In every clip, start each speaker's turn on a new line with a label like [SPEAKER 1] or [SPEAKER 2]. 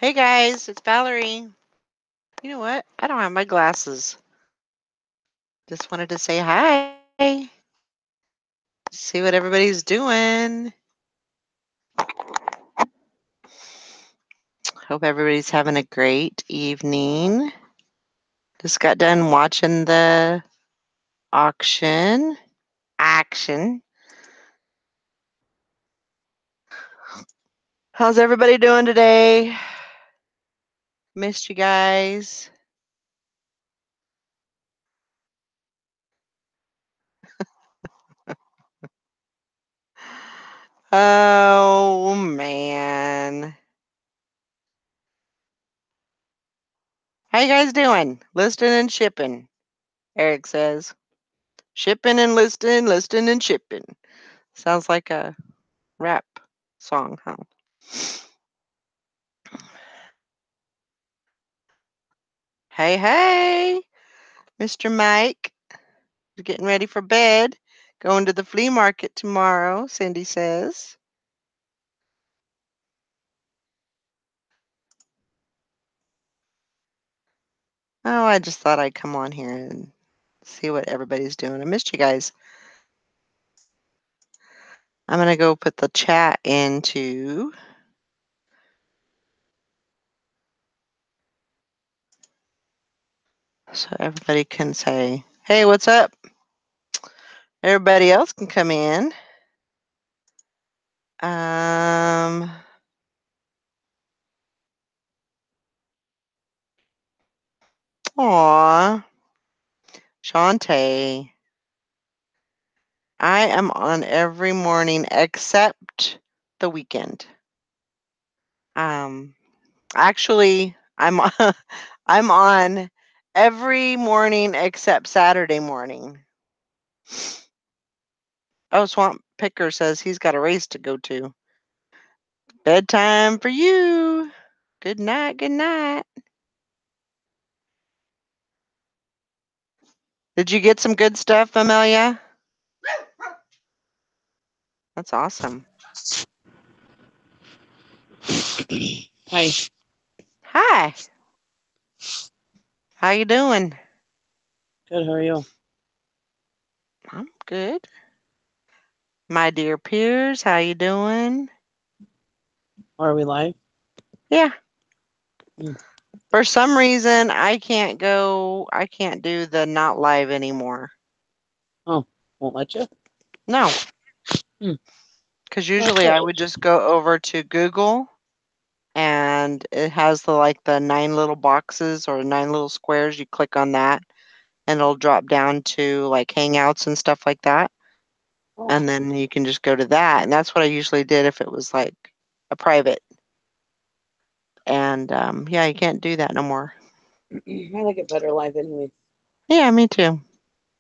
[SPEAKER 1] Hey guys, it's Valerie. You know what? I don't have my glasses. Just wanted to say hi. See what everybody's doing. Hope everybody's having a great evening. Just got done watching the auction. Action. How's everybody doing today? Missed you guys. Oh man. How you guys doing? Listing and shipping, Eric says. Shipping and listing, listing and shipping. Sounds like a rap song, huh? Hey, hey, Mr. Mike. You're getting ready for bed. Going to the flea market tomorrow, Cindy says. Oh, I just thought I'd come on here and see what everybody's doing. I missed you guys. I'm going to go put the chat into so everybody can say, hey, what's up? Everybody else can come in. Aw, Shantae. I am on every morning except the weekend. Actually, I'm I'm on every morning except Saturday morning. Oh, Swamp Picker says he's got a race to go to. Bedtime for you. Good night, good night. Did you get some good stuff, Amelia? That's awesome.
[SPEAKER 2] Hi.
[SPEAKER 1] Hi. How you doing?
[SPEAKER 2] Good. How are you?
[SPEAKER 1] I'm good. My dear peers, how you doing?
[SPEAKER 2] Are we live?
[SPEAKER 1] Yeah.
[SPEAKER 2] Mm.
[SPEAKER 1] For some reason, I can't do the not live anymore.
[SPEAKER 2] Oh, won't let you?
[SPEAKER 1] No,
[SPEAKER 2] Hmm.
[SPEAKER 1] because
[SPEAKER 2] That's
[SPEAKER 1] usually I
[SPEAKER 2] right.
[SPEAKER 1] would just go over to Google and it has the 9 little boxes or 9 little squares. You click on that and it'll drop down to like hangouts and stuff like that.
[SPEAKER 2] Oh,
[SPEAKER 1] And then you can just go to that. And that's what I usually did if it was like a private. And yeah, you can't do that no more.
[SPEAKER 2] I like it better live anyway.
[SPEAKER 1] Yeah, me too.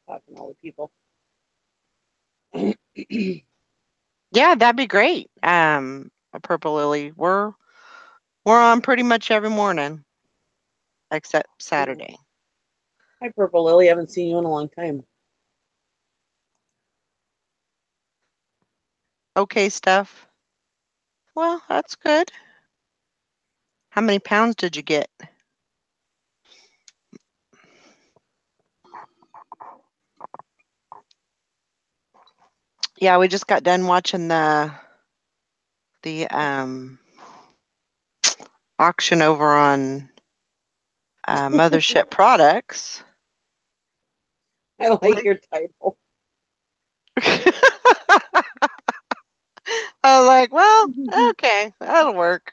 [SPEAKER 2] Talking to all the people.
[SPEAKER 1] Yeah, that'd be great. Purple Lily, we're on pretty much every morning except
[SPEAKER 2] Cool.
[SPEAKER 1] Saturday.
[SPEAKER 2] Hi, Purple Lily. Haven't seen you in a long time.
[SPEAKER 1] Okay, stuff. Well, that's good. How many pounds did you get? Yeah, we just got done watching the auction over on Mothership Products.
[SPEAKER 2] I like your title.
[SPEAKER 1] I was like, well, okay, that'll work.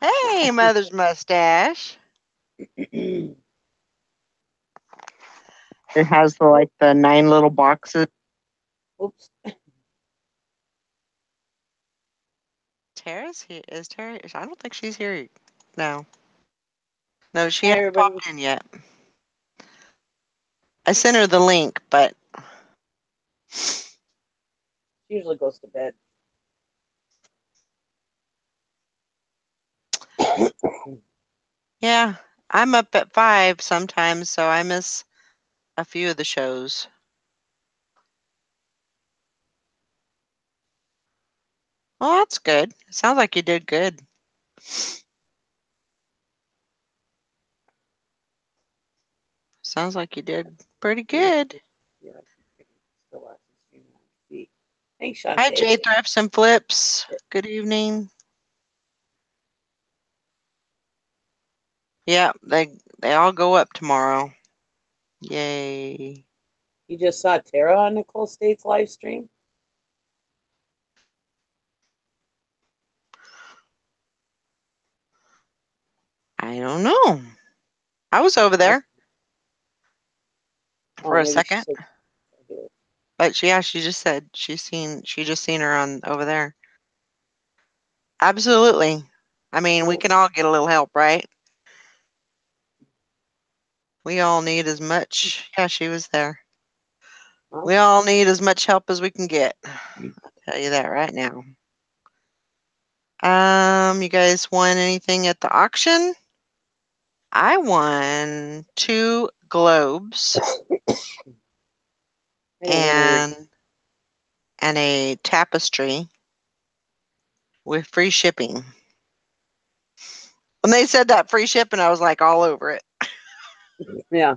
[SPEAKER 1] Hey, Mother's Mustache. It has the 9 little boxes.
[SPEAKER 2] Oops.
[SPEAKER 1] Tara's here. Is Tara? I don't think she's here. No. No, she
[SPEAKER 2] Hi,
[SPEAKER 1] hasn't
[SPEAKER 2] everybody.
[SPEAKER 1] popped in yet. I sent her the link, but
[SPEAKER 2] She usually goes to bed.
[SPEAKER 1] yeah, I'm up at 5 sometimes, so I miss a few of the shows. Well, that's good. Sounds like you did good. Sounds like you did pretty good.
[SPEAKER 2] Yeah, still watching stream on TV. Thanks,
[SPEAKER 1] Hi,
[SPEAKER 2] Shantae.
[SPEAKER 1] Jay Thrips and Flips. Good evening. Yeah, they all go up tomorrow. Yay.
[SPEAKER 2] You just saw Tara on Nicole State's live stream?
[SPEAKER 1] I don't know. I was over there
[SPEAKER 2] Oh,
[SPEAKER 1] for a
[SPEAKER 2] maybe she
[SPEAKER 1] second,
[SPEAKER 2] said.
[SPEAKER 1] but she just said she just seen her on over there. Absolutely. I mean, we can all get a little help, right? We all need as much. Yeah, she was there.
[SPEAKER 2] Huh?
[SPEAKER 1] We all need as much help as we can get. I'll tell you that right now. You guys won anything at the auction? I won 2 globes
[SPEAKER 2] I didn't win any.
[SPEAKER 1] and a tapestry with free shipping. When they said that free shipping, I was like all over it.
[SPEAKER 2] Yeah.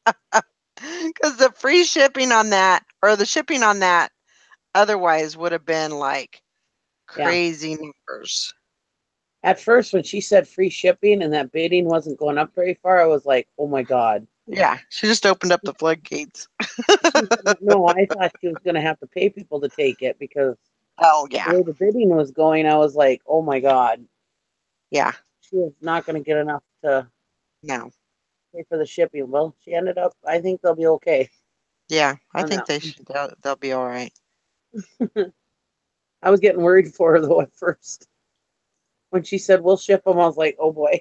[SPEAKER 1] Because the free shipping on that, or the shipping on that, otherwise would have been like
[SPEAKER 2] Yeah.
[SPEAKER 1] crazy numbers.
[SPEAKER 2] At first, when she said free shipping and that bidding wasn't going up very far, I was like, oh my God.
[SPEAKER 1] Yeah, she just opened up the floodgates.
[SPEAKER 2] No, I thought she was going to have to pay people to take it because
[SPEAKER 1] Oh,
[SPEAKER 2] the
[SPEAKER 1] yeah.
[SPEAKER 2] way the bidding was going, I was like, oh my God.
[SPEAKER 1] Yeah.
[SPEAKER 2] She was not going to get enough to
[SPEAKER 1] No.
[SPEAKER 2] pay for the shipping. Well, she ended up, I think they'll be okay
[SPEAKER 1] Yeah, I
[SPEAKER 2] on
[SPEAKER 1] think
[SPEAKER 2] that
[SPEAKER 1] they should. They'll be all right.
[SPEAKER 2] one. I was getting worried for her though at first. When she said we'll ship them, I was like, oh boy.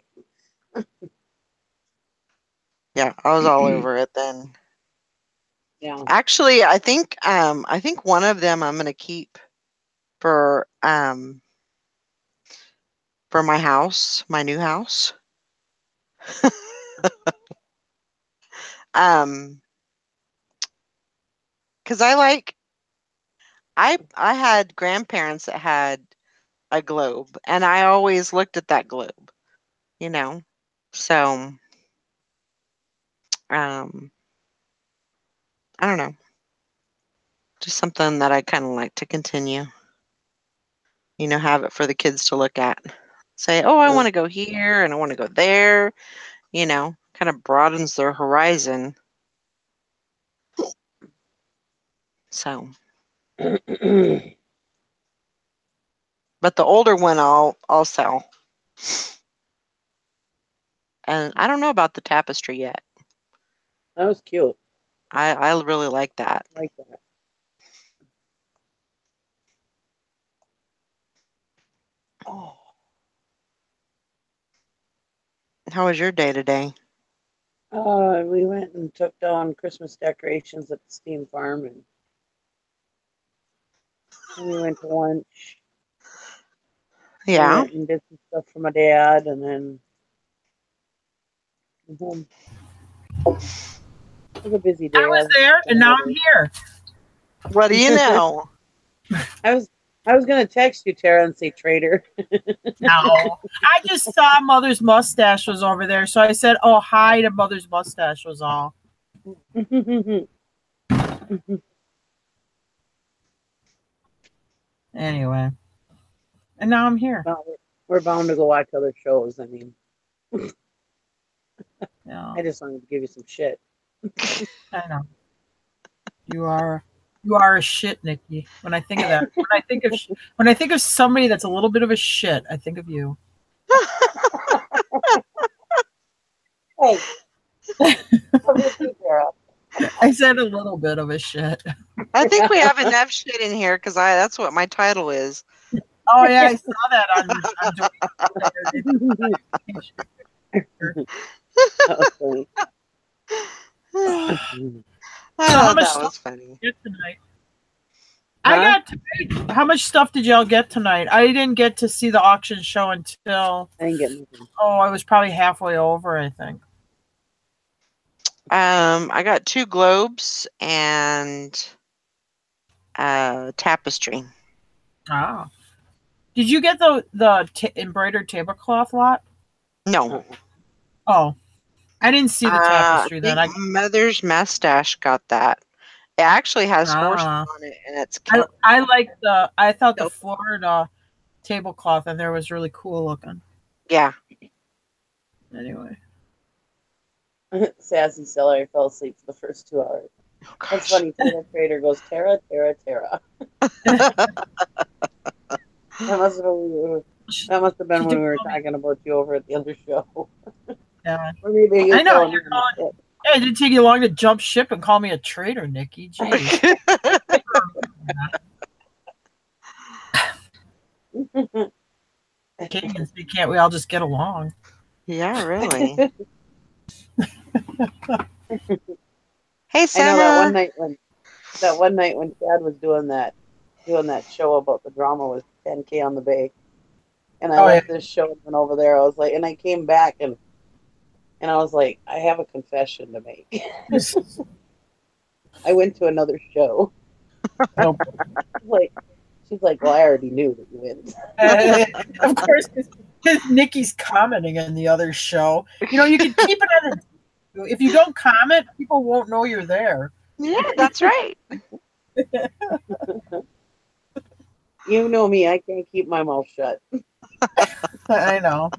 [SPEAKER 1] Yeah, I was all over it then.
[SPEAKER 2] Yeah.
[SPEAKER 1] Actually, I think one of them I'm gonna keep for my house, my new house. Um, because I had grandparents that had a globe, and I always looked at that globe, you know. So, um, I don't know, just something that I kind of like to continue. Have it for the kids to look at. Say, oh, I
[SPEAKER 2] Yeah.
[SPEAKER 1] want to go here and I want to go there. Kind of broadens their horizon. So, but the older one I'll sell. And I don't know about the tapestry yet.
[SPEAKER 2] That was cute.
[SPEAKER 1] I really like that.
[SPEAKER 2] I like that. Oh.
[SPEAKER 1] How was your day today?
[SPEAKER 2] We went and took down Christmas decorations at the steam farm, and then we went to lunch. I
[SPEAKER 1] Yeah.
[SPEAKER 2] went and did some stuff for my dad, and then came home. It was a busy
[SPEAKER 3] I
[SPEAKER 2] day.
[SPEAKER 3] was there and now I'm here.
[SPEAKER 1] What do you know?
[SPEAKER 2] I was I was gonna text you, Tara, and say traitor.
[SPEAKER 3] No. I just saw Mother's mustache was over there. So I said, oh, hi to Mother's mustache was all. Anyway. And now I'm here.
[SPEAKER 2] Well, we're bound to go watch other shows. I mean,
[SPEAKER 3] Yeah,
[SPEAKER 2] I just wanted to give you some shit.
[SPEAKER 3] I know. You are a shit, Nikki. When I think of that, when I think of somebody that's a little bit of a shit, I think of you.
[SPEAKER 2] Hey, Tara.
[SPEAKER 3] I said a little bit of a shit.
[SPEAKER 1] I think we have enough shit in here because that's what my title is.
[SPEAKER 3] Oh yeah, I saw that on
[SPEAKER 2] That was funny.
[SPEAKER 1] Oh,
[SPEAKER 3] much
[SPEAKER 1] that
[SPEAKER 3] stuff
[SPEAKER 1] was funny.
[SPEAKER 3] get tonight?
[SPEAKER 2] Huh?
[SPEAKER 3] I got to, how much stuff did y'all get tonight? I didn't get to see the auction show until
[SPEAKER 2] I didn't get nothing.
[SPEAKER 3] I was probably halfway over, I think.
[SPEAKER 1] I got 2 globes and tapestry.
[SPEAKER 3] Oh. Did you get the embroidered tablecloth lot?
[SPEAKER 1] No.
[SPEAKER 3] Oh, I didn't see the tapestry
[SPEAKER 1] I
[SPEAKER 3] then.
[SPEAKER 1] think Mother's Mustache got that. It actually has horses
[SPEAKER 3] Ah.
[SPEAKER 1] on it, and it's
[SPEAKER 3] I like the. I thought the
[SPEAKER 1] Nope.
[SPEAKER 3] Florida tablecloth in there was really cool looking.
[SPEAKER 1] yeah.
[SPEAKER 3] Anyway,
[SPEAKER 2] Sassy Celery fell asleep for the first 2 hours.
[SPEAKER 1] Oh,
[SPEAKER 2] That's
[SPEAKER 1] gosh.
[SPEAKER 2] funny. Taylor Trader goes, Tara, Tara, Tara. That must have been
[SPEAKER 3] She
[SPEAKER 2] when
[SPEAKER 3] did
[SPEAKER 2] we were
[SPEAKER 3] call me.
[SPEAKER 2] talking about you over at the other show.
[SPEAKER 3] Yeah,
[SPEAKER 2] Or maybe you
[SPEAKER 3] I know.
[SPEAKER 2] calling
[SPEAKER 3] You're
[SPEAKER 2] me
[SPEAKER 3] calling. Yeah, it didn't take you long to jump ship and call me a traitor, Nikki. Jeez. Canadians, can't we all just get along?
[SPEAKER 1] yeah, really. Hey,
[SPEAKER 2] I know
[SPEAKER 1] Senna.
[SPEAKER 2] that one night when Chad was doing that show about the drama with 10K on the Bay, and I left this show and went over there. I was like, and I came back and I was like, I have a confession to make. I went to another show.
[SPEAKER 3] Oh.
[SPEAKER 2] She's like, well, I already knew that you went.
[SPEAKER 3] Of course, because Nikki's commenting in the other show. You know, you can keep it on. If you don't comment, people won't know you're there.
[SPEAKER 1] Yeah, that's right.
[SPEAKER 2] You know me, I can't keep my mouth shut.
[SPEAKER 3] I know.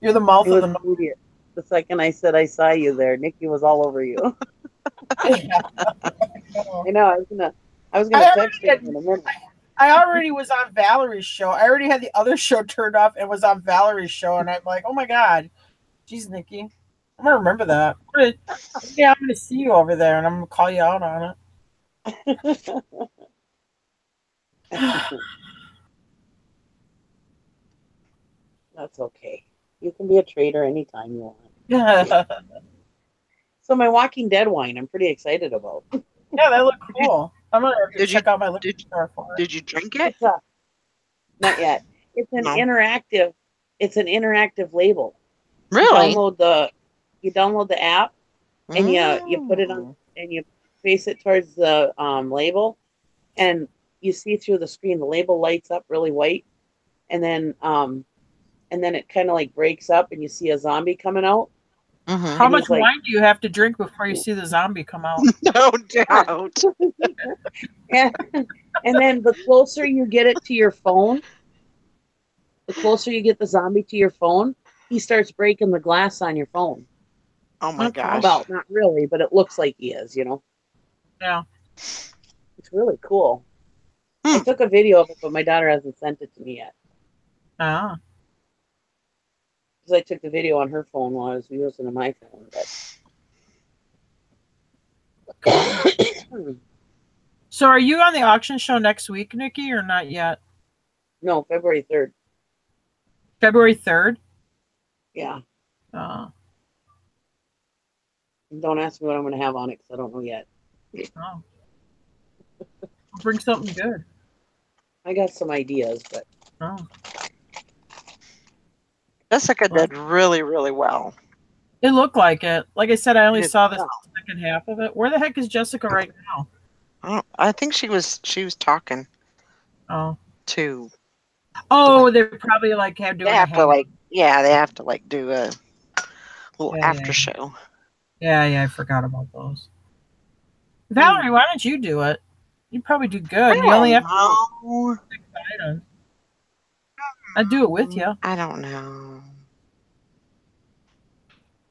[SPEAKER 3] You're the mouth
[SPEAKER 2] It
[SPEAKER 3] of
[SPEAKER 2] was
[SPEAKER 3] the.
[SPEAKER 2] immediate. The second I said I saw you there, Nikki was all over you. I know. I was gonna text her in a minute.
[SPEAKER 3] I already was on Valerie's show. I already had the other show turned off and was on Valerie's show, and I'm like, oh my god, geez, Nikki, I'm gonna remember that. I'm gonna see you over there, and I'm gonna call you out on it.
[SPEAKER 2] That's okay. You can be a trader anytime you want.
[SPEAKER 3] Yeah,
[SPEAKER 2] So my Walking Dead wine, I'm pretty excited about.
[SPEAKER 3] that looked cool. I'm gonna have to
[SPEAKER 1] Did
[SPEAKER 3] check
[SPEAKER 1] you-
[SPEAKER 3] out my liquor store for it.
[SPEAKER 1] Did you drink it?
[SPEAKER 2] Not yet. It's an
[SPEAKER 1] No.
[SPEAKER 2] interactive. It's an interactive label.
[SPEAKER 1] Really?
[SPEAKER 2] You download the app and you put it on and you face it towards the label, and you see through the screen the label lights up really white, and then it kind of like breaks up and you see a zombie coming out.
[SPEAKER 1] Mhm.
[SPEAKER 3] How
[SPEAKER 2] And
[SPEAKER 3] much
[SPEAKER 2] he's like-
[SPEAKER 3] wine do you have to drink before you see the zombie come out?
[SPEAKER 1] No doubt.
[SPEAKER 2] And then the closer you get it to your phone, the closer you get the zombie to your phone, he starts breaking the glass on your phone.
[SPEAKER 1] Oh my
[SPEAKER 3] Okay.
[SPEAKER 1] gosh.
[SPEAKER 2] Well, not really, but it looks like he is, you know.
[SPEAKER 3] Yeah.
[SPEAKER 2] It's really cool. I took a video of it, but my daughter hasn't sent it to me yet.
[SPEAKER 3] Ah.
[SPEAKER 2] Because I took the video on her phone while I was using my phone. But
[SPEAKER 3] So, are you on the auction show next week, Nikki, or not yet?
[SPEAKER 2] no, February 3rd.
[SPEAKER 3] February 3rd?
[SPEAKER 2] Yeah.
[SPEAKER 3] Oh.
[SPEAKER 2] Don't ask me what I'm going to have on it because I don't know yet.
[SPEAKER 3] Oh. Bring something good.
[SPEAKER 2] I got some ideas, but
[SPEAKER 3] Oh.
[SPEAKER 1] Jessica did really, really well.
[SPEAKER 3] It looked like it. Like I said, I only
[SPEAKER 1] It did
[SPEAKER 3] saw the
[SPEAKER 1] well.
[SPEAKER 3] second half of it. Where the heck is Jessica right now?
[SPEAKER 1] I think she was talking
[SPEAKER 3] Oh.
[SPEAKER 1] to.
[SPEAKER 3] Oh, they're probably like doing
[SPEAKER 1] They have to like do a little
[SPEAKER 3] Yeah,
[SPEAKER 1] after
[SPEAKER 3] yeah.
[SPEAKER 1] show.
[SPEAKER 3] Yeah, I forgot about those. Valerie, why don't you do it? You'd probably do good. You only have
[SPEAKER 1] to.
[SPEAKER 3] 6 items. I'd do it with you.
[SPEAKER 1] I don't know.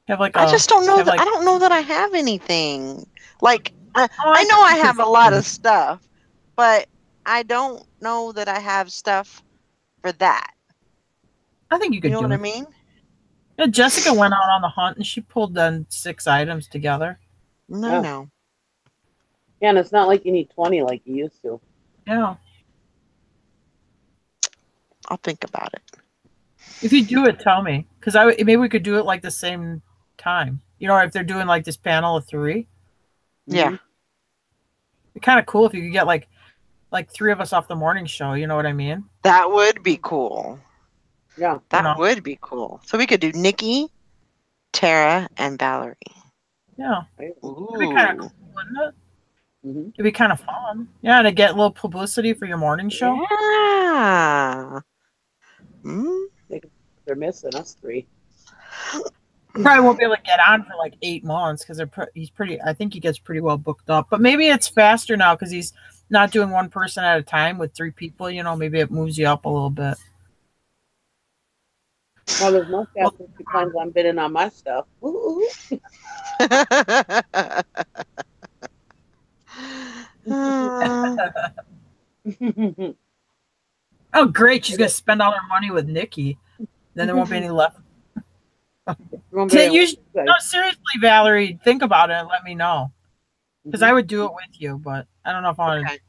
[SPEAKER 3] Have like
[SPEAKER 1] I just don't know
[SPEAKER 3] have
[SPEAKER 1] that.
[SPEAKER 3] like-
[SPEAKER 1] I don't know that I have anything. Like I
[SPEAKER 3] I
[SPEAKER 1] know I
[SPEAKER 3] think
[SPEAKER 1] have a lot of stuff, but I don't know that I have stuff for that.
[SPEAKER 3] I think you could
[SPEAKER 1] You know
[SPEAKER 3] do
[SPEAKER 1] what I
[SPEAKER 3] it.
[SPEAKER 1] mean?
[SPEAKER 3] Yeah, Jessica went out on the hunt and she pulled then 6 items together.
[SPEAKER 1] No,
[SPEAKER 2] Yeah.
[SPEAKER 1] no.
[SPEAKER 2] yeah, and it's not like you need 20 like you used to.
[SPEAKER 3] Yeah.
[SPEAKER 1] I'll think about it.
[SPEAKER 3] If you do it, tell me, because maybe we could do it like the same time. You know, if they're doing like this panel of 3,
[SPEAKER 1] Yeah.
[SPEAKER 2] Mhm.
[SPEAKER 3] it'd be kind of cool if you could get like 3 of us off the morning show. You know what I mean?
[SPEAKER 1] That would be cool.
[SPEAKER 2] Yeah.
[SPEAKER 1] That
[SPEAKER 3] know.
[SPEAKER 1] would be cool. So we could do Nikki, Tara, and Valerie.
[SPEAKER 3] Yeah.
[SPEAKER 1] Ooh.
[SPEAKER 3] It'd be kind of cool, wouldn't it?
[SPEAKER 2] Mhm.
[SPEAKER 3] It'd be kind of fun. Yeah, to get a little publicity for your morning show.
[SPEAKER 1] Yeah. Mm.
[SPEAKER 2] They're missing us three.
[SPEAKER 3] Probably won't be able to get on for like 8 months because he's pretty. I think he gets pretty well booked up. But maybe it's faster now because he's not doing one person at a time with 3 people. You know, maybe it moves you up a little bit.
[SPEAKER 2] Well, there's no
[SPEAKER 3] Well,
[SPEAKER 2] faster she plans on bidding on my stuff. Ooh.
[SPEAKER 3] oh, great! She's gonna spend all her money with Nikki. Then there won't be any left. No, seriously, Valerie, think about it and let me know. Because I would do it with you, but I don't know if I want to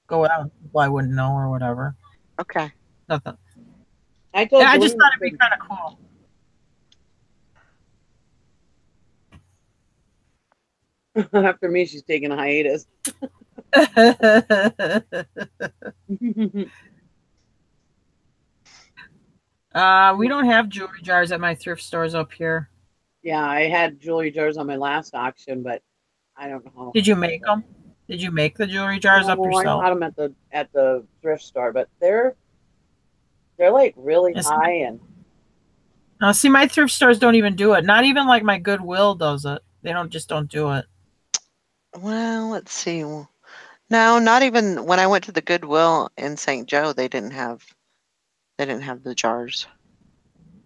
[SPEAKER 3] go out. Well, I wouldn't know or whatever.
[SPEAKER 1] Okay.
[SPEAKER 3] Nothing.
[SPEAKER 2] I
[SPEAKER 3] just thought it'd be kind of cool.
[SPEAKER 2] After me, she's taking a hiatus.
[SPEAKER 3] We don't have jewelry jars at my thrift stores up here.
[SPEAKER 2] Yeah, I had jewelry jars on my last auction, but I don't know.
[SPEAKER 3] Did you make them? Did you make the jewelry jars up yourself?
[SPEAKER 2] I bought them at the thrift store, but they're like really high and.
[SPEAKER 3] See, my thrift stores don't even do it. Not even like my Goodwill does it. They don't do it.
[SPEAKER 1] Well, let's see. No, not even when I went to the Goodwill in St. Joe, they didn't have the jars.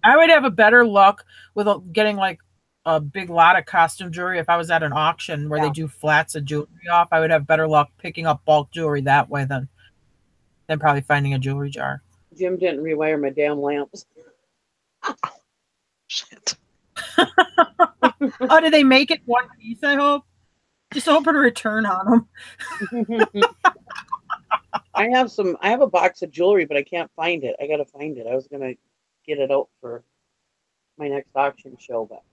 [SPEAKER 3] I would have a better luck with getting like a big lot of costume jewelry if I was at an auction where they do flats of jewelry off. I would have better luck picking up bulk jewelry that way than probably finding a jewelry jar.
[SPEAKER 2] Jim didn't rewire my damn lamps.
[SPEAKER 1] Oh, shit.
[SPEAKER 3] Oh, did they make it one piece, I hope? Just open a return on them.
[SPEAKER 2] I have a box of jewelry, but I can't find it. I gotta find it. I was gonna get it out for my next auction show, but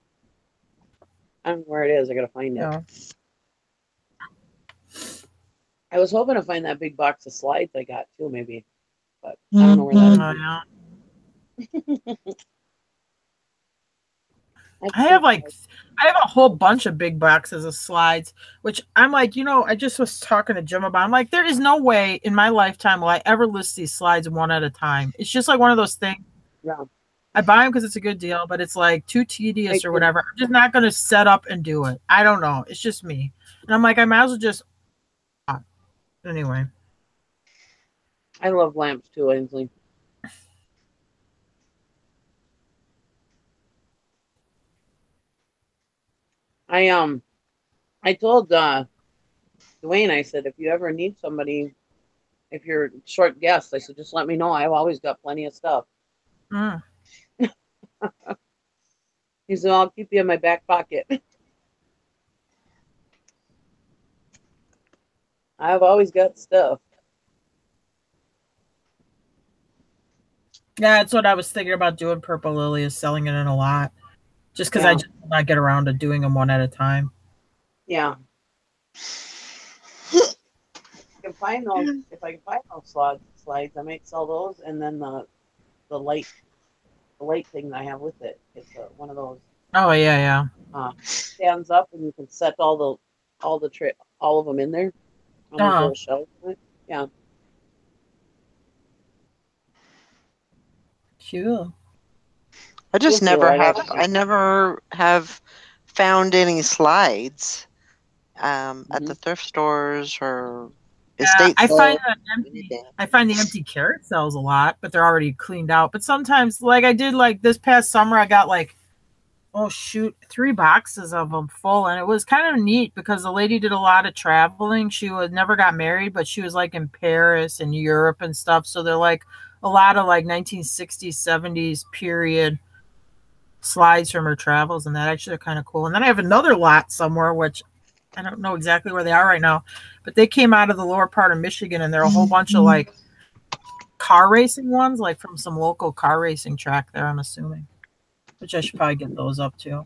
[SPEAKER 2] I don't know where it is. I gotta find it.
[SPEAKER 3] Yeah.
[SPEAKER 2] I was hoping to find that big box of slides I got too, maybe, but I don't know where that is.
[SPEAKER 3] I have a whole bunch of big boxes of slides, which I'm like, I just was talking to Jim about. I'm like, there is no way in my lifetime will I ever list these slides one at a time. It's just like one of those things.
[SPEAKER 2] Yeah.
[SPEAKER 3] I buy them because it's a good deal, but it's like too tedious or whatever. I'm just not going to set up and do it. I don't know. It's just me. And I'm like, I might as well just. Anyway.
[SPEAKER 2] I love lamps too, Ainsley. I told Dwayne, I said, if you ever need somebody, if you're short guests, I said, just let me know. I've always got plenty of stuff. He said, I'll keep you in my back pocket. I've always got stuff.
[SPEAKER 3] Yeah, that's what I was thinking about doing. Purple Lily is selling it in a lot. Just because I just will not get around to doing them one at a time.
[SPEAKER 2] Yeah. If I can find those slides, I might sell those, and then the light thing that I have with it. It's one of those.
[SPEAKER 3] Oh yeah.
[SPEAKER 2] Stands up, and you can set all of them in there on the little shelf. Yeah.
[SPEAKER 3] Cool.
[SPEAKER 1] I never have found any slides at the thrift stores or estate.
[SPEAKER 3] I find the empty carrot cells a lot, but they're already cleaned out. But sometimes, like I did, like this past summer, I got 3 boxes of them full, and it was kind of neat because the lady did a lot of traveling. She never got married, but she was like in Paris and Europe and stuff. So they're like a lot of like 1960s, 70s period slides from her travels, and that actually are kind of cool. And then I have another lot somewhere, which I don't know exactly where they are right now, but they came out of the lower part of Michigan, and they're a whole bunch of like car racing ones, like from some local car racing track there, I'm assuming, which I should probably get those up too.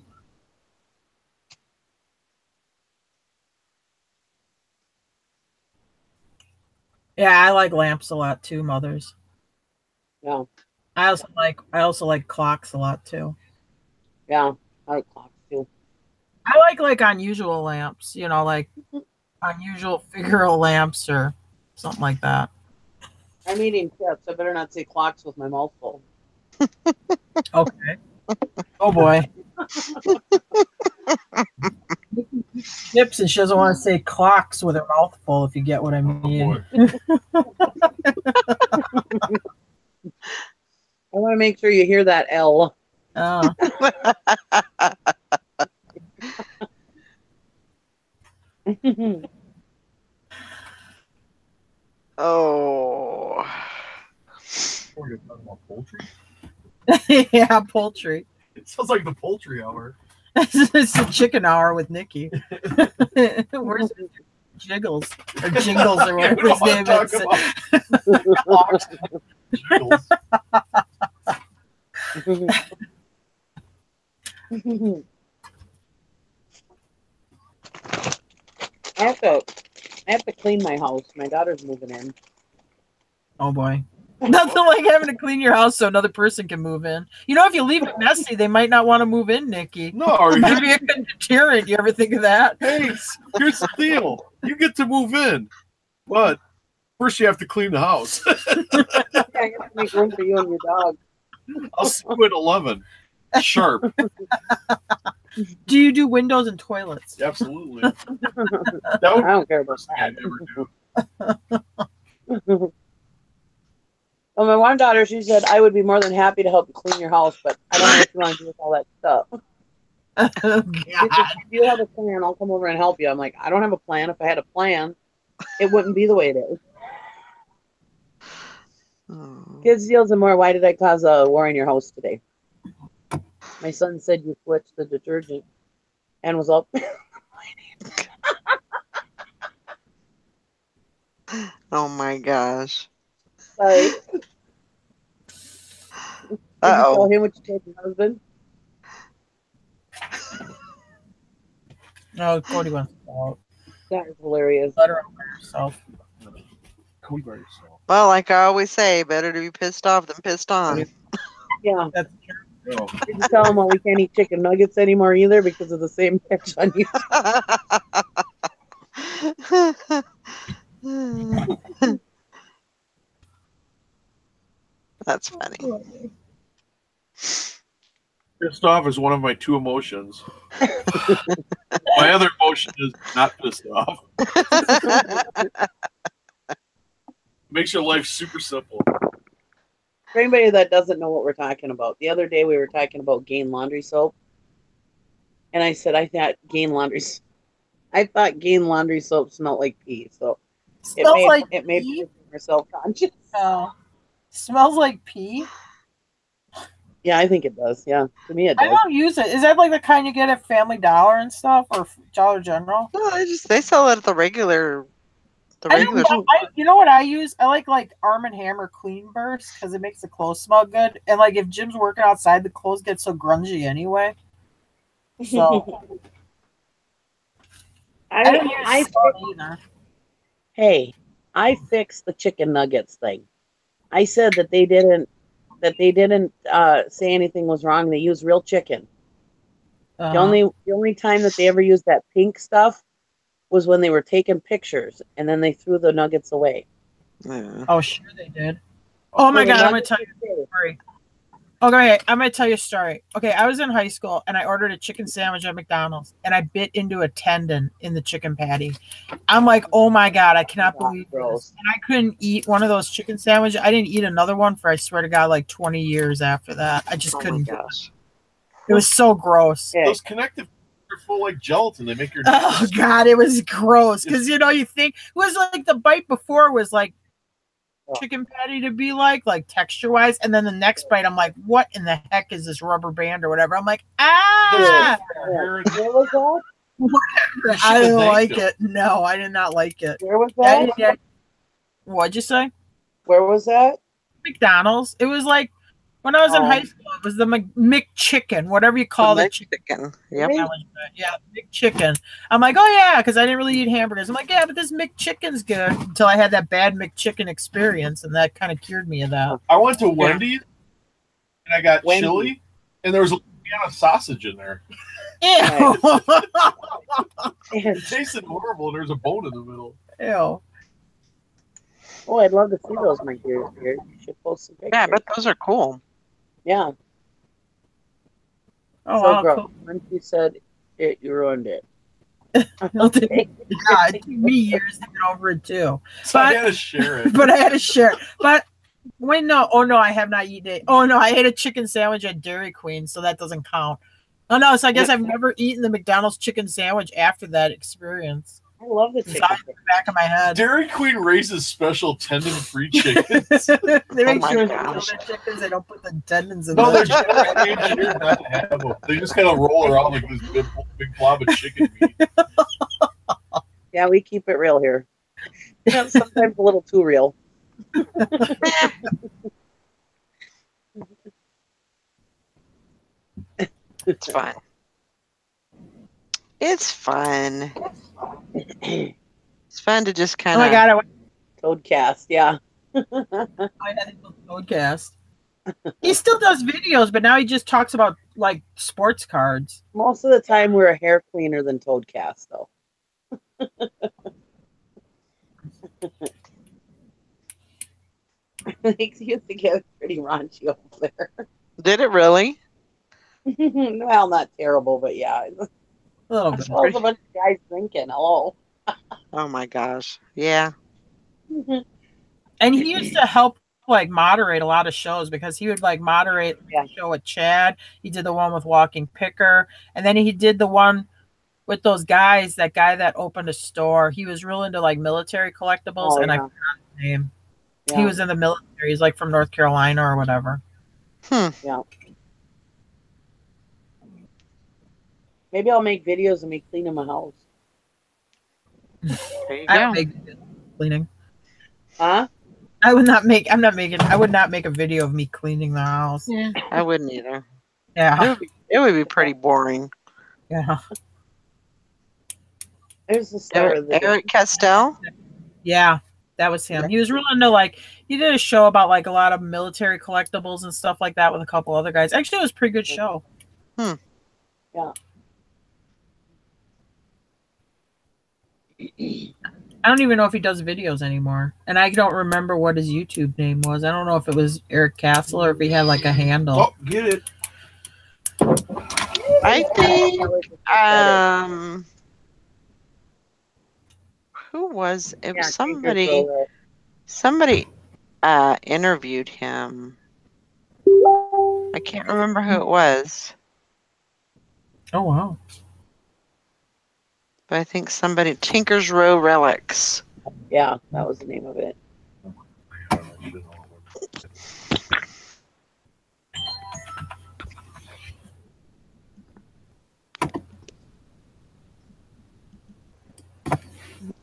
[SPEAKER 3] Yeah, I like lamps a lot too, mothers.
[SPEAKER 2] Yeah.
[SPEAKER 3] I also like clocks a lot too.
[SPEAKER 2] Yeah, I like clocks too.
[SPEAKER 3] I like unusual lamps, like unusual figural lamps or something like that.
[SPEAKER 2] I'm eating chips. I better not say clocks with my mouth full.
[SPEAKER 3] Okay. Oh boy. Chips, and she doesn't want to say clocks with her mouth full, if you get what I mean.
[SPEAKER 2] I want to make sure you hear that L.
[SPEAKER 3] Oh.
[SPEAKER 1] Oh.
[SPEAKER 4] We're going to talk about poultry?
[SPEAKER 3] Yeah, poultry.
[SPEAKER 4] It sounds like the poultry hour.
[SPEAKER 3] It's the chicken hour with Nikki. Where's Jiggles? Or Jingles or whatever his name is.
[SPEAKER 4] Jiggles.
[SPEAKER 2] I have to clean my house. My daughter's moving in.
[SPEAKER 3] Oh boy. Nothing like having to clean your house so another person can move in. You know, if you leave it messy, they might not want to move in, Nikki.
[SPEAKER 4] No, are you?
[SPEAKER 3] Maybe a good deterrent. You ever think of that?
[SPEAKER 4] Hey, here's the deal. You get to move in, but first you have to clean the house.
[SPEAKER 2] I have to make room for you and your dog.
[SPEAKER 4] I'll see you at 11. Sharp.
[SPEAKER 3] Do you do windows and toilets?
[SPEAKER 4] Absolutely. That would
[SPEAKER 2] I don't care about
[SPEAKER 4] I
[SPEAKER 2] that.
[SPEAKER 4] never do.
[SPEAKER 2] Well, my one daughter, she said, I would be more than happy to help you clean your house, but I don't know what you want to do with all that stuff.
[SPEAKER 3] Oh,
[SPEAKER 2] She said,
[SPEAKER 3] God.
[SPEAKER 2] if you have a plan, I'll come over and help you. I'm like, I don't have a plan. If I had a plan, it wouldn't be the way it is.
[SPEAKER 1] Oh.
[SPEAKER 2] Kids deals and more. Why did I cause a war in your house today? My son said you switched the detergent and was up.
[SPEAKER 1] Oh my gosh.
[SPEAKER 2] Sorry. Did you
[SPEAKER 1] Uh-oh.
[SPEAKER 2] tell him what you told your husband?
[SPEAKER 3] No, Cody wants to go out.
[SPEAKER 2] That was hilarious.
[SPEAKER 3] Let her out by herself.
[SPEAKER 4] Clean by yourself.
[SPEAKER 1] Well, like I always say, better to be pissed off than pissed on.
[SPEAKER 2] Yeah.
[SPEAKER 3] That's true.
[SPEAKER 4] Oh,
[SPEAKER 2] Did you tell him, well, we can't eat chicken nuggets anymore either because of the same pitch on you?
[SPEAKER 1] That's funny.
[SPEAKER 4] pissed off is one of my two emotions. My other emotion is not pissed off. Makes your life super simple.
[SPEAKER 2] For anybody that doesn't know what we're talking about, the other day we were talking about Gain laundry soap, and I said I thought Gain laundry soap smelled like pee, so
[SPEAKER 3] Smells
[SPEAKER 2] it made
[SPEAKER 3] pee?
[SPEAKER 2] me self-conscious.
[SPEAKER 3] Oh, smells like pee.
[SPEAKER 2] Yeah, I think it does. Yeah, to me it
[SPEAKER 3] I
[SPEAKER 2] does.
[SPEAKER 3] don't use it. Is that like the kind you get at Family Dollar and stuff, or Dollar General?
[SPEAKER 1] No, they sell it at the regular.
[SPEAKER 3] You know what I use? I like Arm & Hammer Clean Burst because it makes the clothes smell good. And like if Jim's working outside, the clothes get so grungy anyway. So I don't use salt either.
[SPEAKER 2] Hey, I fixed the chicken nuggets thing. I said that they didn't say anything was wrong. They used real chicken.
[SPEAKER 3] Uh-huh.
[SPEAKER 2] The only time that they ever used that pink stuff was when they were taking pictures, and then they threw the nuggets away.
[SPEAKER 1] Yeah.
[SPEAKER 3] Oh, sure they did. Oh my God, I'm gonna tell you a story. Okay, I'm gonna tell you a story. Okay, I was in high school and I ordered a chicken sandwich at McDonald's and I bit into a tendon in the chicken patty. I'm like, oh my God, I cannot believe this. And I couldn't eat one of those chicken sandwiches. I didn't eat another one for, I swear to God, like 20 years after that. I just couldn't do it. It was so gross.
[SPEAKER 2] Yeah.
[SPEAKER 4] Those connective are full like gelatin. They make your
[SPEAKER 3] Oh God, it was gross. Because you think it was like the bite before was like chicken patty to be like texture wise, and then the next bite I'm like, what in the heck is this rubber band or whatever? I'm like,
[SPEAKER 2] What was that?
[SPEAKER 3] Whatever. I didn't like it. No, I did not like it.
[SPEAKER 2] Where was that?
[SPEAKER 3] What'd you say?
[SPEAKER 2] Where was that?
[SPEAKER 3] McDonald's. It was like when I was in high school. It was the McChicken, whatever you call it.
[SPEAKER 1] Chicken. Yep.
[SPEAKER 3] Yeah, McChicken. I'm like, oh yeah, because I didn't really eat hamburgers. I'm like, yeah, but this McChicken's good. Until I had that bad McChicken experience, and that kind of cured me of that.
[SPEAKER 4] I went to Wendy's and I got chili, and there was a Louisiana sausage in there.
[SPEAKER 3] Ew.
[SPEAKER 4] It tasted horrible, and there's a bone in the middle.
[SPEAKER 3] Ew.
[SPEAKER 2] Oh, I'd love to see those, my dear. You should post some pictures.
[SPEAKER 1] Yeah, but those are cool.
[SPEAKER 2] Yeah.
[SPEAKER 3] Oh,
[SPEAKER 2] So
[SPEAKER 3] wow,
[SPEAKER 2] gross.
[SPEAKER 3] cool.
[SPEAKER 2] Once you said it, you ruined it.
[SPEAKER 3] It'll take me- yeah, it took me years to get over it too.
[SPEAKER 4] So I
[SPEAKER 3] But-
[SPEAKER 4] had to share it.
[SPEAKER 3] But I had to share. But wait, no. Oh no, I have not eaten it. Oh no, I ate a chicken sandwich at Dairy Queen, so that doesn't count. Oh no, so I guess I've never eaten the McDonald's chicken sandwich after that experience.
[SPEAKER 2] I love the
[SPEAKER 3] It's
[SPEAKER 2] chicken.
[SPEAKER 3] in the back of my head.
[SPEAKER 4] Dairy Queen raises special tendon-free chickens.
[SPEAKER 3] They make
[SPEAKER 1] my
[SPEAKER 3] sure they
[SPEAKER 1] gosh.
[SPEAKER 3] kill their chickens. They don't put the tendons in
[SPEAKER 4] No,
[SPEAKER 3] them.
[SPEAKER 4] they're genetically engineered not to have them. They just kind of roll around like this big blob of chicken meat.
[SPEAKER 2] Yeah, we keep it real here. Sometimes a little too real.
[SPEAKER 1] It's fun. It's fun. It's fun to just
[SPEAKER 3] Oh
[SPEAKER 1] kind
[SPEAKER 3] my
[SPEAKER 1] of.
[SPEAKER 3] god, I went
[SPEAKER 2] Toadcast, yeah.
[SPEAKER 3] podcast. He still does videos, but now he just talks about like sports cards.
[SPEAKER 2] Most of the time, we're a hair cleaner than Toadcast, though. Makes you think it's pretty raunchy over there.
[SPEAKER 1] Did it really?
[SPEAKER 2] Well, not terrible, but yeah.
[SPEAKER 3] A little bit.
[SPEAKER 2] As well as a bunch of guys drinking. Hello.
[SPEAKER 1] Oh my gosh. Yeah.
[SPEAKER 3] And he used to help like moderate a lot of shows because he would like moderate
[SPEAKER 2] Yeah.
[SPEAKER 3] the show with Chad. He did the one with Walking Picker, and then he did the one with those guys. That guy that opened a store. He was real into like military collectibles,
[SPEAKER 2] Oh,
[SPEAKER 3] and I
[SPEAKER 2] yeah.
[SPEAKER 3] forgot his name.
[SPEAKER 2] Yeah.
[SPEAKER 3] He was in the military. He's like from North Carolina or whatever.
[SPEAKER 2] Yeah. Maybe I'll make videos of me cleaning my house.
[SPEAKER 1] There you
[SPEAKER 3] I
[SPEAKER 1] go.
[SPEAKER 3] don't make cleaning.
[SPEAKER 2] Huh?
[SPEAKER 3] I would not make. I'm not making. I would not make a video of me cleaning the house.
[SPEAKER 1] Yeah, I wouldn't either.
[SPEAKER 3] Yeah,
[SPEAKER 1] It would be pretty boring.
[SPEAKER 3] yeah,
[SPEAKER 2] There's the star of the
[SPEAKER 1] Eric Castell?
[SPEAKER 3] yeah. That was him. He was real into like. He did a show about like a lot of military collectibles and stuff like that with a couple other guys. Actually, it was a pretty good show.
[SPEAKER 2] Yeah.
[SPEAKER 3] I don't even know if he does videos anymore, and I don't remember what his YouTube name was. I don't know if it was Eric Castle or if he had like a handle.
[SPEAKER 4] Oh, get it.
[SPEAKER 1] I think who was it?
[SPEAKER 2] Yeah,
[SPEAKER 1] Was somebody interviewed him. I can't remember who it was,
[SPEAKER 3] Oh wow!
[SPEAKER 1] but I think somebody Tinker's Row Relics.
[SPEAKER 2] Yeah, that was the name of it.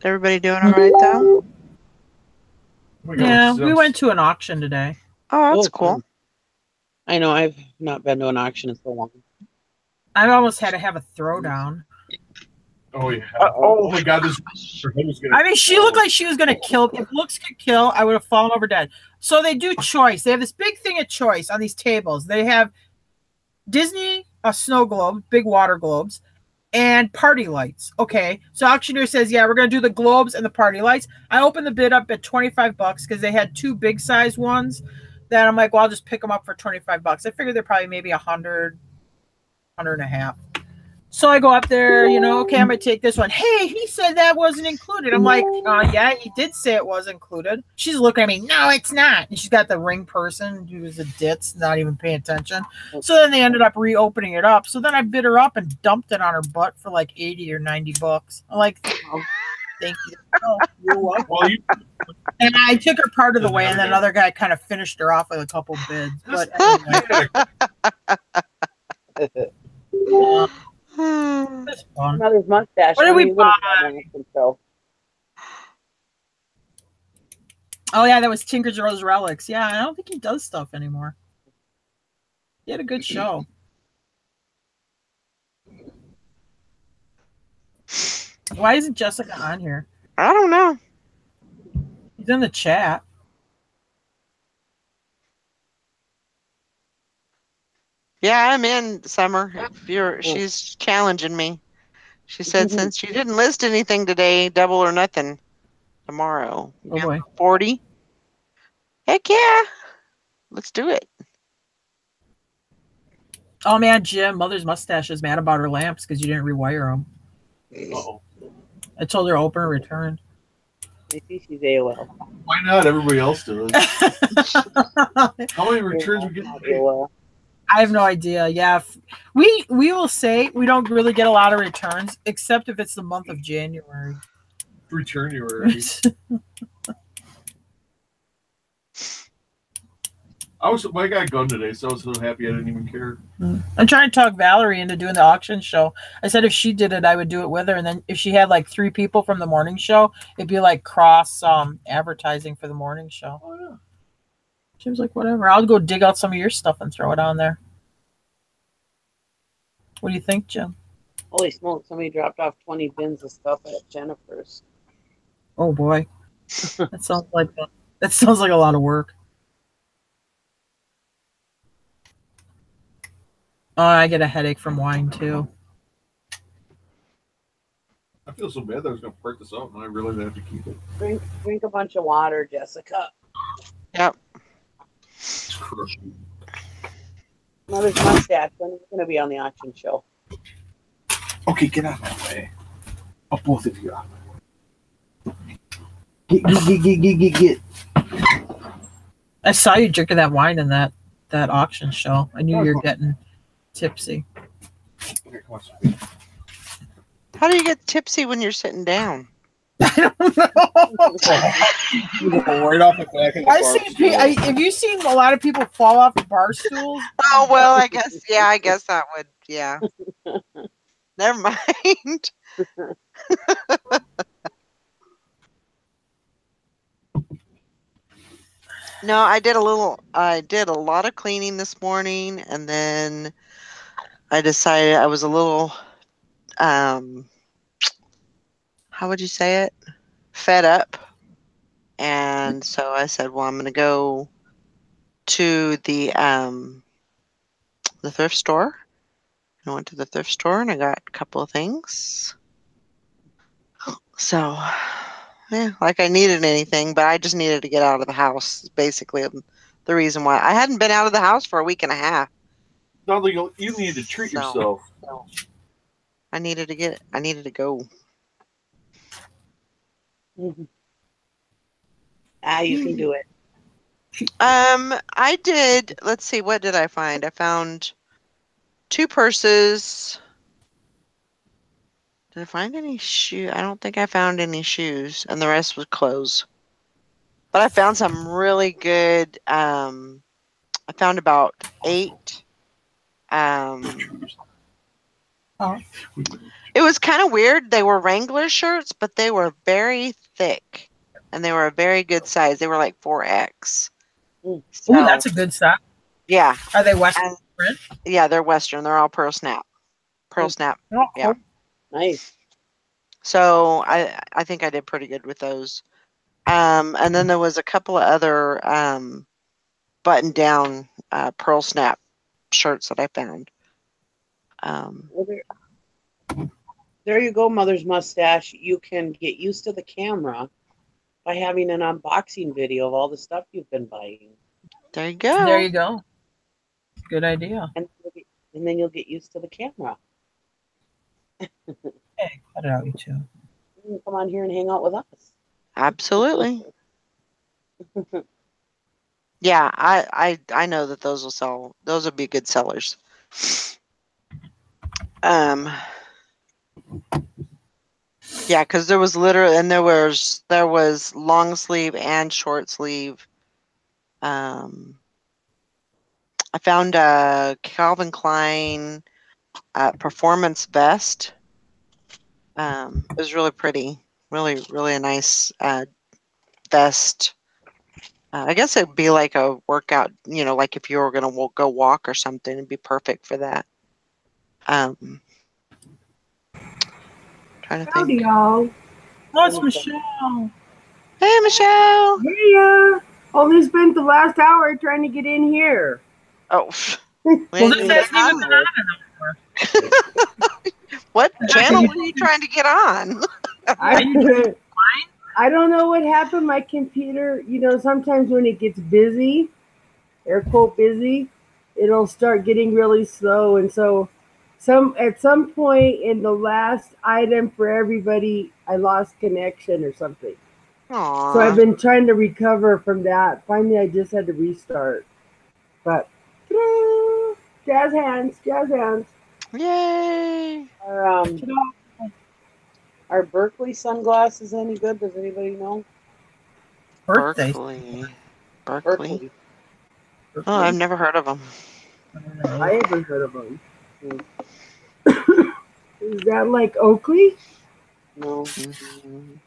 [SPEAKER 1] Everybody doing all right though?
[SPEAKER 4] Oh my God,
[SPEAKER 3] Yeah,
[SPEAKER 4] it
[SPEAKER 3] we
[SPEAKER 4] sounds-
[SPEAKER 3] went to an auction today.
[SPEAKER 1] Oh, that's
[SPEAKER 2] Oh,
[SPEAKER 1] cool.
[SPEAKER 2] fun. I know. I've not been to an auction in so long.
[SPEAKER 3] I almost had to have a throwdown.
[SPEAKER 4] Oh yeah. Oh my God, this her head was gonna.
[SPEAKER 3] I mean, she looked like she was going to kill. If looks could kill, I would have fallen over dead. So they do choice. They have this big thing of choice on these tables. They have Disney snow globe, big water globes, and party lights. Okay, so auctioneer says, yeah, we're going to do the globes and the party lights. I opened the bid up at $25 because they had two big size ones. Then I'm like, well, I'll just pick them up for $25. I figured they're probably maybe 100, 100 and a half. So I go up there, you know, okay, I'm going to take this one. Hey, he said that wasn't included. I'm like, yeah, he did say it was included. She's looking at me, no, it's not. And she's got the ring person who's a ditz, not even paying attention. So then they ended up reopening it up. So then I bid her up and dumped it on her butt for like 80 or 90 bucks. I'm like, oh, thank you. Oh, you're welcome.
[SPEAKER 4] Well, you
[SPEAKER 3] And I took her part of the way, and then another guy kind of finished her off with a couple bids. But anyway, it's fun.
[SPEAKER 2] Another's mustache.
[SPEAKER 3] What did we buy?
[SPEAKER 2] So.
[SPEAKER 3] Oh yeah, that was Tinker's Rose Relics. Yeah, I don't think he does stuff anymore. He had a good show. Why isn't Jessica on here?
[SPEAKER 1] I don't know.
[SPEAKER 3] He's in the chat.
[SPEAKER 1] Yeah, I'm in, Summer. If she's challenging me. She said since you didn't list anything today, double or nothing tomorrow.
[SPEAKER 3] Oh boy.
[SPEAKER 1] 40? Heck yeah. Let's do it.
[SPEAKER 3] Oh man, Jim, Mother's mustache is mad about her lamps because you didn't rewire them.
[SPEAKER 4] Uh-oh.
[SPEAKER 3] I told her to open and return.
[SPEAKER 2] I see she's AOL.
[SPEAKER 4] Why not? Everybody else does. How many returns we get today?
[SPEAKER 2] AOL.
[SPEAKER 3] I have no idea. Yeah, we will say we don't really get a lot of returns, except if it's the month of January.
[SPEAKER 4] Return you already. I got gun today, so I was so happy I didn't even care.
[SPEAKER 3] I'm trying to talk Valerie into doing the auction show. I said if she did it, I would do it with her, and then if she had like 3 people from the morning show, it'd be like cross advertising for the morning show.
[SPEAKER 4] Oh yeah.
[SPEAKER 3] She was like, whatever. I'll go dig out some of your stuff and throw it on there. What do you think, Jim?
[SPEAKER 2] Holy smoke! Somebody dropped off 20 bins of stuff at Jennifer's.
[SPEAKER 3] Oh boy, that sounds like a lot of work. Oh, I get a headache from wine too.
[SPEAKER 4] I feel so bad that I was going to part this out, and I realized I have to keep it.
[SPEAKER 2] Drink a bunch of water, Jessica.
[SPEAKER 1] Yep.
[SPEAKER 4] It's crushing.
[SPEAKER 2] Mother's mustache. When are you going to be on the auction show?
[SPEAKER 4] Okay, get out of my way. Oh, both of you out of my way. Get.
[SPEAKER 3] I saw you drinking that wine in that auction show. I knew you were getting tipsy.
[SPEAKER 4] Here, come on.
[SPEAKER 1] How do you get tipsy when you're sitting down?
[SPEAKER 3] I don't know.
[SPEAKER 4] You go right off the back of the bar stool.
[SPEAKER 3] Have you seen a lot of people fall off the bar stools?
[SPEAKER 1] Oh, well, I guess that would, yeah. Never mind. No, I did a lot of cleaning this morning, and then I decided I was a little, how would you say it? Fed up. And so I said, well, I'm going to go to the thrift store. I went to the thrift store and I got a couple of things. So, yeah, like I needed anything, but I just needed to get out of the house. Basically, the reason why I hadn't been out of the house for a week and a half.
[SPEAKER 4] Not legal. You need to treat yourself.
[SPEAKER 1] I needed to go.
[SPEAKER 2] Mm-hmm. You can do it.
[SPEAKER 1] I did. Let's see. What did I find? I found 2 purses. Did I find any shoes? I don't think I found any shoes, and the rest was clothes. But I found some really good. I found about 8. It was kind of weird. They were Wrangler shirts, but they were very thick, and they were a very good size. They were like 4X.
[SPEAKER 3] So, ooh, that's a good size.
[SPEAKER 1] Yeah.
[SPEAKER 3] Are they Western print?
[SPEAKER 1] Yeah, they're Western. They're all pearl snap. Pearl snap.
[SPEAKER 3] Oh,
[SPEAKER 1] yeah.
[SPEAKER 2] Nice.
[SPEAKER 1] So I think I did pretty good with those. And then there was a couple of other button down pearl snap shirts that I found.
[SPEAKER 2] There you go, Mother's mustache. You can get used to the camera by having an unboxing video of all the stuff you've been buying.
[SPEAKER 1] There you go.
[SPEAKER 3] There you go. Good idea.
[SPEAKER 2] And then you'll get used to the camera.
[SPEAKER 3] Hey, cut it out, you two.
[SPEAKER 2] You can come on here and hang out with us.
[SPEAKER 1] Absolutely. Yeah, I know that those will sell. Those will be good sellers. Yeah, because there was literally, and there was long sleeve and short sleeve. I found a Calvin Klein performance vest. It was really pretty, really a nice vest. I guess it'd be like a workout, like if you were gonna go walk or something, it'd be perfect for that. Trying to
[SPEAKER 5] Howdy,
[SPEAKER 1] think.
[SPEAKER 5] y'all.
[SPEAKER 3] Oh, it's Michelle.
[SPEAKER 1] Hey, Michelle.
[SPEAKER 5] Hey, only spent the last hour trying to get in here.
[SPEAKER 1] Oh,
[SPEAKER 3] Well,
[SPEAKER 1] When
[SPEAKER 3] this
[SPEAKER 1] you
[SPEAKER 3] hasn't
[SPEAKER 1] get
[SPEAKER 3] even been on
[SPEAKER 1] What
[SPEAKER 3] Is that
[SPEAKER 1] channel
[SPEAKER 3] you-
[SPEAKER 1] were you trying to get on?
[SPEAKER 3] Are you doing mine?
[SPEAKER 5] I don't know what happened. My computer, sometimes when it gets busy, air quote busy, it'll start getting really slow. And so at some point in the last item for everybody, I lost connection or something. So I've
[SPEAKER 1] Aw.
[SPEAKER 5] been trying to recover from that. Finally, I just had to restart. But jazz hands, jazz hands.
[SPEAKER 1] Yay.
[SPEAKER 2] Are Berkeley sunglasses any good? Does anybody know?
[SPEAKER 3] Birthday.
[SPEAKER 1] Berkeley. Oh, I've never heard of them.
[SPEAKER 5] I haven't heard of them. Is that like Oakley?
[SPEAKER 2] No.
[SPEAKER 1] Mhm.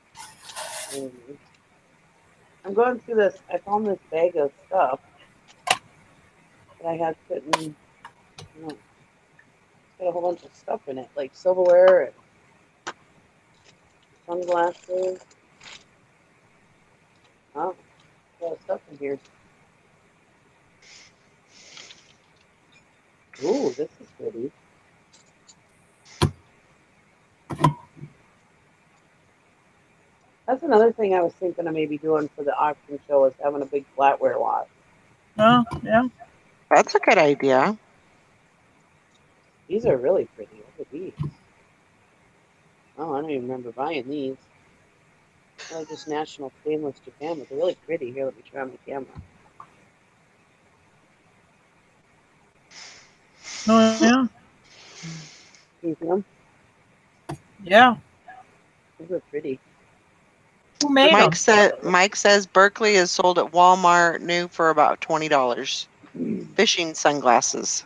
[SPEAKER 2] I'm going through this. I found this bag of stuff that I had sitting. It's got a whole bunch of stuff in it, like silverware and sunglasses. Oh, a lot of stuff in here. Ooh, this is pretty. That's another thing I was thinking of maybe doing for the auction show is having a big flatware lot.
[SPEAKER 3] Oh, yeah.
[SPEAKER 1] That's a good idea.
[SPEAKER 2] These are really pretty. Look at these. Oh, I don't even remember buying these. They're just National Stainless Japan, but they're really pretty. Here, let me try on my camera.
[SPEAKER 3] Oh, yeah.
[SPEAKER 2] You see them?
[SPEAKER 3] Yeah.
[SPEAKER 2] These are pretty.
[SPEAKER 3] Who made them?
[SPEAKER 1] Mike says Berkeley is sold at Walmart new for about $20. Fishing sunglasses.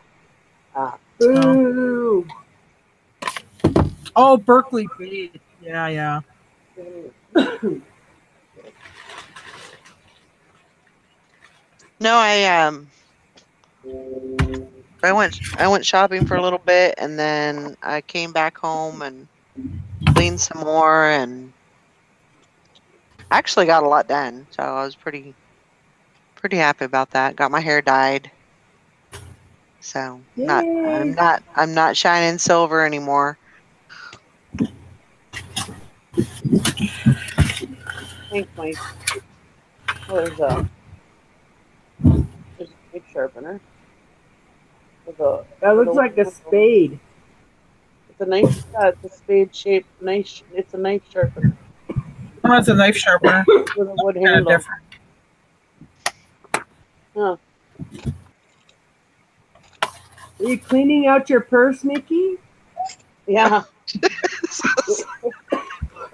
[SPEAKER 2] Ah,
[SPEAKER 5] Ooh.
[SPEAKER 3] Oh, Berkeley Beach. Yeah, yeah.
[SPEAKER 1] No, I went shopping for a little bit and then I came back home and cleaned some more and actually got a lot done. So I was pretty happy about that. Got my hair dyed. So
[SPEAKER 5] Yay.
[SPEAKER 1] I'm not shining silver anymore.
[SPEAKER 2] thanks, Mike. Oh, there's a big sharpener.
[SPEAKER 5] That looks like a spade.
[SPEAKER 2] It's a nice, it's a spade shaped knife. It's a knife sharpener
[SPEAKER 3] Oh, it's a knife sharpener.
[SPEAKER 2] with a wood
[SPEAKER 3] Kind of
[SPEAKER 2] handle.
[SPEAKER 3] different.
[SPEAKER 2] Huh.
[SPEAKER 5] Are you cleaning out your purse, Nikki?
[SPEAKER 2] Yeah.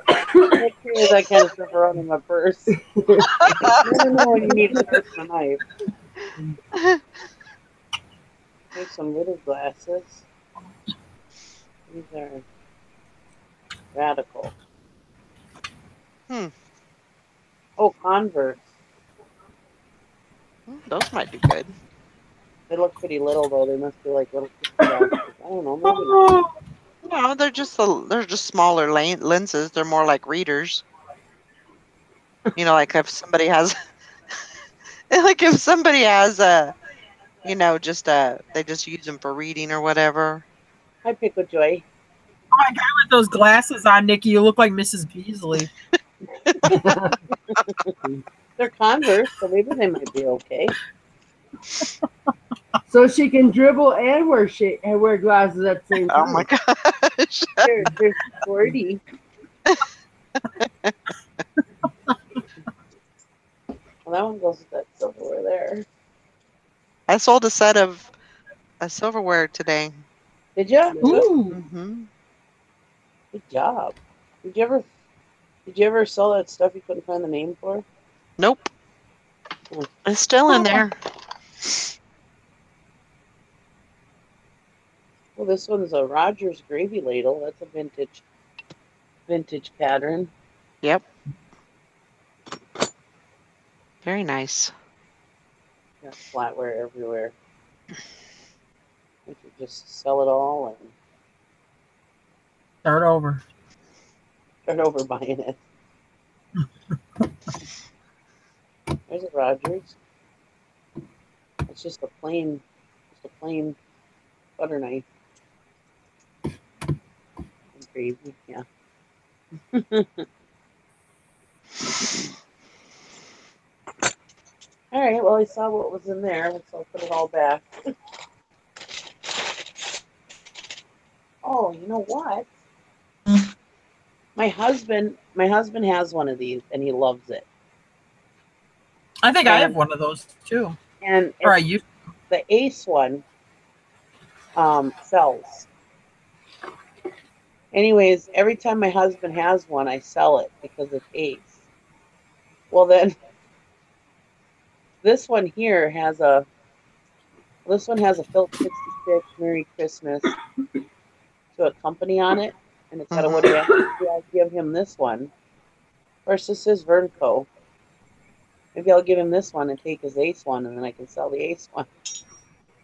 [SPEAKER 2] I carry that kind of stuff around in my purse. You never know when you need a sharpen knife. Here's some little glasses. These are radical. Oh, Converse.
[SPEAKER 1] Those might do good.
[SPEAKER 2] They look pretty little though. They must be like little glasses. I don't know. Maybe not.
[SPEAKER 1] No, they're just smaller lenses. They're more like readers. Like if somebody has a they just use them for reading or whatever.
[SPEAKER 2] Hi, Pickle Joy.
[SPEAKER 3] Oh my God, with those glasses on, Nikki, you look like Mrs. Beasley.
[SPEAKER 2] They're Converse, so maybe they might be okay.
[SPEAKER 5] So she can dribble and wear glasses at the same time.
[SPEAKER 1] Oh my gosh.
[SPEAKER 2] They're sporty. Well, that one goes with that silverware there.
[SPEAKER 1] I sold a set of silverware today.
[SPEAKER 2] Did you?
[SPEAKER 3] Ooh.
[SPEAKER 1] Mm-hmm.
[SPEAKER 2] Good job. Did you ever sell that stuff you couldn't find the name for?
[SPEAKER 1] Nope. It's still in there.
[SPEAKER 2] Well, this one's a Rogers gravy ladle. That's a vintage pattern.
[SPEAKER 1] Yep. Very nice.
[SPEAKER 2] Got flatware everywhere. We could just sell it all and
[SPEAKER 3] Start over.
[SPEAKER 2] start over buying it. There's a Rogers. It's just a plain just a plain butter knife. I'm crazy, yeah. All right, well, I saw what was in there, so I'll put it all back. Oh, you know what? My husband has one of these, and he loves it.
[SPEAKER 3] I think I have one of those too.
[SPEAKER 2] And
[SPEAKER 3] Or I used
[SPEAKER 2] the Ace one sells. Anyways, every time my husband has one, I sell it because it's Ace. Well, then this one here has a Phillips 66 Merry Christmas to a company on it, and it's got a wood handle. Maybe I'll give him this one. Or this is Vernco. Maybe I'll give him this one and take his Ace one, and then I can sell the Ace one.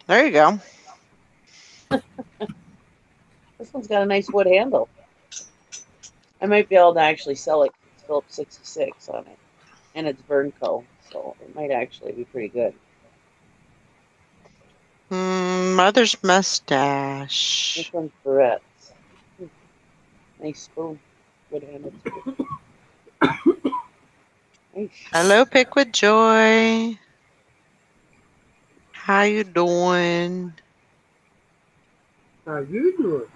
[SPEAKER 1] There you go.
[SPEAKER 2] This one's got a nice wood handle. I might be able to actually sell it. It's Phillips 66 on it, and it's Vernco, so it might actually be pretty good.
[SPEAKER 1] Mother's mustache.
[SPEAKER 2] This one's Barrett's. Nice spoon. Wood handle too. Nice.
[SPEAKER 1] Hello, Pick with Joy. How you doing?
[SPEAKER 5] How you doing?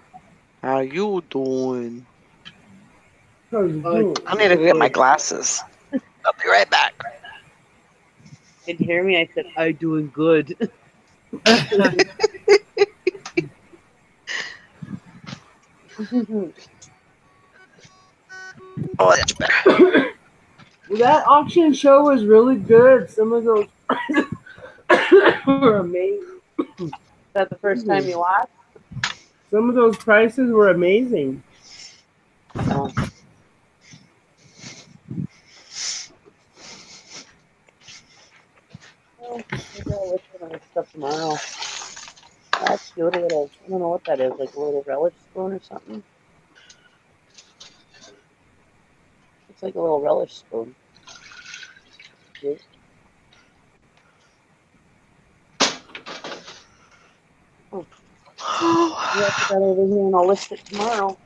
[SPEAKER 1] How you doing?
[SPEAKER 5] How you doing?
[SPEAKER 1] I need to get my glasses. I'll be right back.
[SPEAKER 2] Did you hear me? I said, I'm doing good.
[SPEAKER 1] Oh, that's better.
[SPEAKER 5] That auction show was really good. Some of those were amazing.
[SPEAKER 2] Is that the first time you watched?
[SPEAKER 5] Some of those prices were amazing.
[SPEAKER 2] Oh. Well, maybe I'll look at my stuff tomorrow. That's cute. I don't know what that is, like a little relish spoon or something. Looks like a little relish spoon. Cute. Oh. I'll put that over here and I'll list it tomorrow.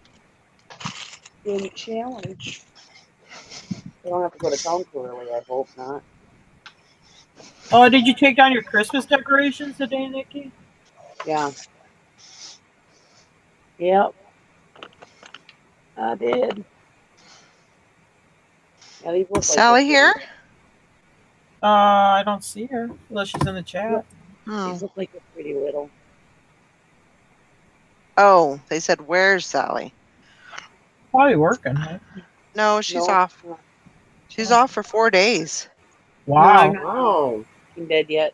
[SPEAKER 2] Doing the challenge. I don't have to go to town too early, I hope not.
[SPEAKER 3] Oh, did you take down your Christmas decorations today, Nikki?
[SPEAKER 2] Yeah. Yep. I did. Yeah, these look
[SPEAKER 1] Sally
[SPEAKER 2] like
[SPEAKER 1] here?
[SPEAKER 3] I don't see her unless she's in the chat.
[SPEAKER 2] These look like a pretty little.
[SPEAKER 1] Oh, they said, where's Sally?
[SPEAKER 3] Probably working. Right?
[SPEAKER 1] No, she's off. She's off for 4 days.
[SPEAKER 3] Wow.
[SPEAKER 2] No, I'm not in bed yet.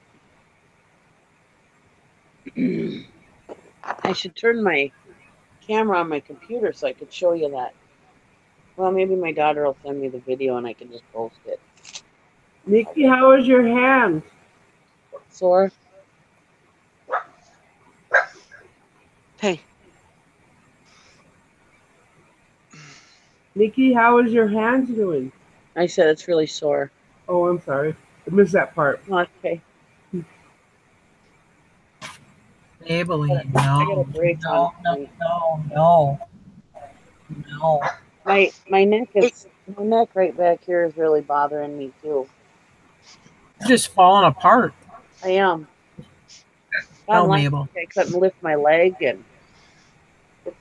[SPEAKER 2] I should turn my camera on my computer so I could show you that. Well, maybe my daughter will send me the video and I can just post it.
[SPEAKER 5] Nikki, how was your hand?
[SPEAKER 2] Sore?
[SPEAKER 1] Hey.
[SPEAKER 5] Nikki, how is your hands doing?
[SPEAKER 2] I said it's really sore.
[SPEAKER 5] Oh, I'm sorry. I missed that part.
[SPEAKER 2] Oh, okay.
[SPEAKER 3] Maybelline,
[SPEAKER 2] I got a break
[SPEAKER 3] no.
[SPEAKER 2] My neck right back here is really bothering me too.
[SPEAKER 3] It's just falling apart.
[SPEAKER 2] I am.
[SPEAKER 3] Oh, Mabel.
[SPEAKER 2] I couldn't lift my leg, and I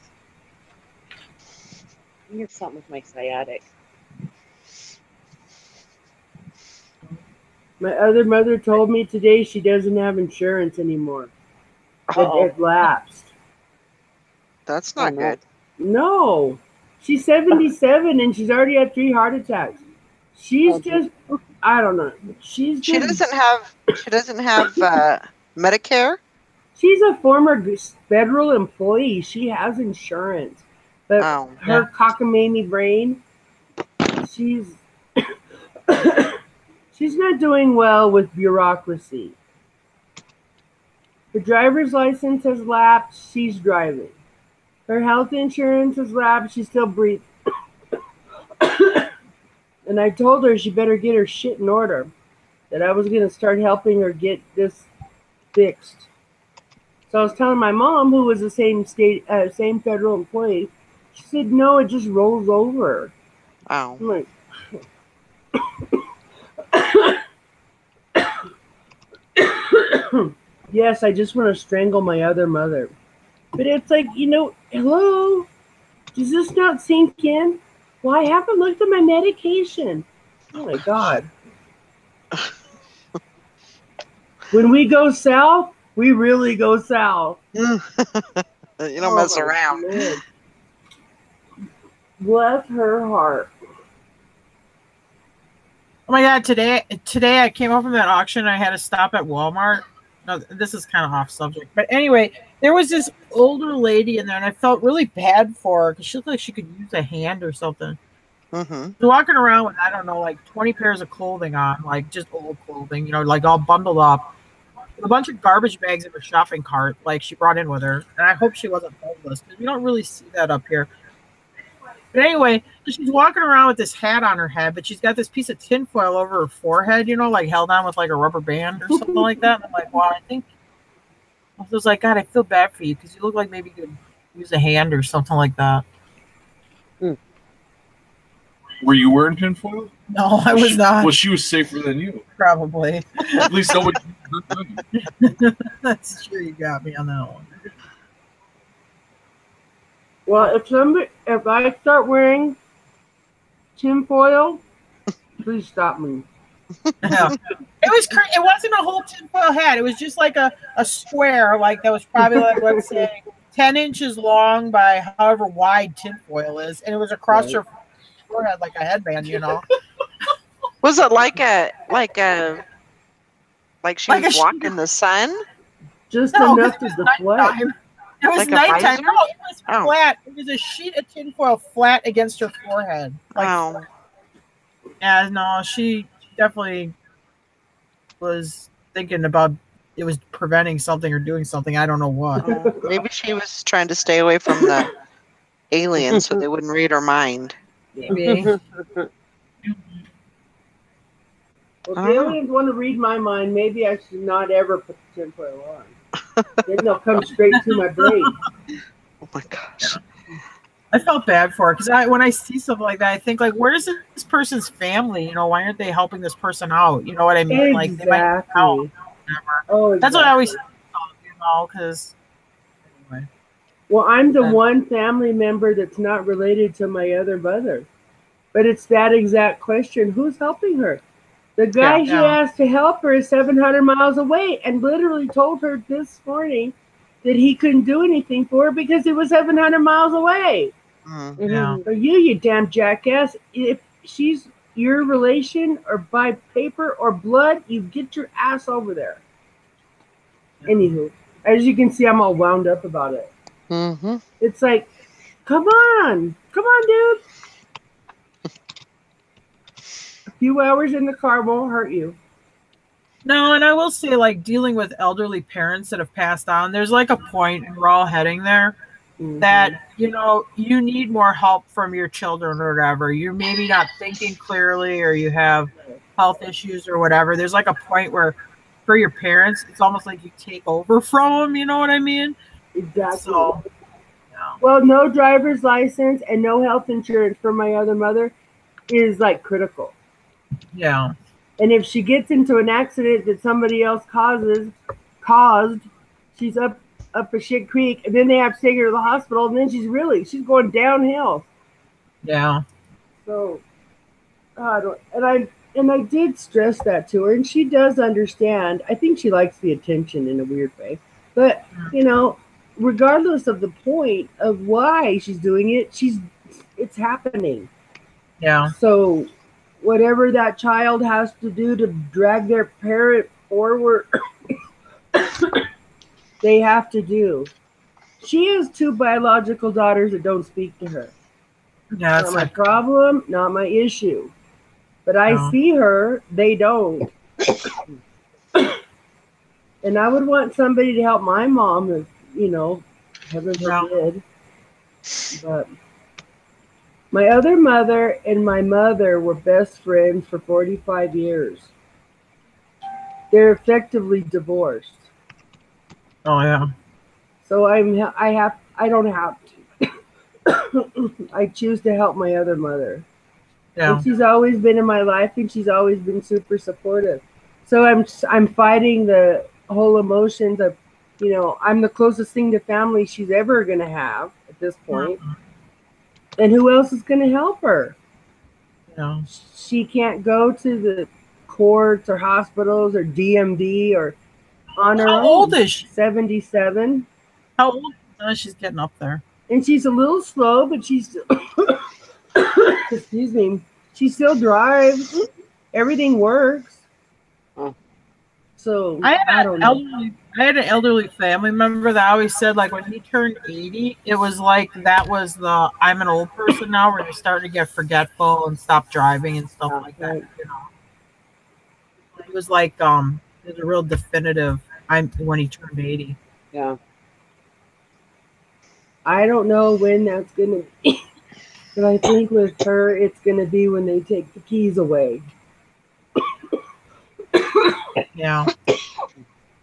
[SPEAKER 2] think it's something with my sciatic.
[SPEAKER 5] My other mother told me today she doesn't have insurance anymore. It lapsed.
[SPEAKER 1] That's not good.
[SPEAKER 5] No. She's 77 and she's already had 3 heart attacks. She's I don't know. She doesn't
[SPEAKER 1] have Medicare?
[SPEAKER 5] She's a former federal employee. She has insurance. But her cockamamie brain, she's she's not doing well with bureaucracy. Her driver's license has lapsed. She's driving. Her health insurance has lapsed. She's still breathing. And I told her she better get her shit in order. That I was going to start helping her get this fixed. So I was telling my mom, who was the same federal employee, she said, no, it just rolls over.
[SPEAKER 1] Oh.
[SPEAKER 5] I'm like, yes, I just want to strangle my other mother. But it's like, hello? Does this not sink in? Well, I haven't looked at my medication. Oh my God. When we go south, we really go south.
[SPEAKER 1] You don't mess around.
[SPEAKER 5] Lord. Bless her heart.
[SPEAKER 3] Oh my God! Today I came home from that auction. And I had to stop at Walmart. No, this is kind of off subject, but anyway, there was this older lady in there, and I felt really bad for her because she looked like she could use a hand or something.
[SPEAKER 1] Mm-hmm.
[SPEAKER 3] Walking around with, I don't know, like 20 pairs of clothing on, like just old clothing, like all bundled up, with a bunch of garbage bags in her shopping cart, like she brought in with her. And I hope she wasn't homeless because we don't really see that up here. But anyway, she's walking around with this hat on her head, but she's got this piece of tinfoil over her forehead, like held on with like a rubber band or something like that. And I'm like, well, I was like, God, I feel bad for you because you look like maybe you could use a hand or something like that.
[SPEAKER 4] Were you wearing tinfoil?
[SPEAKER 3] No, I was not.
[SPEAKER 4] Well, she was safer than you.
[SPEAKER 3] Probably.
[SPEAKER 4] At least nobody.
[SPEAKER 3] That's true. You got me on that one.
[SPEAKER 5] Well, if I start wearing tinfoil, please stop me.
[SPEAKER 3] Yeah. It wasn't a whole tinfoil hat. It was just like a square, like that was probably like, let's say 10 inches long by however wide tinfoil is, and it was across her forehead like a headband.
[SPEAKER 1] Was it like she was walking in the sun?
[SPEAKER 5] Just enough to deflect.
[SPEAKER 3] It was
[SPEAKER 1] Like a
[SPEAKER 3] nighttime.
[SPEAKER 1] visor?
[SPEAKER 3] No, it was flat. It was a sheet of tinfoil flat against her forehead. Yeah, no, she definitely was thinking about it was preventing something or doing something. I don't know what.
[SPEAKER 1] Maybe she was trying to stay away from the aliens so they wouldn't read her mind.
[SPEAKER 3] Maybe.
[SPEAKER 5] Well, if the aliens want to read my mind, maybe I should not ever put the tinfoil on. Then they'll come straight to my brain.
[SPEAKER 1] Oh my gosh.
[SPEAKER 3] I felt bad for her because when I see something like that, I think like, where's this person's family? Why aren't they helping this person out? You know what I mean?
[SPEAKER 5] Exactly.
[SPEAKER 3] Like they might help.
[SPEAKER 5] Oh, exactly.
[SPEAKER 3] That's what I always thought, because anyway.
[SPEAKER 5] Well, I'm the one family member that's not related to my other mother. But it's that exact question. Who's helping her? The guy she asked to help her is 700 miles away and literally told her this morning that he couldn't do anything for her because he was 700 miles away.
[SPEAKER 3] Yeah.
[SPEAKER 5] So you damn jackass, if she's your relation or by paper or blood, you get your ass over there. Anywho, as you can see, I'm all wound up about it.
[SPEAKER 1] Mm-hmm.
[SPEAKER 5] It's like, come on, dude. A few hours in the car won't hurt you.
[SPEAKER 3] No, and I will say, like, dealing with elderly parents that have passed on, there's like a point, and we're all heading there, that, you need more help from your children or whatever. You're maybe not thinking clearly or you have health issues or whatever. There's like a point where for your parents, it's almost like you take over from them, you know what I mean?
[SPEAKER 5] Exactly.
[SPEAKER 3] So,
[SPEAKER 5] well, no driver's license and no health insurance for my other mother is like critical.
[SPEAKER 3] Yeah.
[SPEAKER 5] And if she gets into an accident that somebody else caused, she's up a shit creek, and then they have to take her to the hospital, and then she's going downhill.
[SPEAKER 3] Yeah.
[SPEAKER 5] So, I did stress that to her, and she does understand. I think she likes the attention in a weird way, but regardless of the point of why she's doing it, it's happening.
[SPEAKER 3] Yeah.
[SPEAKER 5] So, whatever that child has to do to drag their parent forward, they have to do. She has 2 biological daughters that don't speak to her.
[SPEAKER 3] Yeah,
[SPEAKER 5] not my problem, not my issue. But I see her, they don't. And I would want somebody to help my mom, if, heaven forbid. But my other mother and my mother were best friends for 45 years. They're effectively divorced.
[SPEAKER 3] Oh, yeah.
[SPEAKER 5] So I don't have to. I choose to help my other mother.
[SPEAKER 3] Yeah.
[SPEAKER 5] And she's always been in my life, and she's always been super supportive. So I'm fighting the whole emotions of, I'm the closest thing to family she's ever gonna have at this point. And who else is gonna help her?
[SPEAKER 3] Yeah.
[SPEAKER 5] She can't go to the courts or hospitals or DMV or on her
[SPEAKER 3] How
[SPEAKER 5] own.
[SPEAKER 3] old is she?
[SPEAKER 5] 77.
[SPEAKER 3] How old? She's getting up there.
[SPEAKER 5] And she's a little slow, but she's excuse me, she still drives. Everything works. So I don't know.
[SPEAKER 3] I had an elderly family member that always said, like, when he turned 80, it was like that was the I'm an old person now, where you're starting to get forgetful and stop driving and stuff like that.
[SPEAKER 5] Right.
[SPEAKER 3] It was like it was a real definitive when he turned 80.
[SPEAKER 2] Yeah.
[SPEAKER 5] I don't know when that's gonna be, but I think with her, it's gonna be when they take the keys away.
[SPEAKER 3] Yeah.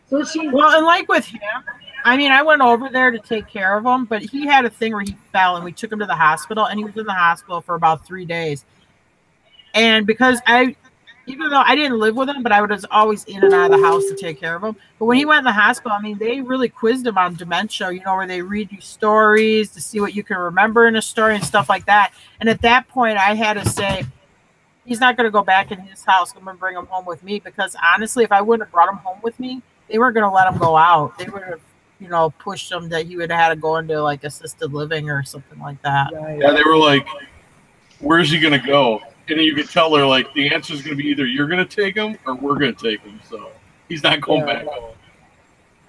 [SPEAKER 5] So
[SPEAKER 3] Well, and like with him, I mean, I went over there to take care of him, but he had a thing where he fell, and we took him to the hospital, and he was in the hospital for about 3 days. And because even though I didn't live with him, but I was always in and out of the house to take care of him. But when he went in the hospital, I mean, they really quizzed him on dementia, where they read you stories to see what you can remember in a story and stuff like that. And at that point, I had to say, he's not going to go back in his house. I'm going to bring him home with me, because honestly, if I wouldn't have brought him home with me, they weren't going to let him go out. They would have, pushed him that he would have had to go into like assisted living or something like that.
[SPEAKER 5] Right.
[SPEAKER 4] Yeah, they were like, "Where's he gonna go?" And you could tell they're like, the answer is gonna be either you're gonna take him or we're gonna take him. So he's not going back home.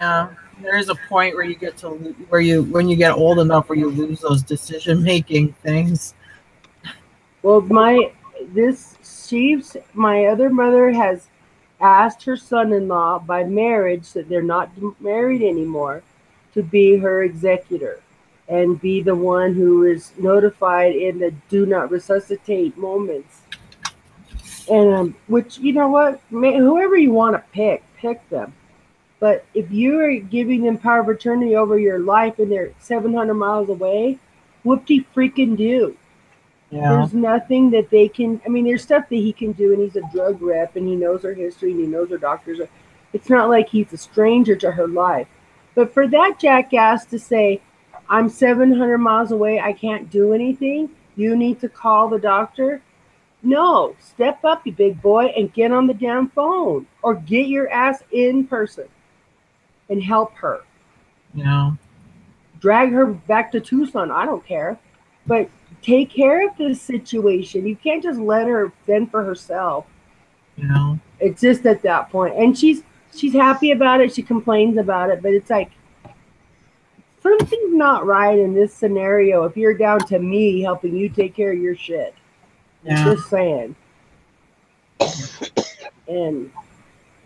[SPEAKER 3] Yeah, there is a point where you get to when you get old enough where you lose those decision making things.
[SPEAKER 5] Well, my other mother has asked her son-in-law by marriage, that they're not married anymore, to be her executor and be the one who is notified in the do not resuscitate moments. And which, you know what, whoever you want to pick them. But if you are giving them power of attorney over your life and they're 700 miles away, whoop-de freaking do.
[SPEAKER 3] Yeah.
[SPEAKER 5] There's nothing that they can. I mean, there's stuff that he can do, and he's a drug rep, and he knows her history, and he knows her doctors. It's not like he's a stranger to her life. But for that jackass to say, "I'm 700 miles away, I can't do anything. You need to call the doctor." No, step up, you big boy, and get on the damn phone, or get your ass in person and help her.
[SPEAKER 3] Yeah.
[SPEAKER 5] Drag her back to Tucson. I don't care, but take care of this situation. You can't just let her fend for herself.
[SPEAKER 3] Yeah.
[SPEAKER 5] It's just at that point. And she's happy about it. She complains about it, but it's like, something's not right in this scenario if you're down to me helping you take care of your shit.
[SPEAKER 3] Yeah.
[SPEAKER 5] Just saying. And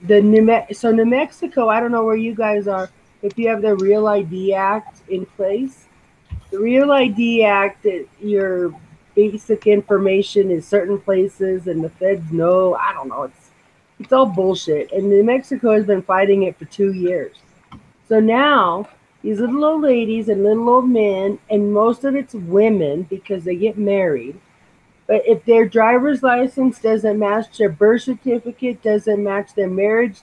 [SPEAKER 5] New Mexico, I don't know where you guys are, if you have the Real ID Act in place. The Real ID Act, your basic information is certain places, and the feds know. I don't know. It's all bullshit. And New Mexico has been fighting it for 2 years. So now these little old ladies and little old men, and most of it's women because they get married. But if their driver's license doesn't match their birth certificate, doesn't match their marriage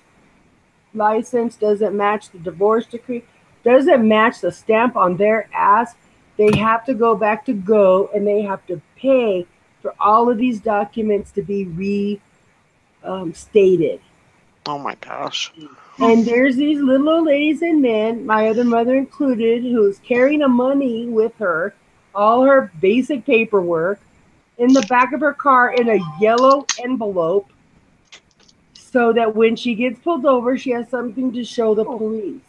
[SPEAKER 5] license, doesn't match the divorce decree, doesn't match the stamp on their ass, they have to go back to GO, and they have to pay for all of these documents to be restated.
[SPEAKER 1] Oh my gosh.
[SPEAKER 5] And there's these little old ladies and men, my other mother included, who's carrying the money with her, all her basic paperwork, in the back of her car in a yellow envelope, so that when she gets pulled over, she has something to show the police.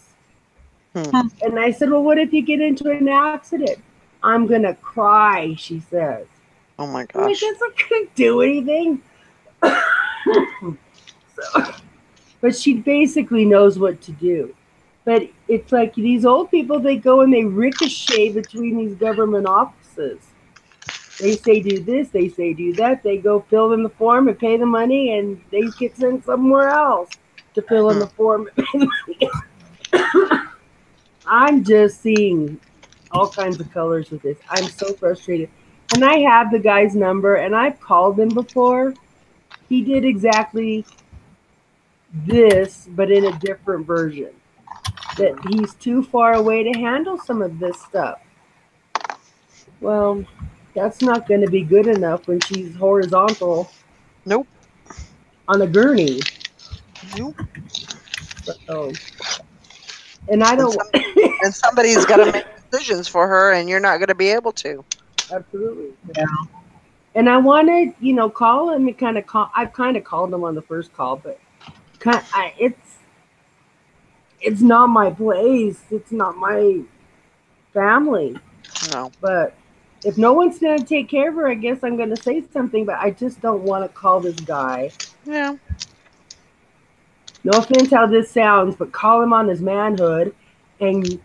[SPEAKER 5] And I said, well, what if you get into an accident? I'm going to cry, she says.
[SPEAKER 1] Oh my
[SPEAKER 5] I'm like,
[SPEAKER 1] gosh.
[SPEAKER 5] that's not going to do anything. But she basically knows what to do. But it's like these old people, they go and they ricochet between these government offices. They say do this, they say do that. They go fill in the form and pay the money, and they get sent somewhere else to fill in the form. I'm just seeing all kinds of colors with this. I'm so frustrated. And I have the guy's number and I've called him before. He did exactly this, but in a different version. That he's too far away to handle some of this stuff. Well, that's not going to be good enough when she's horizontal
[SPEAKER 1] Nope.
[SPEAKER 5] on a gurney.
[SPEAKER 1] Nope.
[SPEAKER 5] So, and I
[SPEAKER 1] And,
[SPEAKER 5] don't.
[SPEAKER 1] and somebody's got to make decisions for her, and you're not going to be able to.
[SPEAKER 5] Absolutely.
[SPEAKER 3] Yeah.
[SPEAKER 5] And I want to, call him and kind of call. I've kind of called him on the first call, but it's not my place. It's not my family.
[SPEAKER 1] No.
[SPEAKER 5] But if no one's going to take care of her, I guess I'm going to say something. But I just don't want to call this guy.
[SPEAKER 1] Yeah.
[SPEAKER 5] No offense how this sounds, but call him on his manhood and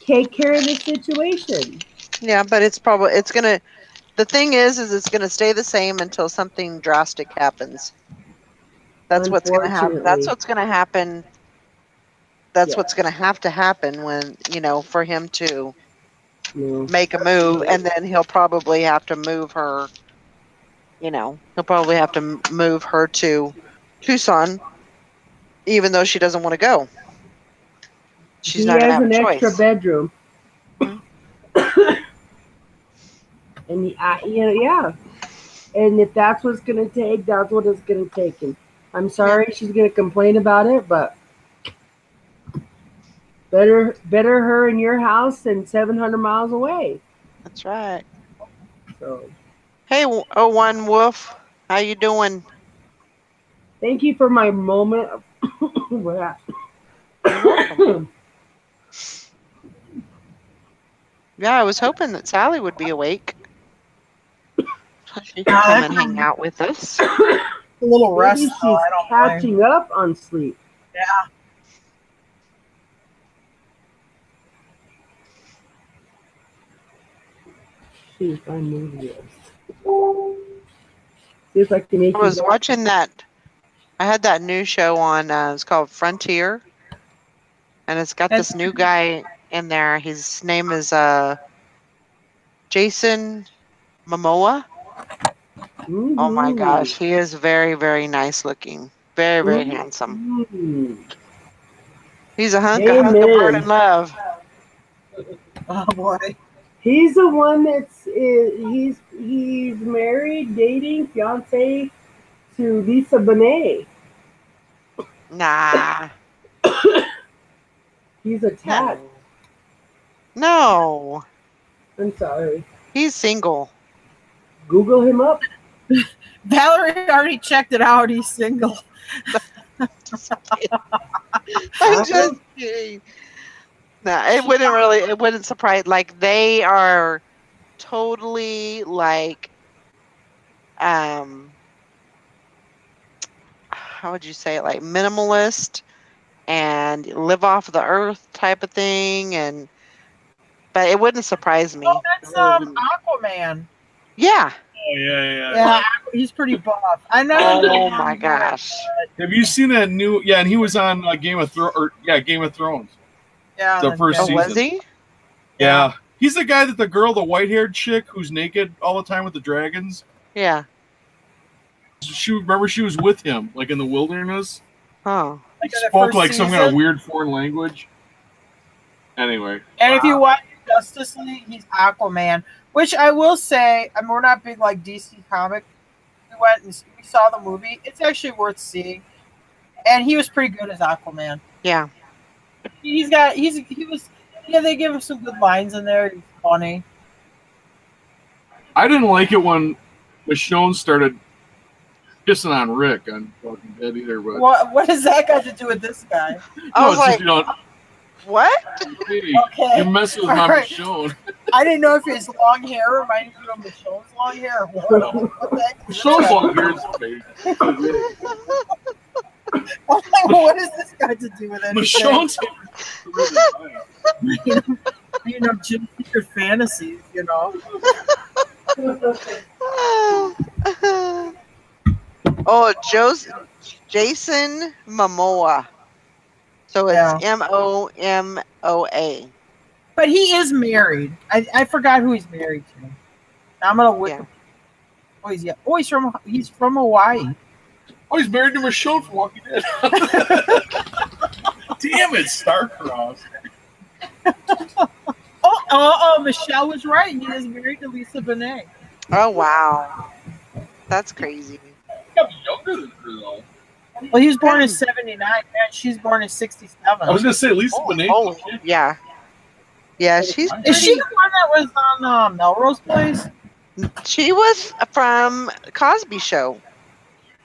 [SPEAKER 5] take care of the situation.
[SPEAKER 1] Yeah, but it's gonna. The thing is it's gonna stay the same until something drastic happens. That's what's gonna happen. That's what's gonna happen. That's what's gonna have to happen when for him to make a move, and then he'll probably have to move her. He'll probably have to move her to Tucson, even though she doesn't want to go. She's not gonna have a choice.
[SPEAKER 5] He has an extra bedroom. And yeah. And if that's what's going to take, that's what it's going to take. And I'm sorry she's going to complain about it, but better her in your house than 700 miles away.
[SPEAKER 1] That's right.
[SPEAKER 5] So,
[SPEAKER 1] hey, 01 Wolf, how you doing?
[SPEAKER 5] Thank you for my moment.
[SPEAKER 1] You're welcome. Yeah, I was hoping that Sally would be awake. She can come and hang out with us.
[SPEAKER 3] A little rest.
[SPEAKER 5] Maybe she's catching up on sleep.
[SPEAKER 3] Yeah.
[SPEAKER 5] See if I move this. See if I can make.
[SPEAKER 1] I was watching that. I had that new show on. It's called Frontier, and it's got this new guy in there. His name is Jason Momoa.
[SPEAKER 5] Mm-hmm.
[SPEAKER 1] Oh my gosh, he is very, very nice looking. Very, very handsome. He's a hunk of bird in love.
[SPEAKER 3] Oh boy.
[SPEAKER 5] He's the one he's married, dating, fiance to Lisa Bonet.
[SPEAKER 1] Nah.
[SPEAKER 5] He's attached.
[SPEAKER 1] No.
[SPEAKER 5] I'm sorry.
[SPEAKER 1] He's single.
[SPEAKER 5] Google him up.
[SPEAKER 3] Valerie already checked it out. He's single.
[SPEAKER 1] I'm just kidding. No, it wouldn't surprise. Like, they are totally like, how would you say it? Like minimalist and live off the earth type of thing. But it wouldn't surprise me.
[SPEAKER 3] Oh, that's Aquaman.
[SPEAKER 1] Yeah.
[SPEAKER 4] Oh yeah.
[SPEAKER 3] Yeah, he's pretty buff. I know.
[SPEAKER 1] Oh my gosh.
[SPEAKER 4] Have you seen that new? Yeah, and he was on Game of Thrones. Game of Thrones.
[SPEAKER 3] Yeah.
[SPEAKER 4] The first season.
[SPEAKER 1] Was he?
[SPEAKER 4] Yeah. He's the guy the white-haired chick who's naked all the time with the dragons.
[SPEAKER 1] Yeah.
[SPEAKER 4] She was with him, like in the wilderness.
[SPEAKER 1] Oh.
[SPEAKER 4] He spoke like some kind of weird foreign language. Anyway.
[SPEAKER 3] And if you watch Justice League, he's Aquaman. Which I will say, I mean, we're not big like DC comic. We went and we saw the movie. It's actually worth seeing. And he was pretty good as Aquaman.
[SPEAKER 1] Yeah.
[SPEAKER 3] They give him some good lines in there. He's funny.
[SPEAKER 4] I didn't like it when Michonne started pissing on Rick on Walking Dead either. But
[SPEAKER 3] what has that got to do with this guy?
[SPEAKER 1] I was like, what?
[SPEAKER 4] Hey,
[SPEAKER 3] Okay.
[SPEAKER 4] you mess with my Michonne.
[SPEAKER 3] I didn't know if his long hair reminded you of Michonne's long hair or what.
[SPEAKER 4] Michonne's long hair is fake.
[SPEAKER 3] What has this got to do with anything?
[SPEAKER 4] Michonne's
[SPEAKER 3] Jim Secret fantasies,
[SPEAKER 1] Oh, Jason Momoa. So it's O-A.
[SPEAKER 3] But he is married. I forgot who he's married to. I'm gonna look.
[SPEAKER 1] Yeah.
[SPEAKER 3] Oh, he's from Hawaii.
[SPEAKER 4] Oh, he's married to Michelle from Walking Dead. Damn it, star-crossed.
[SPEAKER 3] Oh, Michelle was right. He is married to Lisa Bonet.
[SPEAKER 1] Oh, wow. That's crazy.
[SPEAKER 4] I'm younger than her, though.
[SPEAKER 3] Well, he was born in 79, and she's born in 67.
[SPEAKER 4] I was going to say, Lisa Bonet.
[SPEAKER 1] Oh, yeah. Yeah, she's
[SPEAKER 3] Is she the one that was on Melrose Place?
[SPEAKER 1] She was from Cosby Show.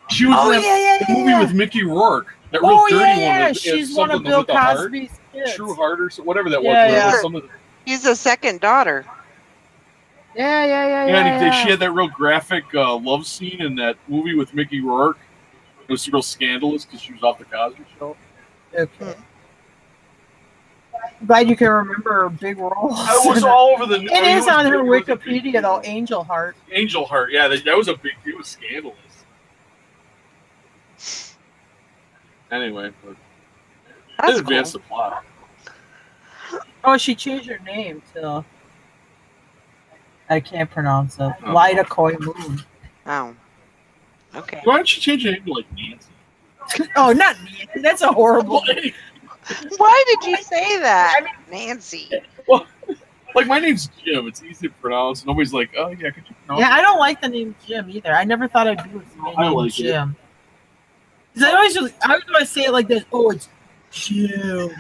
[SPEAKER 4] She was in that movie with Mickey Rourke. That real dirty one.
[SPEAKER 3] She's one of Bill Cosby's kids.
[SPEAKER 4] True Heart or whatever that was.
[SPEAKER 3] Yeah.
[SPEAKER 1] He's the second daughter.
[SPEAKER 3] Yeah.
[SPEAKER 4] She had that real graphic love scene in that movie with Mickey Rourke. It was real scandalous because she was off the Cosby Show.
[SPEAKER 3] Okay. Glad you can remember her big role.
[SPEAKER 4] I was all over the news.
[SPEAKER 3] It is on her Wikipedia, though. Angel Heart.
[SPEAKER 4] Angel Heart, yeah. That was a big deal. It was scandalous. Anyway, let's advance the plot.
[SPEAKER 3] Oh, she changed her name to... I can't pronounce it. Lida Koi Moon.
[SPEAKER 1] Oh. Okay.
[SPEAKER 4] Why don't you change your name to, like, Nancy?
[SPEAKER 3] Oh, not Nancy. That's a horrible name.
[SPEAKER 1] Why did you say that? Nancy.
[SPEAKER 4] Well, like, my name's Jim. It's easy to pronounce. Nobody's like, oh, yeah, could you pronounce
[SPEAKER 3] I don't like the name Jim either. I never thought I'd do it with the name
[SPEAKER 4] like
[SPEAKER 3] Jim. Because I always want to say it like this. Oh, it's Jim.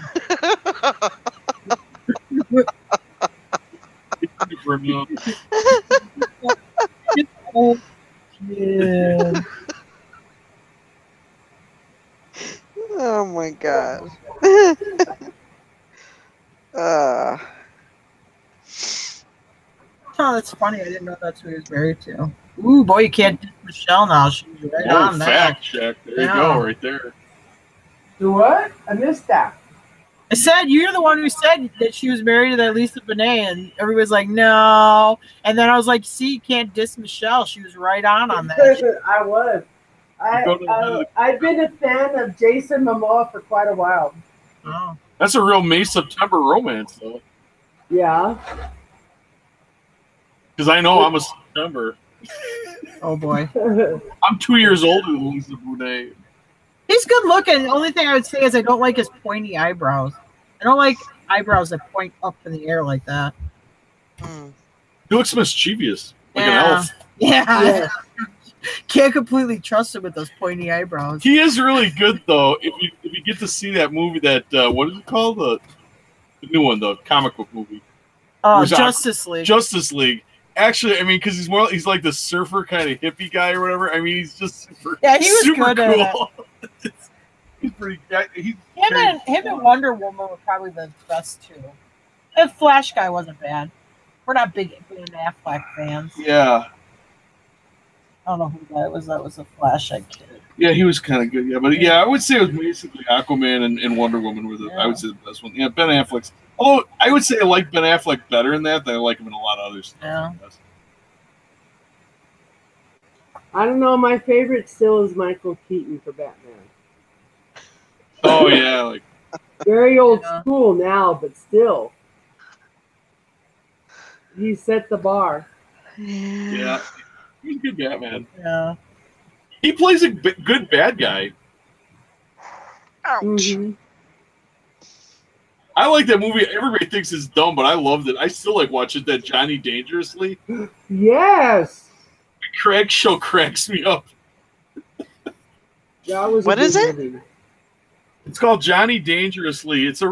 [SPEAKER 3] Oh, Jim.
[SPEAKER 1] Oh my god.
[SPEAKER 3] Oh, that's funny. I didn't know that's who he was married to. Ooh, boy, you can't diss Michelle now. She's right on that.
[SPEAKER 4] Fact check. There you go, right there.
[SPEAKER 5] Do what? I missed that.
[SPEAKER 3] I said, you're the one who said that she was married to that Lisa Bonet, and everybody's like, no. And then I was like, see, you can't diss Michelle. She was right on that.
[SPEAKER 5] I was. I've been a fan of Jason Momoa for quite a while.
[SPEAKER 3] Oh.
[SPEAKER 4] That's a real May September romance, though.
[SPEAKER 5] Yeah.
[SPEAKER 4] Because I know I'm a September.
[SPEAKER 3] Oh, boy.
[SPEAKER 4] I'm 2 years older than Lisa Bonet.
[SPEAKER 3] He's good looking. The only thing I would say is I don't like his pointy eyebrows. I don't like eyebrows that point up in the air like that.
[SPEAKER 4] He looks mischievous, like an elf.
[SPEAKER 3] Yeah. Can't completely trust him with those pointy eyebrows.
[SPEAKER 4] He is really good, though. If you get to see that movie, that what is it called? The new one, the comic book movie.
[SPEAKER 3] Oh, Justice League.
[SPEAKER 4] Justice League. Actually, I mean, because he's like the surfer kind of hippie guy or whatever. I mean, he's just super.
[SPEAKER 3] Yeah, he was
[SPEAKER 4] super
[SPEAKER 3] good
[SPEAKER 4] cool.
[SPEAKER 3] at it.
[SPEAKER 4] He's pretty.
[SPEAKER 3] Him and Wonder Woman were probably the best two. The Flash guy wasn't bad. We're not big Ben Affleck fans.
[SPEAKER 4] Yeah.
[SPEAKER 3] I don't know who that was. That was a Flash kid.
[SPEAKER 4] Yeah, he was kind of good. Yeah, but yeah, I would say it was basically Aquaman and Wonder Woman were I would say the best one. Yeah, Ben Affleck's. Although I would say I like Ben Affleck better in that than I like him in a lot of other stuff.
[SPEAKER 3] Yeah.
[SPEAKER 5] I don't know. My favorite still is Michael Keaton for Batman.
[SPEAKER 4] Oh yeah, like
[SPEAKER 5] very old school now, but still, he set the bar.
[SPEAKER 4] Yeah, he's a good Batman.
[SPEAKER 3] Yeah,
[SPEAKER 4] he plays a good bad guy.
[SPEAKER 1] Ouch.
[SPEAKER 5] Mm-hmm.
[SPEAKER 4] I like that movie. Everybody thinks it's dumb, but I loved it. I still like watching that Johnny Dangerously.
[SPEAKER 5] Yes.
[SPEAKER 4] Craig show cracks me up.
[SPEAKER 5] That was
[SPEAKER 1] what is it?
[SPEAKER 5] Movie.
[SPEAKER 4] It's called Johnny Dangerously. It's a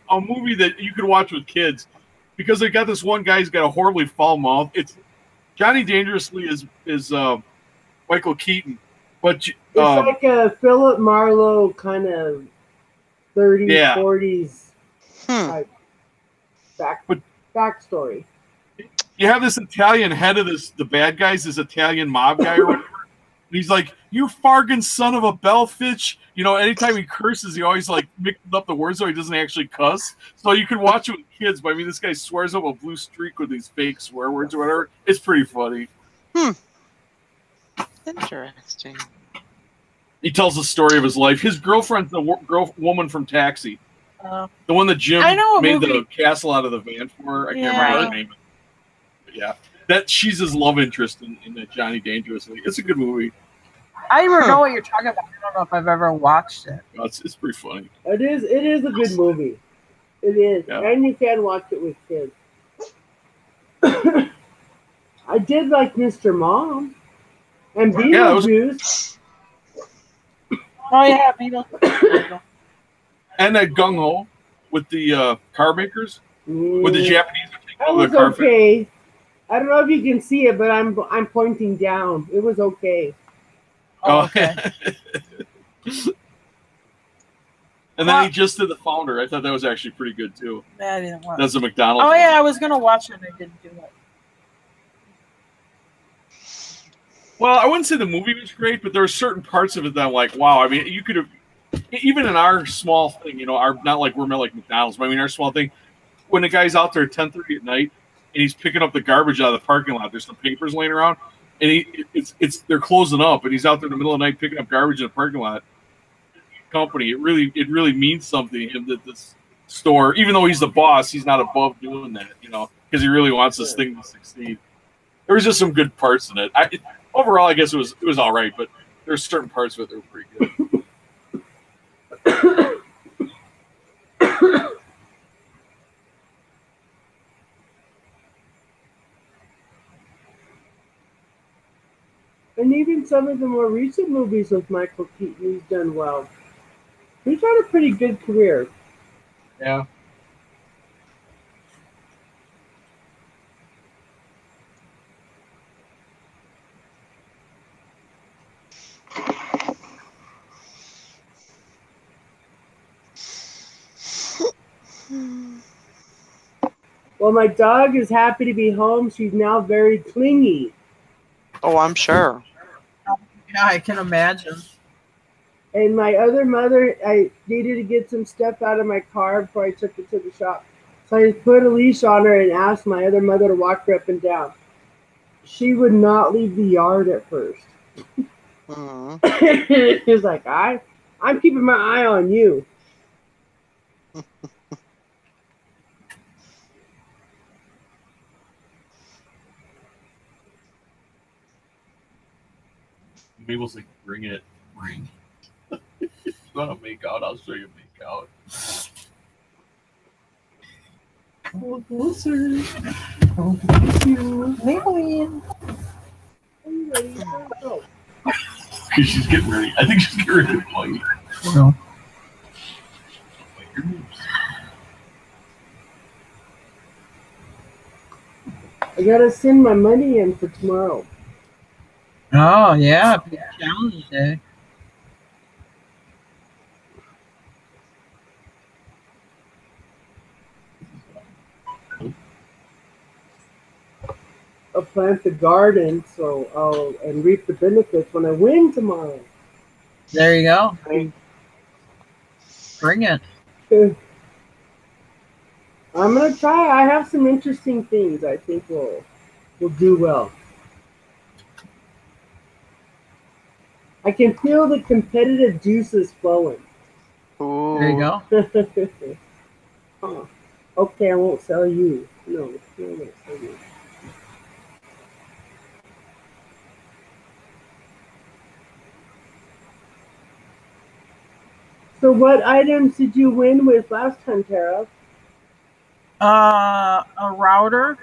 [SPEAKER 4] movie that you could watch with kids because they got this one guy who's got a horribly foul mouth. It's Johnny Dangerously is Michael Keaton, but
[SPEAKER 5] it's like a Philip Marlowe kind of 30s, 40s type backstory.
[SPEAKER 4] You have this Italian head of the bad guys, this Italian mob guy or whatever. And he's like, "You fargan son of a bellfitch." You know, anytime he curses, he always like mixes up the words so he doesn't actually cuss. So you can watch it with kids, but I mean, this guy swears up a blue streak with these fake swear words or whatever. It's pretty funny.
[SPEAKER 1] Interesting.
[SPEAKER 4] He tells the story of his life. His girlfriend's the woman from Taxi. The one that Jim
[SPEAKER 3] I know a
[SPEAKER 4] made
[SPEAKER 3] movie.
[SPEAKER 4] the castle out of the van for. I can't
[SPEAKER 3] Yeah.
[SPEAKER 4] remember her name. But yeah, that she's his love interest in the Johnny Dangerous. It's a good movie.
[SPEAKER 3] I even know what you're talking about. I don't know if I've ever watched it.
[SPEAKER 4] Oh, it's pretty funny.
[SPEAKER 5] It is a good movie. It is.
[SPEAKER 4] Yeah.
[SPEAKER 5] And you can watch it with kids. I did like Mr. Mom. And Beetlejuice.
[SPEAKER 3] Oh yeah, Beatles.
[SPEAKER 4] And that Gung Ho with the car makers, with the Japanese.
[SPEAKER 5] That was okay. I don't know if you can see it, but I'm pointing down. It was okay.
[SPEAKER 3] Oh, okay.
[SPEAKER 4] And then he just did the Founder. I thought that was actually pretty good too.
[SPEAKER 3] I didn't watch.
[SPEAKER 4] That's a McDonald's.
[SPEAKER 3] Oh yeah, I was gonna watch it and I didn't do it.
[SPEAKER 4] Well, I wouldn't say the movie was great, but there were certain parts of it that I'm like, wow. I mean, you could have, even in our small thing, not like McDonald's, but I mean our small thing. When the guy's out there at 10:30 at night and he's picking up the garbage out of the parking lot, there's some papers laying around, and they're closing up, and he's out there in the middle of the night picking up garbage in the parking lot. Company, it really means something to him that this store, even though he's the boss, he's not above doing that, because he really wants this thing to succeed. There was just some good parts in it. Overall, I guess it was all right, but there's certain parts of it that were pretty good.
[SPEAKER 5] And even some of the more recent movies with Michael Keaton, he's done well. He's had a pretty good career.
[SPEAKER 4] Yeah.
[SPEAKER 5] Well, my dog is happy to be home. She's now very clingy.
[SPEAKER 1] Oh, I'm sure.
[SPEAKER 3] Yeah, I can imagine.
[SPEAKER 5] And my other mother, I needed to get some stuff out of my car before I took it to the shop. So I put a leash on her and asked my other mother to walk her up and down. She would not leave the yard at first.
[SPEAKER 1] Mm-hmm.
[SPEAKER 5] She was like, I'm keeping my eye on you.
[SPEAKER 4] Mabel's like, bring it. If you want to make out, I'll show you make out. Oh, closer. Oh, thank you.
[SPEAKER 3] Maybelline.
[SPEAKER 4] She's getting ready. I think she's getting ready to play.
[SPEAKER 3] No.
[SPEAKER 5] I gotta send my money in for tomorrow.
[SPEAKER 3] Oh yeah, big challenge day.
[SPEAKER 5] I'll plant the garden and reap the benefits when I win tomorrow.
[SPEAKER 3] There you go. Bring it.
[SPEAKER 5] I'm gonna try. I have some interesting things I think will do well. I can feel the competitive juices flowing.
[SPEAKER 1] Ooh.
[SPEAKER 3] There you go.
[SPEAKER 5] Huh. Okay, I won't sell you. No, I won't sell you. So what items did you win with last time, Tara?
[SPEAKER 3] A router,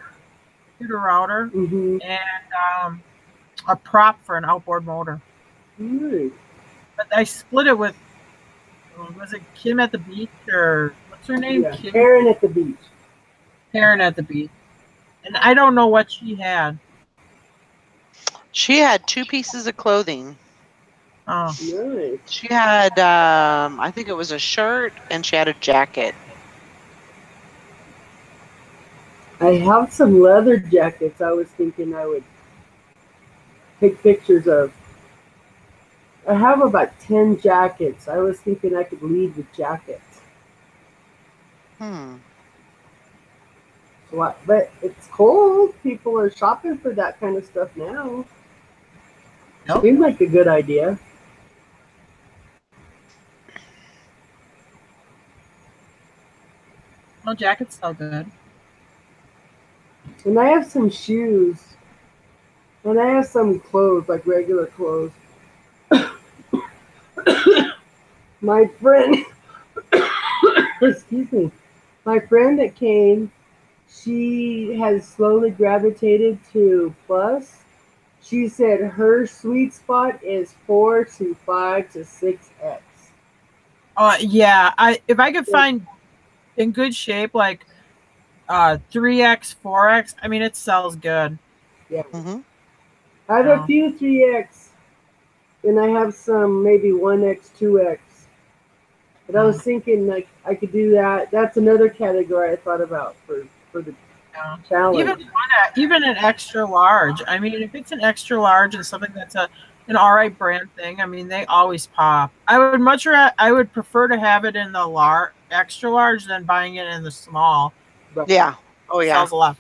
[SPEAKER 3] computer router,
[SPEAKER 5] Mm-hmm.
[SPEAKER 3] and a prop for an outboard motor.
[SPEAKER 5] Nice.
[SPEAKER 3] But I split it with, was it Kim at the beach or what's her name?
[SPEAKER 5] Yeah,
[SPEAKER 3] Kim?
[SPEAKER 5] Karen at the beach.
[SPEAKER 3] Karen at the beach. And I don't know what she had.
[SPEAKER 1] She had 2 pieces of clothing.
[SPEAKER 3] Oh,
[SPEAKER 5] Nice.
[SPEAKER 1] She had, I think it was a shirt, and she had a jacket.
[SPEAKER 5] I have some leather jackets I was thinking I would take pictures of. I have about 10 jackets. I was thinking I could lead with jackets. But it's cold. People are shopping for that kind of stuff now.
[SPEAKER 3] Nope.
[SPEAKER 5] Seems like a good idea.
[SPEAKER 3] No, jacket's still good.
[SPEAKER 5] And I have some shoes. And I have some clothes, like regular clothes. My friend, excuse me, my friend that came, she has slowly gravitated to plus. She said her sweet spot is 4 to 5 to 6X.
[SPEAKER 3] Yeah. If I could find in good shape, like 3X, 4X, I mean, it sells good.
[SPEAKER 5] Yeah.
[SPEAKER 1] Mm-hmm.
[SPEAKER 5] I have a few 3X, and I have some maybe 1X, 2X. But I was thinking like I could do that. That's another category I thought about for the challenge.
[SPEAKER 3] Even an extra large. I mean, if it's an extra large and something that's an all right brand thing, I mean, they always pop. I would prefer to have it in the extra large than buying it in the small.
[SPEAKER 1] Yeah. Oh,
[SPEAKER 3] It
[SPEAKER 1] yeah.
[SPEAKER 3] sells a lot.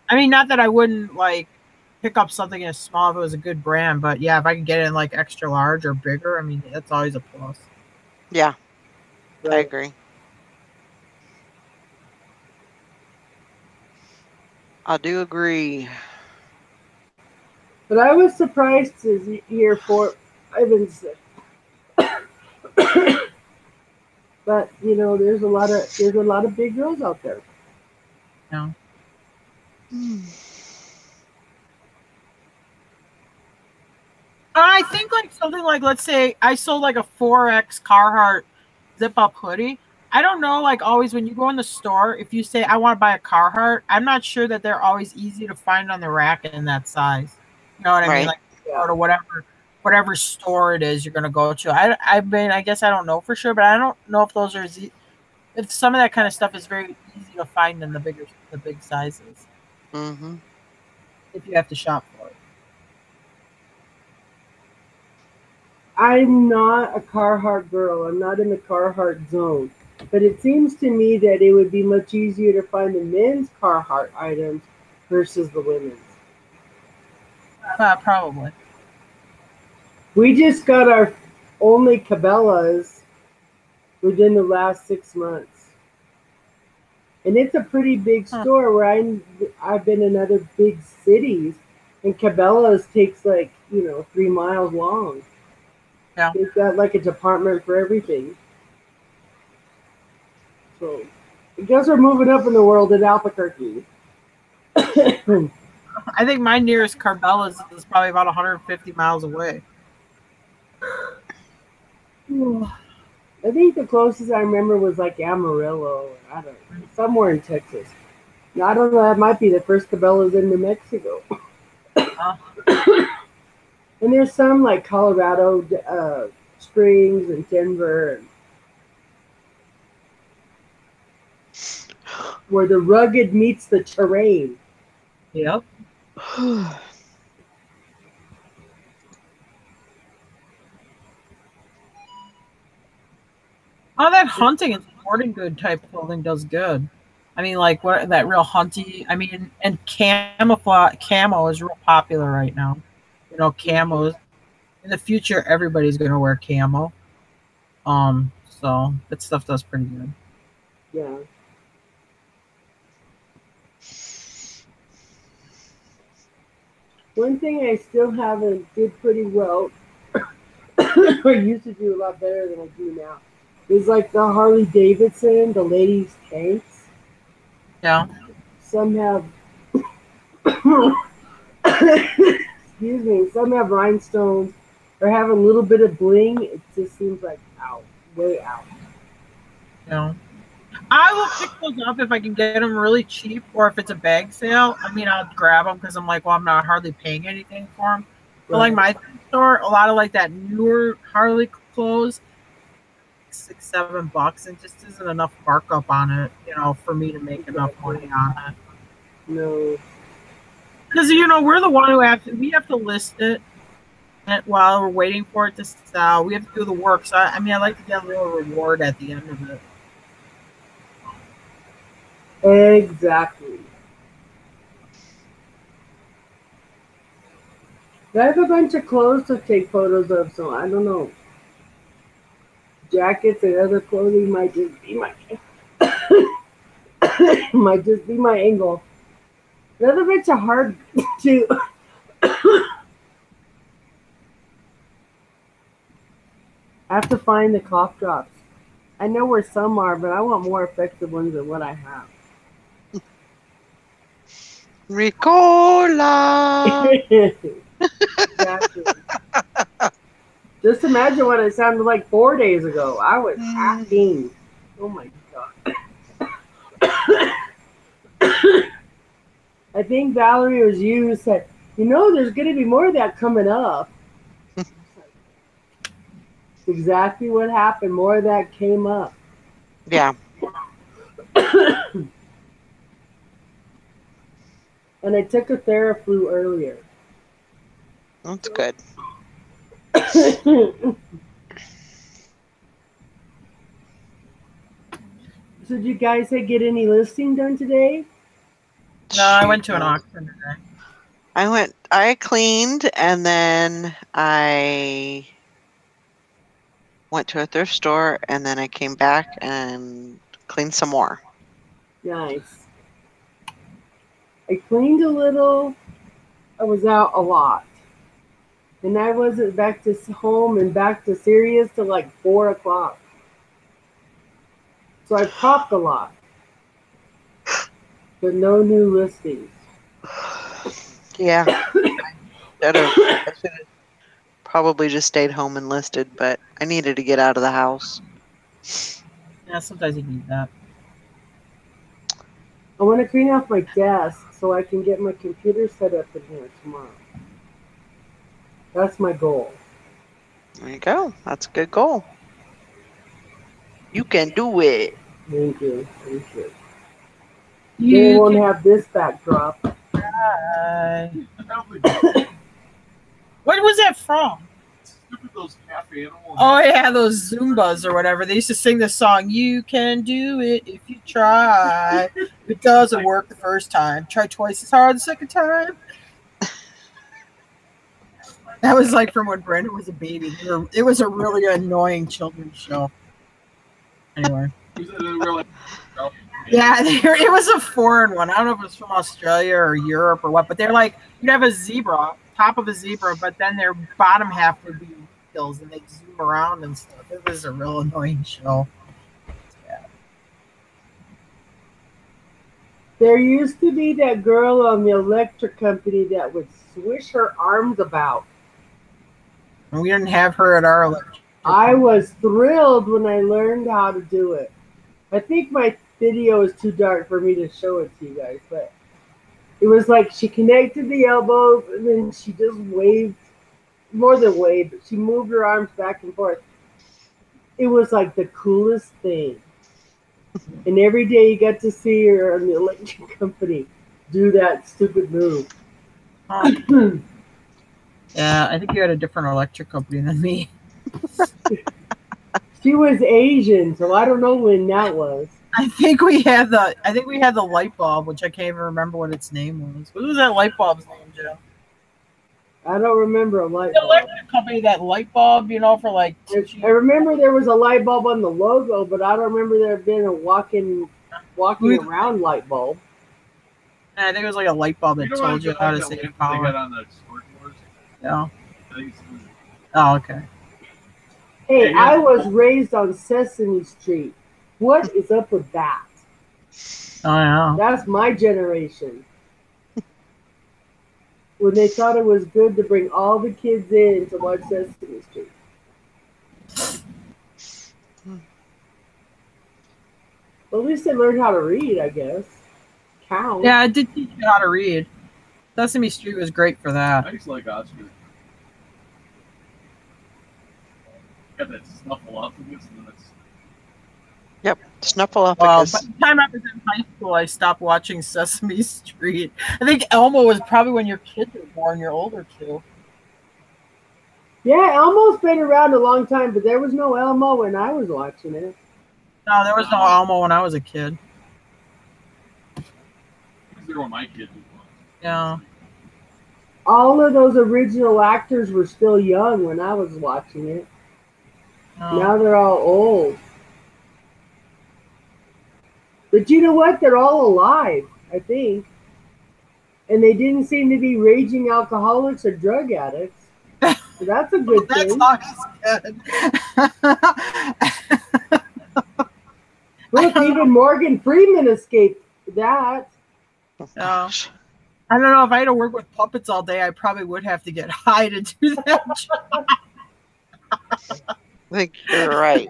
[SPEAKER 3] I mean, not that I wouldn't like pick up something as small if it was a good brand, but yeah, if I can get it in like extra large or bigger, I mean, that's always a plus.
[SPEAKER 1] Yeah. I
[SPEAKER 5] Right.
[SPEAKER 1] agree. I do agree.
[SPEAKER 5] But I was surprised to hear for Ivan's. But you know, there's a lot of big girls out there.
[SPEAKER 3] Yeah. I think like something like, let's say I sold like a 4X Carhartt zip up hoodie. I don't know, like always when you go in the store, if you say I want to buy a Carhartt, I'm not sure that they're always easy to find on the rack in that size. You know what I mean?
[SPEAKER 1] Right.
[SPEAKER 3] Like go to whatever store it is you're gonna go to. I mean, I guess I don't know for sure, but I don't know if those are if some of that kind of stuff is very easy to find in the big sizes.
[SPEAKER 1] Mm-hmm.
[SPEAKER 3] If you have to shop for it.
[SPEAKER 5] I'm not a Carhartt girl. I'm not in the Carhartt zone. But it seems to me that it would be much easier to find the men's Carhartt items versus the women's.
[SPEAKER 3] Probably.
[SPEAKER 5] We just got our only Cabela's within the last 6 months. And it's a pretty big store where I've been in other big cities, and Cabela's takes like, 3 miles long.
[SPEAKER 3] Yeah.
[SPEAKER 5] They've got like a department for everything. So I guess we're moving up in the world at Albuquerque.
[SPEAKER 3] I think my nearest Carbella's is probably about 150 miles away.
[SPEAKER 5] I think the closest I remember was like Amarillo. I don't know, somewhere in Texas. Now, I don't know. That might be the first Cabela's in New Mexico. And there's some like Colorado Springs and Denver, where the rugged meets the terrain.
[SPEAKER 3] Yep. Oh, that hunting and sporting good type clothing does good. I mean, like what that real hunty. I mean, and camo is real popular right now. You know, camos. In the future, everybody's going to wear camo. So that stuff does pretty good.
[SPEAKER 5] Yeah. One thing I still haven't did pretty well, or used to do a lot better than I do now, is like the Harley Davidson, the ladies' tanks.
[SPEAKER 3] Yeah.
[SPEAKER 5] Some have, excuse me, some have rhinestones or have a little bit of bling. It just seems like out, way out.
[SPEAKER 3] Yeah. I will pick those up if I can get them really cheap, or if it's a bag sale. I mean, I'll grab them because I'm like, well, I'm not hardly paying anything for them. But like my store, a lot of like that newer Harley clothes, $6-7, and just isn't enough markup on it, for me to make enough money on it.
[SPEAKER 5] No.
[SPEAKER 3] Because we're the one who we have to list it, and while we're waiting for it to sell, we have to do the work. So I like to get a little reward at the end of it.
[SPEAKER 5] Exactly. I have a bunch of clothes to take photos of, so I don't know. Jackets and other clothing might just be my Might just be my angle. The other bits are hard to. I have to find the cough drops. I know where some are, but I want more effective ones than what I have.
[SPEAKER 1] Ricola.
[SPEAKER 5] Exactly. Just imagine what it sounded like 4 days ago. I was hacking. Oh my god. I think Valerie was you who said, there's going to be more of that coming up. It's exactly what happened. More of that came up.
[SPEAKER 1] Yeah.
[SPEAKER 5] And I took a Theraflu earlier.
[SPEAKER 1] That's good.
[SPEAKER 5] So did you guys get any listing done today?
[SPEAKER 3] No, I went to an auction today.
[SPEAKER 1] I cleaned, and then I went to a thrift store, and then I came back and cleaned some more.
[SPEAKER 5] Nice. I cleaned a little. I was out a lot. And I wasn't back to home and back to Sirius till like 4 o'clock. So I popped a lot. But no new listings.
[SPEAKER 1] Yeah. I should have probably just stayed home and listed, but I needed to get out of the house.
[SPEAKER 3] Yeah, sometimes you need that.
[SPEAKER 5] I want to clean off my desk so I can get my computer set up in here tomorrow. That's my goal.
[SPEAKER 1] There you go. That's a good goal. You can do it.
[SPEAKER 5] Thank you. Thank you. They won't have this backdrop.
[SPEAKER 3] What was that from?
[SPEAKER 4] Those half animals.
[SPEAKER 3] Oh yeah, those Zumbas or whatever. They used to sing this song, "You can do it if you try. If it doesn't work the first time, try twice as hard the second time." That was like from when Brandon was a baby. It was a really annoying children's show. Anyway. Yeah, it was a foreign one. I don't know if it was from Australia or Europe or what, but they're like, you'd have a zebra, top of a zebra, but then their bottom half would be hills and they'd zoom around and stuff. It was a real annoying show. Yeah.
[SPEAKER 5] There used to be that girl on the electric company that would swish her arms about.
[SPEAKER 3] And we didn't have her at our electric.
[SPEAKER 5] I was thrilled when I learned how to do it. I think my video is too dark for me to show it to you guys, but it was like she connected the elbows and then she just waved, more than waved, but she moved her arms back and forth. It was like the coolest thing. And every day you got to see her on the electric company do that stupid move.
[SPEAKER 3] Yeah, I think you had a different electric company than me.
[SPEAKER 5] She was Asian, so I don't know when that was.
[SPEAKER 3] I think we had the light bulb, which I can't even remember what its name was. What was that light bulb's name, Joe?
[SPEAKER 5] I don't remember a light
[SPEAKER 3] The
[SPEAKER 5] bulb.
[SPEAKER 3] electric company, that light bulb, for like.
[SPEAKER 5] I remember there was a light bulb on the logo, but I don't remember there being a walking around light bulb.
[SPEAKER 3] I think it was like a light bulb that told you how to save power.
[SPEAKER 4] They got on the scoreboard.
[SPEAKER 3] Yeah. Oh, okay.
[SPEAKER 5] Hey, I was raised on Sesame Street. What is up with that?
[SPEAKER 3] Oh, yeah.
[SPEAKER 5] That's my generation. When they thought it was good to bring all the kids in to watch Sesame Street. Well, at least they learned how to read, I guess. Count.
[SPEAKER 3] Yeah, it did teach you how to read. Sesame Street was great for that.
[SPEAKER 4] I used to like Oscar. Got that Snuffleupagus.
[SPEAKER 1] Yep, Snuffleupagus.
[SPEAKER 3] Well, by the time I was in high school, I stopped watching Sesame Street. I think Elmo was probably when your kids were born, your older two.
[SPEAKER 5] Yeah, Elmo's been around a long time, but there was no Elmo when I was watching it.
[SPEAKER 3] No, there was no Elmo when I was a kid.
[SPEAKER 4] These are when my kids was.
[SPEAKER 3] Yeah.
[SPEAKER 5] All of those original actors were still young when I was watching it.
[SPEAKER 3] Oh.
[SPEAKER 5] Now they're all old. But you know what? They're all alive, I think. And they didn't seem to be raging alcoholics or drug addicts. So that's a good
[SPEAKER 3] That's
[SPEAKER 5] thing.
[SPEAKER 3] always good.
[SPEAKER 5] Look, even Morgan Freeman escaped that.
[SPEAKER 1] Oh,
[SPEAKER 3] No.
[SPEAKER 1] gosh.
[SPEAKER 3] I don't know if I had to work with puppets all day. I probably would have to get high to do that job.
[SPEAKER 1] I think you're right.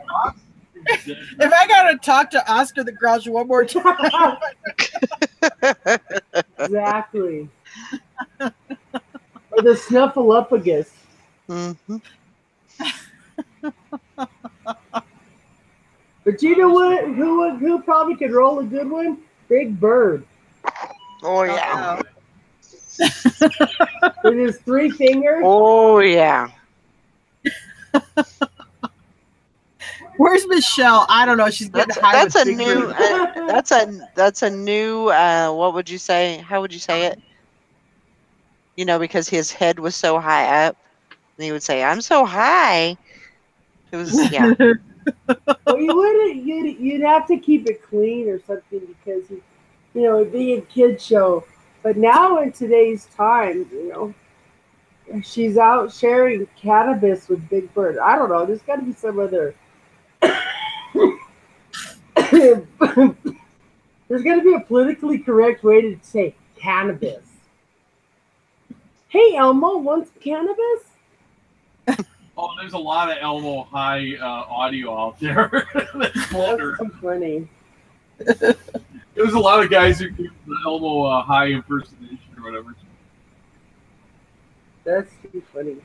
[SPEAKER 3] If I gotta talk to Oscar the Grouch one more time,
[SPEAKER 5] Exactly. Or the Snuffleupagus.
[SPEAKER 1] Mm-hmm.
[SPEAKER 5] But you know what? Who probably could roll a good one? Big Bird.
[SPEAKER 1] Oh yeah.
[SPEAKER 5] With his 3 fingers.
[SPEAKER 1] Oh yeah.
[SPEAKER 3] where's Michelle? I don't know. She's getting high
[SPEAKER 1] That's
[SPEAKER 3] with
[SPEAKER 1] a
[SPEAKER 3] Big
[SPEAKER 1] new.
[SPEAKER 3] Bird.
[SPEAKER 1] That's a new. What would you say? How would you say it? You know, because his head was so high up, and he would say, "I'm so high." It was yeah.
[SPEAKER 5] Well, you wouldn't. You'd have to keep it clean or something because it'd be a kid show. But now in today's time, she's out sharing cannabis with Big Bird. I don't know. There's got to be some other. There's got to be a politically correct way to say cannabis. Hey, Elmo, want some cannabis?
[SPEAKER 4] Oh, there's a lot of Elmo High audio out there. That's floating.
[SPEAKER 5] That's so funny.
[SPEAKER 4] There's a lot of guys who do the Elmo High impersonation or whatever.
[SPEAKER 5] That's too funny.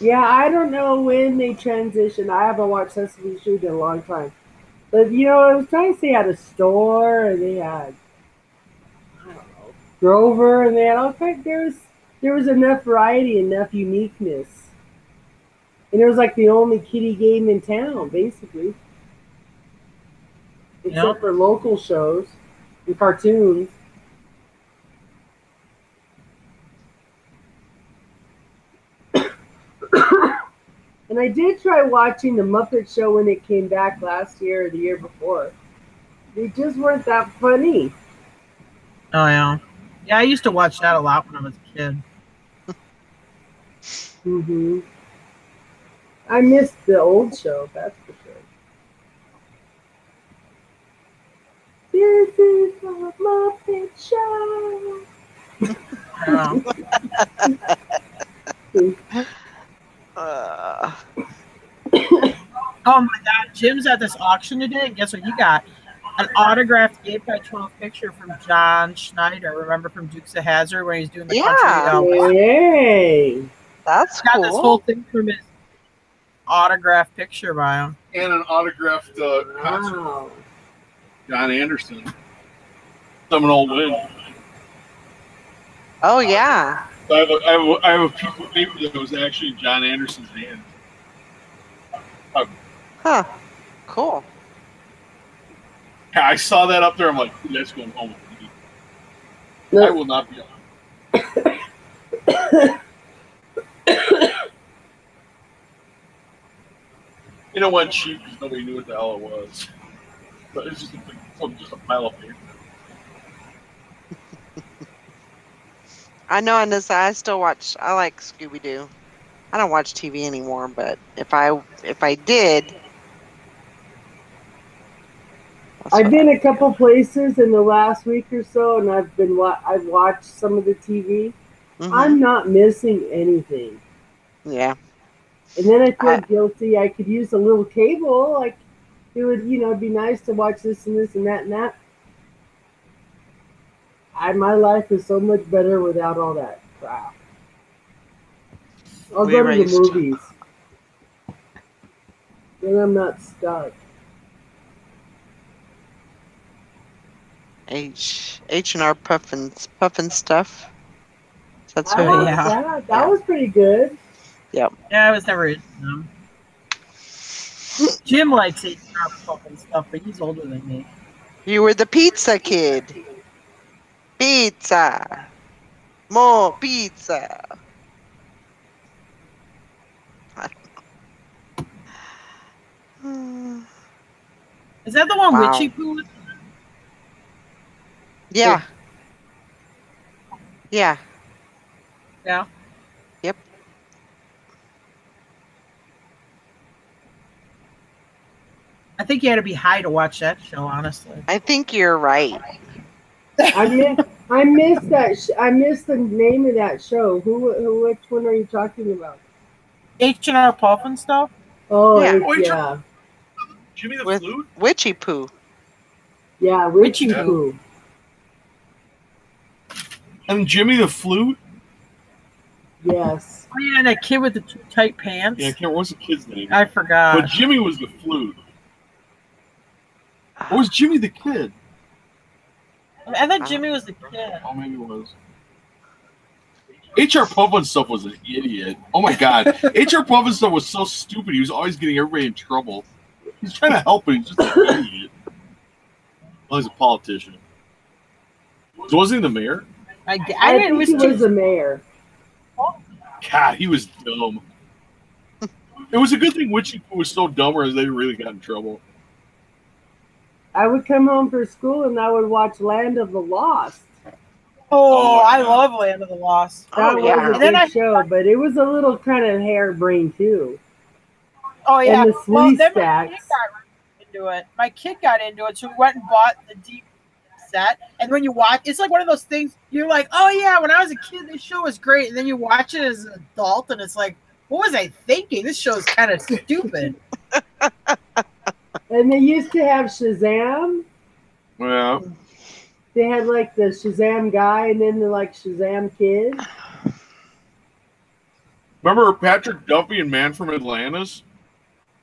[SPEAKER 5] Yeah, I don't know when they transition. I haven't watched Sesame Street in a long time. But I was trying to say had a store and they had Grover and they had all kinds. There was enough variety, enough uniqueness. And it was like the only kiddie game in town, basically. Except for local shows and cartoons. And I did try watching the Muppet Show when it came back last year or the year before. They just weren't that funny.
[SPEAKER 3] Oh yeah, yeah. I used to watch that a lot when I was a kid.
[SPEAKER 5] Mm-hmm. I missed the old show, that's for sure. This is the Muppet Show.
[SPEAKER 3] Oh my God, Jim's at this auction today, and guess what he got? An autographed 8x12 picture from John Schneider. Remember from Dukes of Hazzard when he's doing the country?
[SPEAKER 5] Yay!
[SPEAKER 1] That's
[SPEAKER 3] got
[SPEAKER 1] cool.
[SPEAKER 3] this whole thing from his autographed picture by him.
[SPEAKER 4] And an autographed concert.
[SPEAKER 5] Wow.
[SPEAKER 4] John Anderson. Seminole win.
[SPEAKER 1] Oh yeah.
[SPEAKER 4] I have a piece of paper that was actually John Anderson's hand.
[SPEAKER 1] Huh. Cool.
[SPEAKER 4] Yeah, I saw that up there. I'm like, dude, that's going home with me.
[SPEAKER 5] No.
[SPEAKER 4] I will not be on. You know what? Cheap because nobody knew what the hell it was. But it's just a pile of paper.
[SPEAKER 1] I know, and this I still watch. I like Scooby Doo. I don't watch TV anymore, but if I did,
[SPEAKER 5] I've been a couple places in the last week or so, and I've watched some of the TV.
[SPEAKER 1] Mm-hmm.
[SPEAKER 5] I'm not missing anything.
[SPEAKER 1] Yeah.
[SPEAKER 5] And then I feel guilty. I could use a little cable. Like it would, it'd be nice to watch this and this and that and that. My life is so much better without all that crap. I'll go to the movies. Then I'm not stuck.
[SPEAKER 1] H&R Puffin stuff. That's
[SPEAKER 5] right. That was pretty good.
[SPEAKER 1] Yep.
[SPEAKER 3] Yeah, I was never into them. Jim likes H&R Puffin stuff, but he's older than me.
[SPEAKER 1] You were the pizza kid. Pizza. More pizza.
[SPEAKER 3] Is that the one
[SPEAKER 1] Wow.
[SPEAKER 3] Witchy Poo was?
[SPEAKER 1] Yeah. Yeah.
[SPEAKER 3] Yeah.
[SPEAKER 1] Yep.
[SPEAKER 3] I think you had to be high to watch that show, honestly.
[SPEAKER 1] I think you're right.
[SPEAKER 5] I missed that. I missed the name of that show. Which one are you talking about?
[SPEAKER 3] H&R Puff and stuff.
[SPEAKER 5] Oh,
[SPEAKER 1] Yeah.
[SPEAKER 5] yeah,
[SPEAKER 4] Jimmy the
[SPEAKER 1] With
[SPEAKER 4] Flute?
[SPEAKER 1] Witchy Poo.
[SPEAKER 5] yeah,
[SPEAKER 3] Witchy
[SPEAKER 5] Witchy
[SPEAKER 3] Poo.
[SPEAKER 5] Poo.
[SPEAKER 4] And Jimmy the Flute?
[SPEAKER 5] Yes.
[SPEAKER 3] Oh, yeah, and that kid with the too tight pants.
[SPEAKER 4] Yeah, I can't remember what's the kid's name.
[SPEAKER 3] I forgot.
[SPEAKER 4] But Jimmy was the flute. Or was Jimmy the kid?
[SPEAKER 3] I thought Jimmy was the kid.
[SPEAKER 4] Oh, maybe it was. H.R. Puffin stuff was an idiot. Oh my god. H.R. Puffin stuff was so stupid. He was always getting everybody in trouble. He's trying to help, but he's just an idiot. Well, he's a politician. So wasn't he the mayor?
[SPEAKER 3] I
[SPEAKER 5] think
[SPEAKER 3] didn't.
[SPEAKER 5] he was the mayor.
[SPEAKER 4] God, he was dumb. It was a good thing Witchy Poo was so dumb or they really got in trouble.
[SPEAKER 5] I would come home from school and I would watch Land of the Lost.
[SPEAKER 3] Oh, I love Land of the Lost.
[SPEAKER 5] That
[SPEAKER 1] Oh, yeah.
[SPEAKER 5] was a good show, but it was a little kind of harebrained too.
[SPEAKER 3] Oh yeah.
[SPEAKER 5] And the
[SPEAKER 3] Well,
[SPEAKER 5] Slee
[SPEAKER 3] then my
[SPEAKER 5] Stacks.
[SPEAKER 3] kid got into it. My kid got into it, so we went and bought the DVD set. And when you watch, it's like one of those things. You're like, oh yeah, when I was a kid, this show was great. And then you watch it as an adult, and it's like, what was I thinking? This show's kind of stupid.
[SPEAKER 5] And they used to have Shazam.
[SPEAKER 4] Yeah.
[SPEAKER 5] They had like the Shazam guy and then the like Shazam kid.
[SPEAKER 4] Remember Patrick Duffy and Man from Atlantis?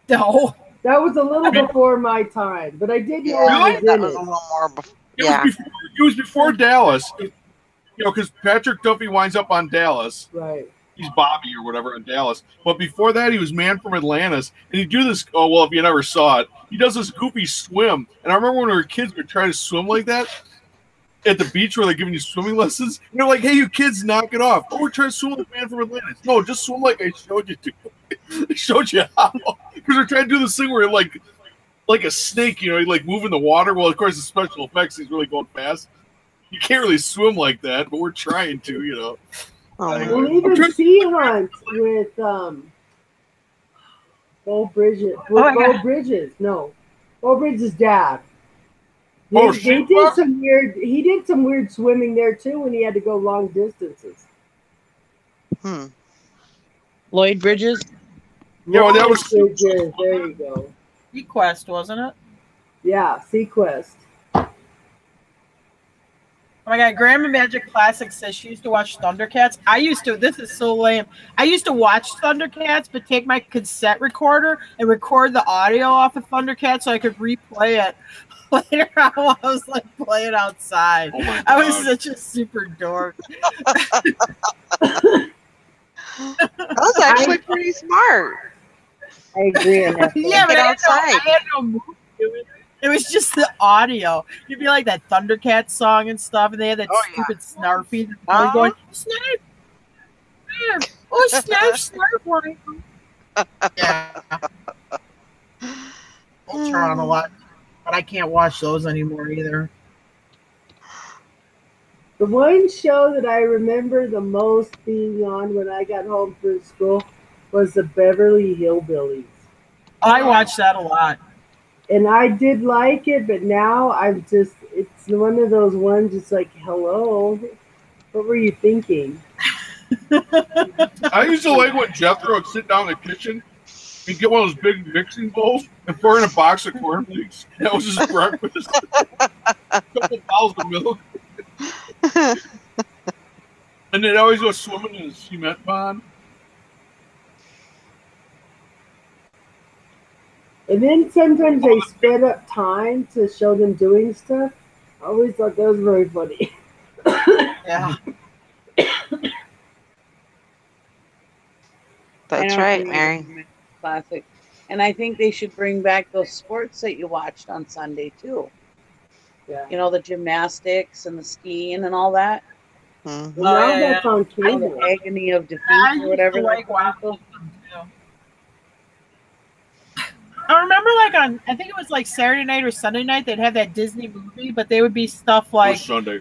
[SPEAKER 3] No.
[SPEAKER 5] That was a little before my time, but I did know
[SPEAKER 1] Yeah,
[SPEAKER 5] he was
[SPEAKER 1] that
[SPEAKER 5] in
[SPEAKER 1] was a
[SPEAKER 5] it.
[SPEAKER 1] little more.
[SPEAKER 4] It was before Dallas. You know, because Patrick Duffy winds up on Dallas.
[SPEAKER 5] Right.
[SPEAKER 4] He's Bobby or whatever in Dallas. But before that, he was Man from Atlantis. And he'd do this. Oh, well, if you never saw it, he does this goofy swim. And I remember when we were kids, we would try to swim like that at the beach where they're giving you swimming lessons. And they're like, hey, you kids, knock it off. Oh, we're trying to swim like Man from Atlantis. No, just swim like I showed you to. I showed you how. Because we're trying to do this thing where you're like a snake, you know, you like move in the water. Well, of course, the special effects, he's really going fast. You can't really swim like that, but we're trying to, you know.
[SPEAKER 1] Oh,
[SPEAKER 5] And even Sea Hunt with Bo Bridges. Bo Bridges. No. Bo Bridges' dad. He did some weird swimming there too when he had to go long distances.
[SPEAKER 2] Lloyd Bridges.
[SPEAKER 4] Yeah, well, that was
[SPEAKER 5] Bridges. There you go.
[SPEAKER 3] Sequest, wasn't it?
[SPEAKER 5] Yeah, Sequest.
[SPEAKER 3] Oh my god, Grandma Magic Classic says she used to watch Thundercats. This is so lame. I used to watch Thundercats, but take my cassette recorder and record the audio off of Thundercats so I could replay it later on while I was like playing outside.
[SPEAKER 4] Oh my
[SPEAKER 3] I was
[SPEAKER 4] God.
[SPEAKER 3] such a super dork.
[SPEAKER 1] that was actually pretty smart.
[SPEAKER 5] I agree on that.
[SPEAKER 3] Yeah, but
[SPEAKER 1] outside.
[SPEAKER 3] I had no move to it. It was just the audio. You'd be like that Thundercats song and stuff, and they had that stupid Snarfy going, Snarf! Snarf! Oh, Snarf, Snarf! Yeah. Ultron a lot, but I can't watch those anymore either.
[SPEAKER 5] The one show that I remember the most being on when I got home from school was the Beverly Hillbillies.
[SPEAKER 3] I watched that a lot.
[SPEAKER 5] And I did like it, but now it's one of those ones, it's like, hello, what were you thinking?
[SPEAKER 4] I used to like when Jethro would sit down in the kitchen and get one of those big mixing bowls and pour in a box of cornflakes. That was his breakfast. A couple bottles of milk. And they'd always go swimming in a cement pond.
[SPEAKER 5] And then sometimes they sped up time to show them doing stuff. I always thought that was very funny.
[SPEAKER 3] Yeah.
[SPEAKER 1] That's right, Mary.
[SPEAKER 2] Classic. And I think they should bring back those sports that you watched on Sunday too.
[SPEAKER 5] Yeah.
[SPEAKER 2] You know, the gymnastics and the skiing and all that.
[SPEAKER 1] Mm-hmm.
[SPEAKER 5] Now that's on
[SPEAKER 2] The
[SPEAKER 5] cable.
[SPEAKER 2] agony of defeat
[SPEAKER 3] I
[SPEAKER 2] or whatever.
[SPEAKER 3] used to like
[SPEAKER 2] that's
[SPEAKER 3] watching
[SPEAKER 2] called.
[SPEAKER 3] them, too. I remember like on I think it was like Saturday night or Sunday night they'd have that Disney movie, but they would be stuff
[SPEAKER 4] It
[SPEAKER 3] like
[SPEAKER 4] was Sunday.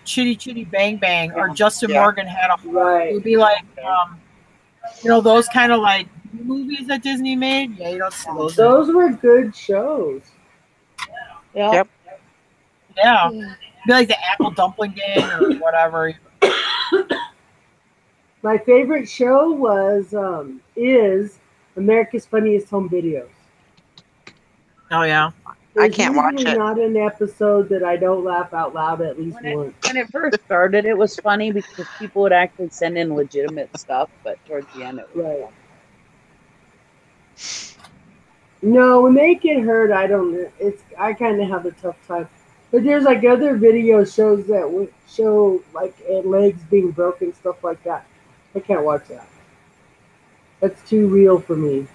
[SPEAKER 3] Chitty Chitty Bang Bang or Justin
[SPEAKER 1] Yeah.
[SPEAKER 3] Morgan had a heart. It
[SPEAKER 5] Right.
[SPEAKER 3] would be like you know, those kind of like movies that Disney made. Yeah, you don't see those.
[SPEAKER 5] Those were good shows.
[SPEAKER 2] Yeah.
[SPEAKER 1] Yep.
[SPEAKER 3] Yeah. Be like the Apple Dumpling Gang or whatever.
[SPEAKER 5] My favorite show was is America's Funniest Home Videos.
[SPEAKER 3] Oh yeah.
[SPEAKER 1] I
[SPEAKER 5] There's
[SPEAKER 1] can't watch
[SPEAKER 5] usually
[SPEAKER 1] it.
[SPEAKER 5] not an episode that I don't laugh out loud at least
[SPEAKER 2] When
[SPEAKER 5] once.
[SPEAKER 2] it first started, it was funny because people would actually send in legitimate stuff, but towards the end, it was
[SPEAKER 5] Right. No, when they get hurt, I don't. I kind of have a tough time. But there's like other video shows that would show like legs being broken, stuff like that. I can't watch that. That's too real for me.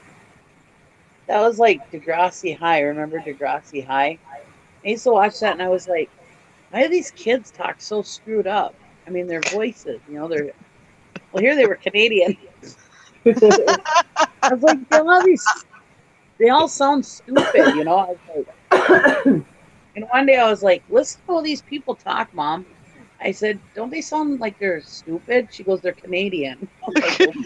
[SPEAKER 2] That was like Degrassi High. Remember Degrassi High? I used to watch that, and I was like, why do these kids talk so screwed up? I mean, their voices, you know, well, here they were Canadian. I was like, they all sound stupid, you know. I was like, and one day I was like, listen to all these people talk, Mom. I said, don't they sound like they're stupid? She goes, they're Canadian. I was like, well,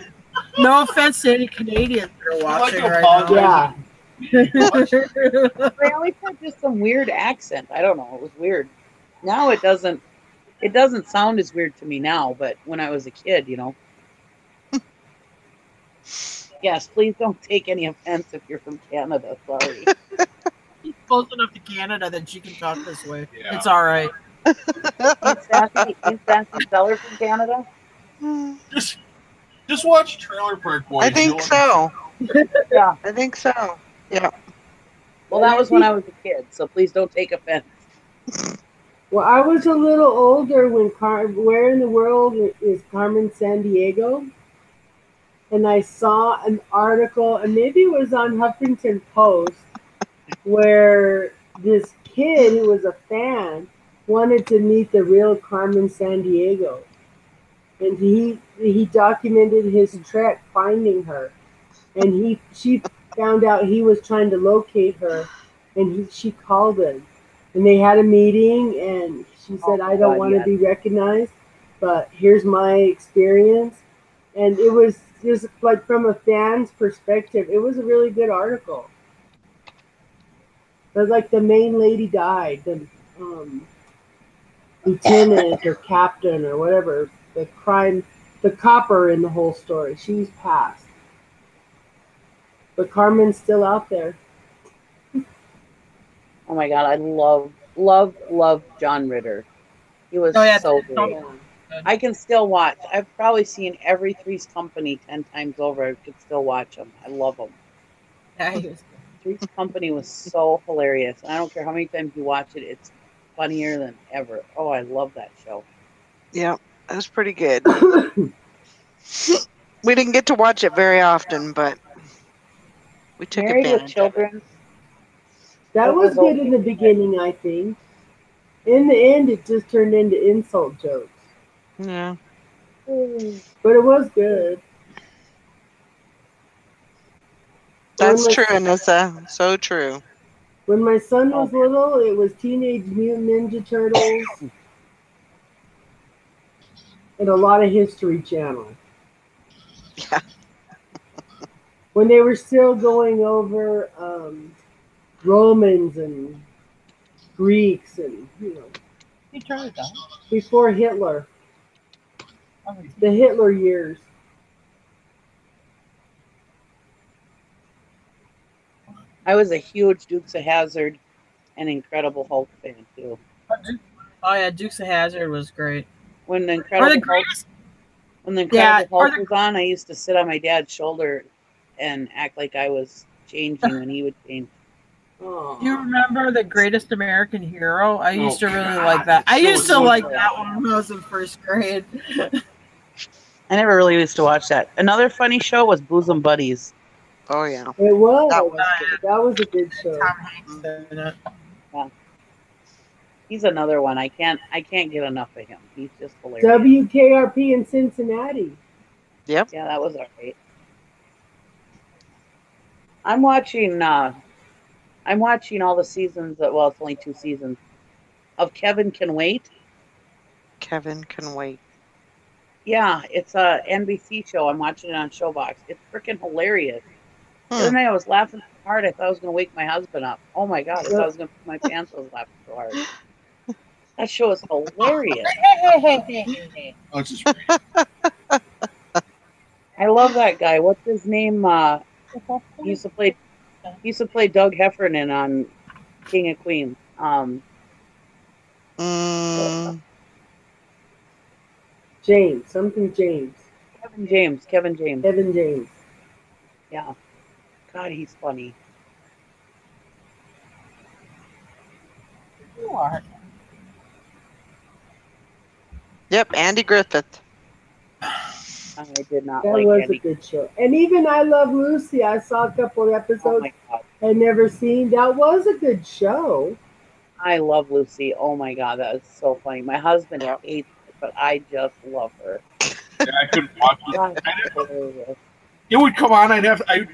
[SPEAKER 3] No offense to any Canadians that are watching
[SPEAKER 4] to
[SPEAKER 3] right
[SPEAKER 4] apologize.
[SPEAKER 5] Yeah.
[SPEAKER 3] now.
[SPEAKER 2] they always had just some weird accent. I don't know. It was weird. Now it doesn't sound as weird to me now, but when I was a kid, you know. Yes, please don't take any offense if you're from Canada. Sorry.
[SPEAKER 3] She's close enough to Canada that she can talk this way.
[SPEAKER 4] Yeah.
[SPEAKER 3] It's all right.
[SPEAKER 2] Is Sassy Seller from Canada?
[SPEAKER 4] Just watch Trailer Park Boys.
[SPEAKER 1] I think so.
[SPEAKER 2] Yeah.
[SPEAKER 1] I think so. Yeah.
[SPEAKER 2] Well, that was when I was a kid, so please don't take offense.
[SPEAKER 5] Well, I was a little older when Where in the World is Carmen Sandiego? And I saw an article, and maybe it was on Huffington Post, where this kid who was a fan wanted to meet the real Carmen Sandiego. And he documented his trek finding her. And she found out he was trying to locate her, and she called him. And they had a meeting, and she said, I don't want to be recognized, but here's my experience. And it was just like from a fan's perspective, it was a really good article. But like the main lady died, the lieutenant or captain or whatever, the copper in the whole story, she's passed. But Carmen's still out there.
[SPEAKER 2] Oh my God, I love John Ritter. He was so great. I can still watch. I've probably seen every Three's Company 10 times over. I could still watch them. I love them.
[SPEAKER 3] Yeah,
[SPEAKER 2] Three's Company was so hilarious. I don't care how many times you watch it, it's funnier than ever. Oh, I love that show.
[SPEAKER 1] Yeah. That was pretty good. We didn't get to watch it very often, but we took
[SPEAKER 2] Married with
[SPEAKER 1] advantage of it.
[SPEAKER 2] Children.
[SPEAKER 5] That
[SPEAKER 2] It
[SPEAKER 5] was
[SPEAKER 2] was
[SPEAKER 5] good
[SPEAKER 2] okay.
[SPEAKER 5] in the beginning, I think. In the end, it just turned into insult jokes.
[SPEAKER 1] Yeah.
[SPEAKER 5] But it was good.
[SPEAKER 1] That's
[SPEAKER 5] When my-
[SPEAKER 1] true, Anissa. So true.
[SPEAKER 5] When my son was little, it was Teenage Mutant Ninja Turtles and a lot of History Channel.
[SPEAKER 1] Yeah.
[SPEAKER 5] When they were still going over Romans and Greeks and, you know,
[SPEAKER 3] you turn it down.
[SPEAKER 5] before Hitler, the Hitler years.
[SPEAKER 2] I was a huge Dukes of Hazzard and Incredible Hulk fan too.
[SPEAKER 3] Oh yeah, Dukes of Hazzard was great.
[SPEAKER 2] When the
[SPEAKER 3] Or
[SPEAKER 2] Incredible
[SPEAKER 3] the
[SPEAKER 2] Hulk,
[SPEAKER 3] greatest.
[SPEAKER 2] when the Incredible
[SPEAKER 3] or
[SPEAKER 2] Hulk
[SPEAKER 3] the-
[SPEAKER 2] was on, I used to sit on my dad's shoulder and act like I was changing when he would change.
[SPEAKER 5] Oh.
[SPEAKER 3] Do you remember the Greatest American Hero? I used to really
[SPEAKER 4] God,
[SPEAKER 3] like that. I
[SPEAKER 4] that show
[SPEAKER 3] used
[SPEAKER 4] was
[SPEAKER 3] to
[SPEAKER 4] so
[SPEAKER 3] like
[SPEAKER 4] good.
[SPEAKER 3] that one when I was in first grade.
[SPEAKER 2] I never really used to watch that. Another funny show was Bosom Buddies.
[SPEAKER 1] Oh yeah.
[SPEAKER 5] It was.
[SPEAKER 1] That was good.
[SPEAKER 5] That was a good show.
[SPEAKER 3] Tom Hanks in it.
[SPEAKER 2] He's another one. I can't get enough of him. He's just hilarious.
[SPEAKER 5] WKRP in Cincinnati.
[SPEAKER 1] Yep.
[SPEAKER 2] Yeah, that was all right. I'm watching. I'm watching all the seasons. Well, it's only 2 seasons of Kevin Can Wait.
[SPEAKER 1] Kevin Can Wait.
[SPEAKER 2] Yeah, it's a NBC show. I'm watching it on Showbox. It's freaking hilarious. The other night I was laughing so hard I thought I was going to wake my husband up. Oh my god! I thought I was going to put my pants. I was laughing so hard. That show is hilarious.
[SPEAKER 4] Oh, it's just
[SPEAKER 2] I love that guy. What's his name? He used to play Doug Heffernan on King of Queens.
[SPEAKER 5] James, something James.
[SPEAKER 2] Kevin James.
[SPEAKER 5] Kevin James.
[SPEAKER 2] Yeah. God, he's funny.
[SPEAKER 3] You are.
[SPEAKER 1] Yep, Andy Griffith.
[SPEAKER 2] I did not
[SPEAKER 5] That
[SPEAKER 2] like
[SPEAKER 5] was
[SPEAKER 2] Andy.
[SPEAKER 5] a good show. And even I Love Lucy, I saw a couple of
[SPEAKER 2] Oh
[SPEAKER 5] episodes.
[SPEAKER 2] my god.
[SPEAKER 5] I'd never seen. That was a good show.
[SPEAKER 2] I love Lucy. Oh my god, that is so funny. My husband hates it, but I just love her.
[SPEAKER 4] yeah, I couldn't watch it.
[SPEAKER 2] God, that's hilarious.
[SPEAKER 4] It would come on. I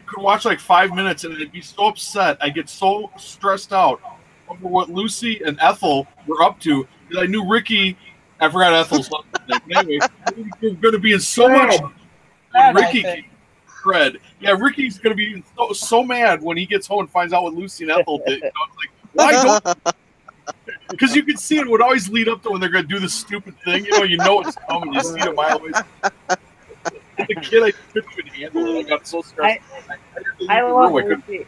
[SPEAKER 4] could watch like 5 minutes, and I'd be so upset. I get so stressed out over what Lucy and Ethel were up to because I knew Ricky. I forgot Ethel's last name. Anyway, we're going to be in so much.
[SPEAKER 3] Fred,
[SPEAKER 4] When
[SPEAKER 3] I
[SPEAKER 4] Ricky,
[SPEAKER 3] think.
[SPEAKER 4] Fred, yeah, Ricky's going to be so mad when he gets home and finds out what Lucy and Ethel did. You know, it's like, why don't? Because you can see it would always lead up to when they're going to do this stupid thing. You know it's coming. You see it a mile away. The kid, I couldn't even handle it. I got so stressed.
[SPEAKER 2] I love Lucy.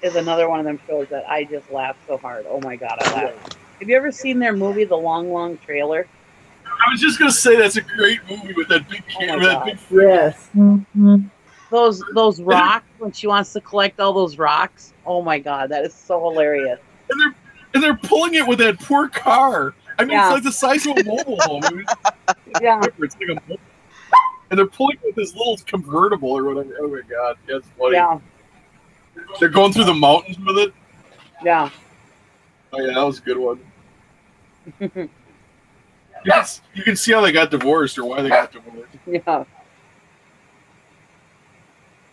[SPEAKER 2] Is another one of them shows that I just laugh so hard. Oh my god, I laugh. Have you ever seen their movie, The Long Long Trailer?
[SPEAKER 4] I was just going to say that's a great movie with that big camera, that big
[SPEAKER 5] Yes.
[SPEAKER 2] Those rocks when she wants to collect all those rocks. Oh my god, that is so hilarious.
[SPEAKER 4] and they're pulling it with that poor car. I mean,
[SPEAKER 2] Yeah.
[SPEAKER 4] it's like the size of a mobile home. I mean,
[SPEAKER 2] Yeah.
[SPEAKER 4] it's like a mobile. And they're pulling it with this little convertible or whatever. Oh my god, that's funny.
[SPEAKER 2] Yeah.
[SPEAKER 4] They're going through the mountains with it.
[SPEAKER 2] Yeah.
[SPEAKER 4] Oh yeah, that was a good one. You can see how they got divorced or why they got divorced.
[SPEAKER 2] Yeah.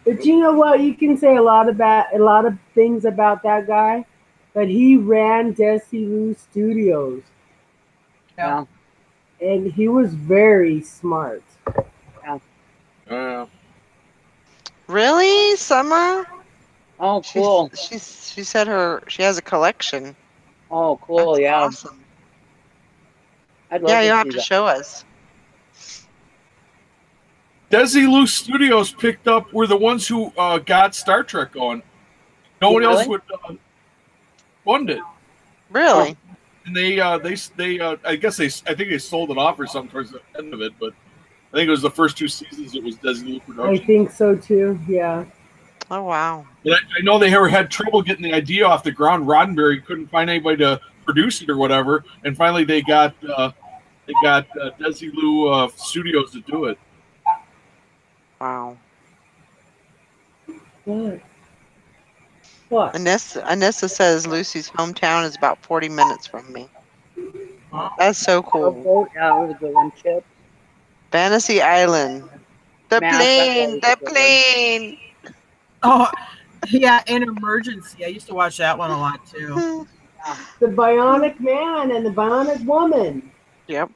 [SPEAKER 5] But you know what? You can say a lot of things about that guy, but he ran Desilu Studios,
[SPEAKER 2] Yeah.
[SPEAKER 5] and he was very smart.
[SPEAKER 1] Really, Summer?
[SPEAKER 2] Oh, cool.
[SPEAKER 1] She said she has a collection.
[SPEAKER 2] Oh, cool.
[SPEAKER 1] That's
[SPEAKER 2] Yeah.
[SPEAKER 1] awesome.
[SPEAKER 2] I'd love
[SPEAKER 1] Yeah,
[SPEAKER 2] to
[SPEAKER 1] you'll have
[SPEAKER 2] see
[SPEAKER 1] to
[SPEAKER 2] that.
[SPEAKER 1] show us.
[SPEAKER 4] Desilu Studios picked up were the ones who got Star Trek going. No one else would fund it.
[SPEAKER 1] Really?
[SPEAKER 4] And they I think they sold it off or something towards the end of it, but I think it was the first 2 seasons it was Desilu
[SPEAKER 5] I
[SPEAKER 4] Productions.
[SPEAKER 5] think so too. Yeah.
[SPEAKER 1] Oh wow.
[SPEAKER 4] But I know they had trouble getting the idea off the ground. Roddenberry couldn't find anybody to produce it or whatever, and finally they got Desilu Studios to do it.
[SPEAKER 1] Wow.
[SPEAKER 5] What?
[SPEAKER 1] Anissa says Lucy's hometown is about 40 minutes from me. That's so cool.
[SPEAKER 2] Oh, yeah, that was a good one, Chip.
[SPEAKER 1] Fantasy Island. The
[SPEAKER 2] Mass,
[SPEAKER 1] plane.
[SPEAKER 2] that's
[SPEAKER 1] The
[SPEAKER 2] always a good one.
[SPEAKER 1] plane.
[SPEAKER 3] Oh, yeah, in Emergency. I used to watch that one a lot too.
[SPEAKER 5] The Bionic Man and the Bionic Woman.
[SPEAKER 1] Yep.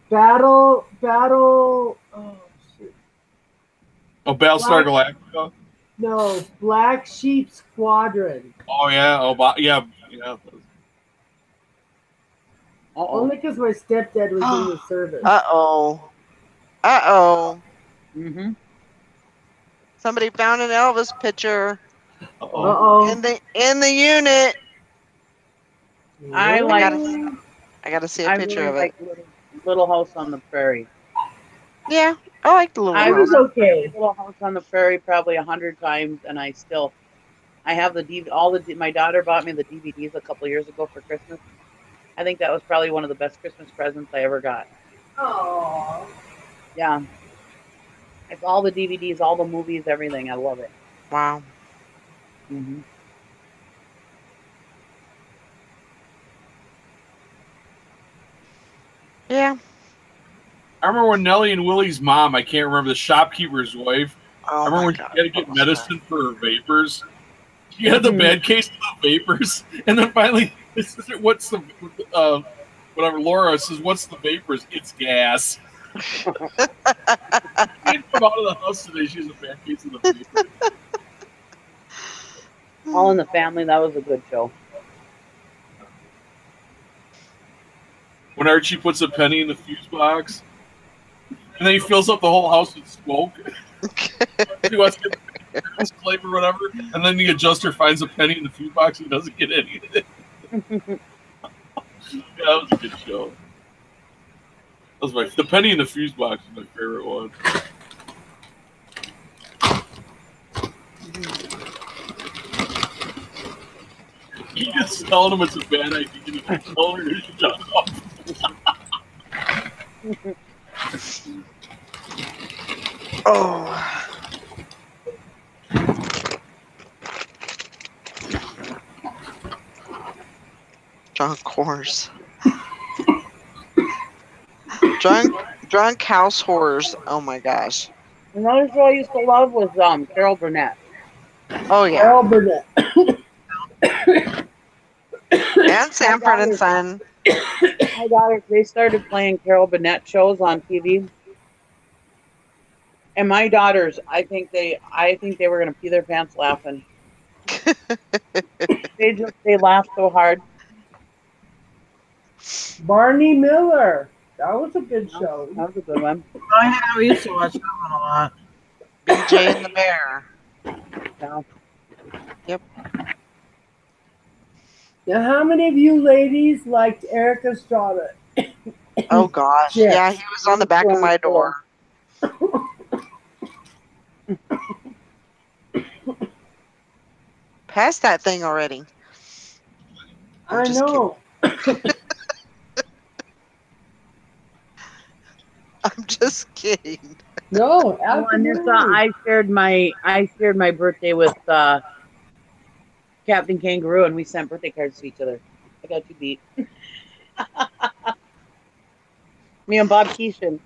[SPEAKER 5] Battle. Oh shit.
[SPEAKER 4] Oh, Battlestar Galactica.
[SPEAKER 5] No, Black Sheep Squadron.
[SPEAKER 4] Oh yeah. Oh yeah.
[SPEAKER 5] Only because my stepdad was in the service.
[SPEAKER 1] Uh-oh.
[SPEAKER 2] Mm-hmm.
[SPEAKER 1] Somebody found an Elvis picture
[SPEAKER 5] Uh-oh.
[SPEAKER 1] in the unit.
[SPEAKER 2] I
[SPEAKER 1] gotta see a picture
[SPEAKER 2] really
[SPEAKER 1] of it.
[SPEAKER 2] like Little House on the Prairie.
[SPEAKER 1] Yeah, I like the little
[SPEAKER 2] I
[SPEAKER 5] It
[SPEAKER 1] house.
[SPEAKER 5] was okay.
[SPEAKER 2] Little House on the Prairie probably 100 times, and I have the DVD. My daughter bought me the DVDs a couple years ago for Christmas. I think that was probably one of the best Christmas presents I ever got.
[SPEAKER 5] Oh.
[SPEAKER 2] Yeah, it's all the DVDs, all the movies, everything. I love it.
[SPEAKER 1] Wow.
[SPEAKER 2] Mm-hmm.
[SPEAKER 1] Yeah.
[SPEAKER 4] I remember when Nellie and Willie's mom, I can't remember the shopkeeper's wife,
[SPEAKER 1] Oh
[SPEAKER 4] I remember
[SPEAKER 1] my
[SPEAKER 4] when
[SPEAKER 1] god.
[SPEAKER 4] she had to get medicine for her vapors. She had the bad case of the vapors, and then finally, what's the whatever? Laura says, "What's the vapors?" It's gas. She didn't come out of the house today. She has a bad case of the vapors.
[SPEAKER 2] All in the Family. That was a good show.
[SPEAKER 4] When Archie puts a penny in the fuse box, and then he fills up the whole house with smoke. He wants to get the Christmas claim or whatever, and then the adjuster finds a penny in the fuse box and he doesn't get any of it. Yeah, that was a good show. That was the penny in the fuse box was my favorite one. He gets telling him it's a bad idea, and he keeps telling her to shut up.
[SPEAKER 1] Oh. Drunk horse. Drunk house horrors. Oh my gosh.
[SPEAKER 2] Another show I used to love was Carol Burnett.
[SPEAKER 1] Oh yeah.
[SPEAKER 5] Carol Burnett.
[SPEAKER 1] And Sanford and Son.
[SPEAKER 2] My daughters, they started playing Carol Burnett shows on TV. And my daughters, I think they were gonna pee their pants laughing. They laughed so hard.
[SPEAKER 5] Barney Miller. That was a good show.
[SPEAKER 2] That was a good one.
[SPEAKER 3] Oh yeah, we used to watch that one a lot.
[SPEAKER 1] BJ and the Bear.
[SPEAKER 2] Yeah.
[SPEAKER 1] Yep.
[SPEAKER 5] Now, how many of you ladies liked Eric Estrada?
[SPEAKER 1] Oh gosh.
[SPEAKER 5] Yes.
[SPEAKER 1] Yeah, he was on the back of my door. Pass that thing already.
[SPEAKER 5] I know.
[SPEAKER 1] I'm just kidding.
[SPEAKER 5] No,
[SPEAKER 2] Oh,
[SPEAKER 5] absolutely.
[SPEAKER 2] I shared my birthday with Captain Kangaroo, and we sent birthday cards to each other. I got you beat. Me and Bob Keeshan.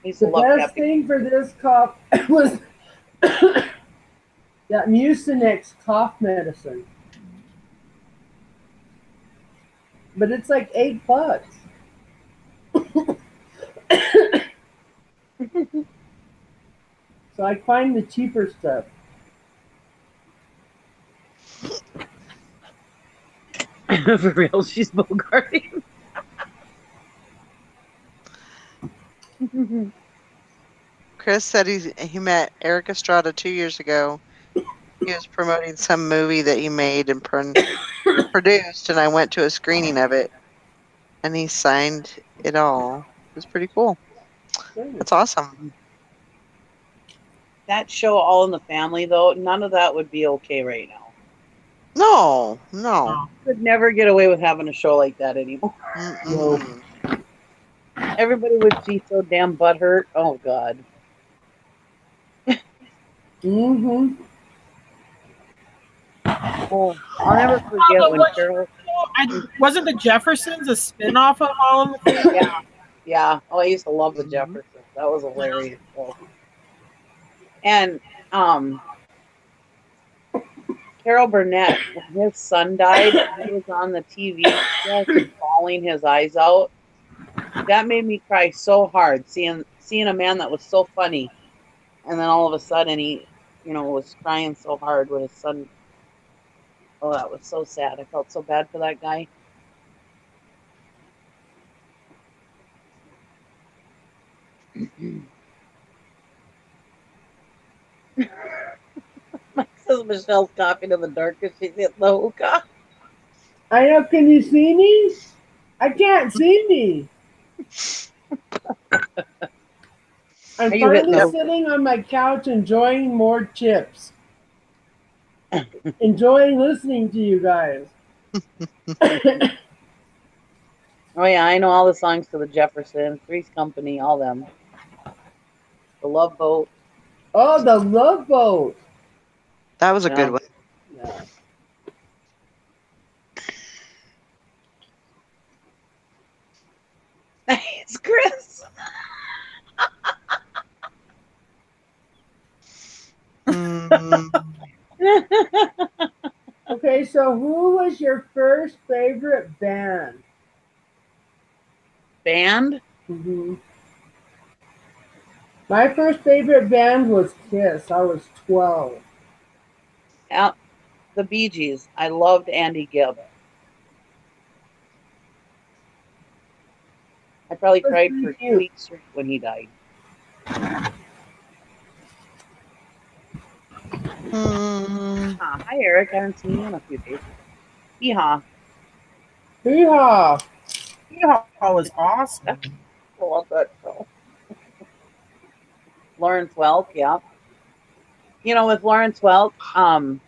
[SPEAKER 5] The best thing for this cough was that Mucinex cough medicine. But it's like $8. So I find the cheaper stuff.
[SPEAKER 2] For real, she's Bogarting.
[SPEAKER 1] Chris said he met Eric Estrada 2 years ago. He was promoting some movie that he made and produced, and I went to a screening of it, and he signed it all. It was pretty cool. That's awesome.
[SPEAKER 2] That show, All in the Family, though, none of that would be okay right now.
[SPEAKER 1] No.
[SPEAKER 2] Could never get away with having a show like that anymore.
[SPEAKER 1] Mm-mm.
[SPEAKER 2] Everybody would be so damn butthurt. Oh God.
[SPEAKER 5] Mm-hmm.
[SPEAKER 2] Oh, I'll never forget when Carol.
[SPEAKER 3] Wasn't the Jeffersons a spinoff of All in the Family?
[SPEAKER 2] Yeah, yeah. Oh, I used to love the Jeffersons. That was a hilarious show. And Carol Burnett, when his son died, he was on the TV just bawling his eyes out. That made me cry so hard, seeing a man that was so funny, and then all of a sudden he, was crying so hard when his son. Oh, that was so sad. I felt so bad for that guy. Mike says Michelle's coughing in the dark because she's hitting the hookah.
[SPEAKER 5] I know. Can you see me? I can't see me. I'm finally sitting on my couch enjoying more chips. Enjoying listening to you guys.
[SPEAKER 2] Oh yeah, I know all the songs to the Jeffersons, Three's Company, all them. The Love Boat.
[SPEAKER 5] Oh, the Love Boat.
[SPEAKER 1] That was a good one.
[SPEAKER 5] Yeah.
[SPEAKER 2] It's Chris.
[SPEAKER 5] so who was your first favorite band?
[SPEAKER 2] Band?
[SPEAKER 5] Mm-hmm. My first favorite band was Kiss. I was 12.
[SPEAKER 2] Yeah, the Bee Gees. I loved Andy Gibb. I probably
[SPEAKER 5] That's
[SPEAKER 2] cried
[SPEAKER 5] pretty
[SPEAKER 2] for 2
[SPEAKER 5] cute.
[SPEAKER 2] weeks straight when he died. Hi, Eric. I haven't seen you in a few days. Yeehaw.
[SPEAKER 5] Hee-haw.
[SPEAKER 3] Yeehaw was awesome.
[SPEAKER 2] I love that show. Lawrence Welk, yeah. You know, with Lawrence Welk, oh,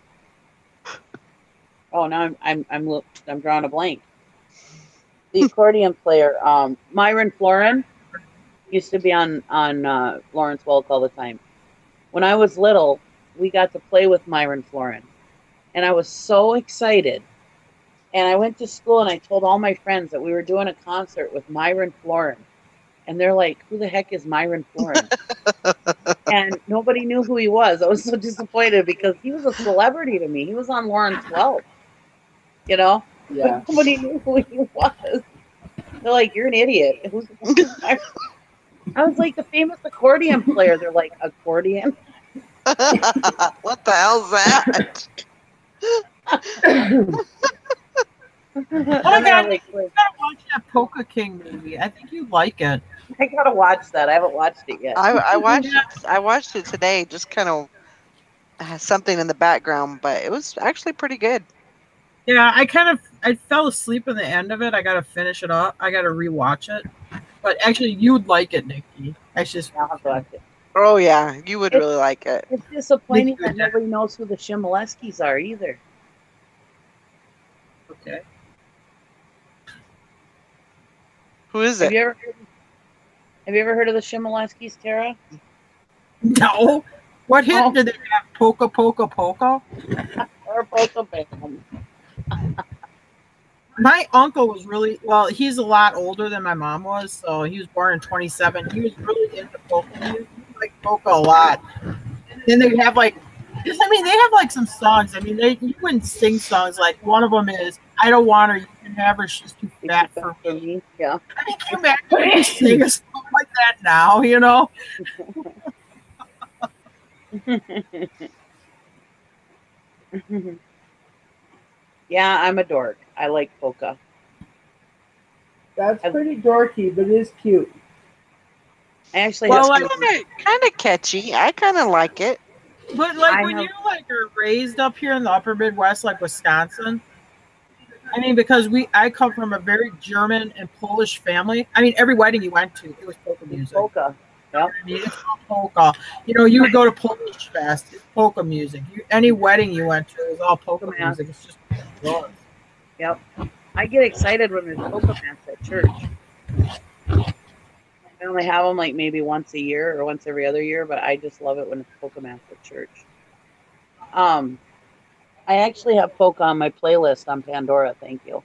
[SPEAKER 2] now I'm drawing a blank. The accordion player, Myron Florin, used to be on Lawrence Welk all the time. When I was little, we got to play with Myron Florin, and I was so excited. And I went to school and I told all my friends that we were doing a concert with Myron Florin, and they're like, "Who the heck is Myron Florin?" And nobody knew who he was. I was so disappointed because he was a celebrity to me. He was on Lawrence Welk, you know, but
[SPEAKER 5] Yeah.
[SPEAKER 2] nobody knew who he was. They're like, "You're an idiot." Who's Myron? I was like, the famous accordion player. They're like, accordion?
[SPEAKER 1] What the hell's that?
[SPEAKER 3] Oh my god, Nick, you gotta watch that Polka King movie. I think you'd like it.
[SPEAKER 2] I gotta watch that. I haven't watched it yet.
[SPEAKER 1] I watched it. I watched it today. Just kind of has something in the background, but it was actually pretty good.
[SPEAKER 3] Yeah, I fell asleep in the end of it. I gotta finish it up. I gotta rewatch it. But actually, you'd like it, Nikki. I just
[SPEAKER 2] I'll have to watch it.
[SPEAKER 1] Oh yeah, you would really like it.
[SPEAKER 2] It's disappointing
[SPEAKER 3] Nikki,
[SPEAKER 2] that nobody knows who the Shimoleskis are either.
[SPEAKER 3] okay.
[SPEAKER 1] Who is
[SPEAKER 2] Have
[SPEAKER 1] it?
[SPEAKER 2] you ever heard of the Shimoleskis, Tara?
[SPEAKER 3] No. What hit
[SPEAKER 2] Oh.
[SPEAKER 3] did they have? Polka, polka, polka?
[SPEAKER 2] Or Polka Band?
[SPEAKER 3] My uncle was really well. He's a lot older than my mom was, so he was born in 27. He was really into polka music. He liked polka a lot. Then they have like, I mean, they have like some songs. I mean, you wouldn't sing songs like one of them is "I don't want her, you can have her, she's too fat for me."
[SPEAKER 2] Yeah.
[SPEAKER 3] I mean, can you imagine if you sing a song like that now? You know?
[SPEAKER 2] Yeah, I'm a dork. I like polka.
[SPEAKER 5] That's pretty dorky, but it is cute.
[SPEAKER 2] I actually
[SPEAKER 3] Well,
[SPEAKER 2] have
[SPEAKER 3] like,
[SPEAKER 1] Kind of catchy. I kind of like it.
[SPEAKER 3] but like
[SPEAKER 2] I
[SPEAKER 3] when
[SPEAKER 2] have-
[SPEAKER 3] you like are raised up here in the upper Midwest, like Wisconsin. I mean, because I come from a very German and Polish family. I mean, every wedding you went to, it was polka music.
[SPEAKER 2] polka. Yep.
[SPEAKER 3] I mean, it's all polka. You know, you would go to Polish Fest, it's polka music. Any wedding you went to, it was all polka music. It's just
[SPEAKER 2] Yep. I get excited when there's polka mass at church. I only have them like maybe once a year or once every other year, but I just love it when it's polka mass at church. I actually have polka on my playlist on Pandora. Thank you.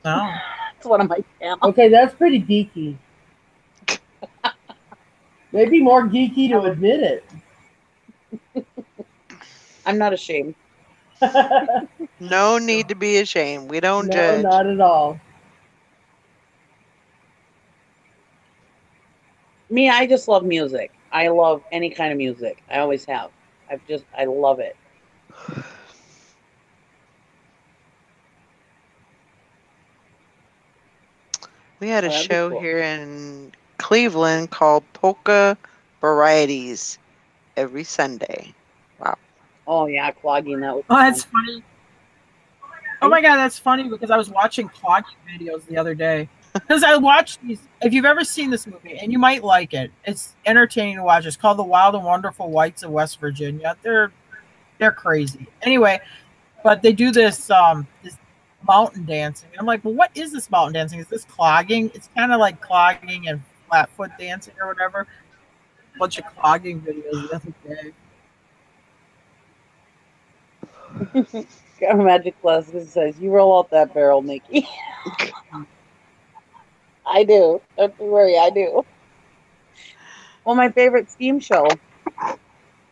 [SPEAKER 3] no.
[SPEAKER 2] It's one of my channels.
[SPEAKER 5] Okay, that's pretty geeky. Maybe more geeky to admit it.
[SPEAKER 2] I'm not ashamed.
[SPEAKER 1] No need to be ashamed. We don't
[SPEAKER 5] No,
[SPEAKER 1] judge.
[SPEAKER 5] not at all.
[SPEAKER 2] Me, I just love music. I love any kind of music. I always have. I love it.
[SPEAKER 1] We had a
[SPEAKER 2] that'd be
[SPEAKER 1] show
[SPEAKER 2] cool.
[SPEAKER 1] here in Cleveland called Polka Varieties every Sunday. Wow.
[SPEAKER 2] Oh yeah, clogging that was
[SPEAKER 3] Oh, that's funny. Oh my god, that's funny because I was watching clogging videos the other day. Because I watched these. If you've ever seen this movie, and you might like it, it's entertaining to watch. It's called The Wild and Wonderful Whites of West Virginia. They're crazy. Anyway, but they do this this mountain dancing. And I'm like, well, what is this mountain dancing? Is this clogging? It's kind of like clogging and flatfoot dancing or whatever. A bunch of clogging videos the other day.
[SPEAKER 2] got a magic glass that says, "You roll out that barrel, Nikki." I do. Don't you worry, I do. Well, my favorite steam show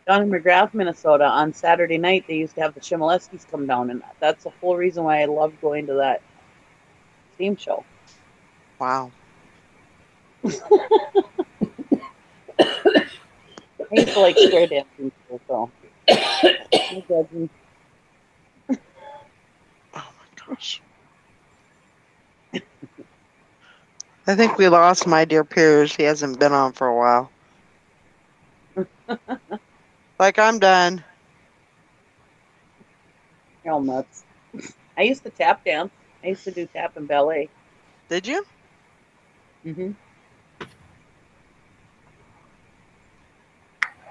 [SPEAKER 2] Down in McGrath, Minnesota, on Saturday night, they used to have the Shimoleskis come down, and that's the whole reason why I loved going to that steam show.
[SPEAKER 1] Wow.
[SPEAKER 2] I used to like square dancing too, so no judging.
[SPEAKER 1] Oh my gosh. I think we lost my dear Piers. He hasn't been on for a while. Like, I'm done.
[SPEAKER 2] You're all nuts. I used to tap dance. I used to do tap and ballet.
[SPEAKER 1] Did you?
[SPEAKER 2] Mm-hmm.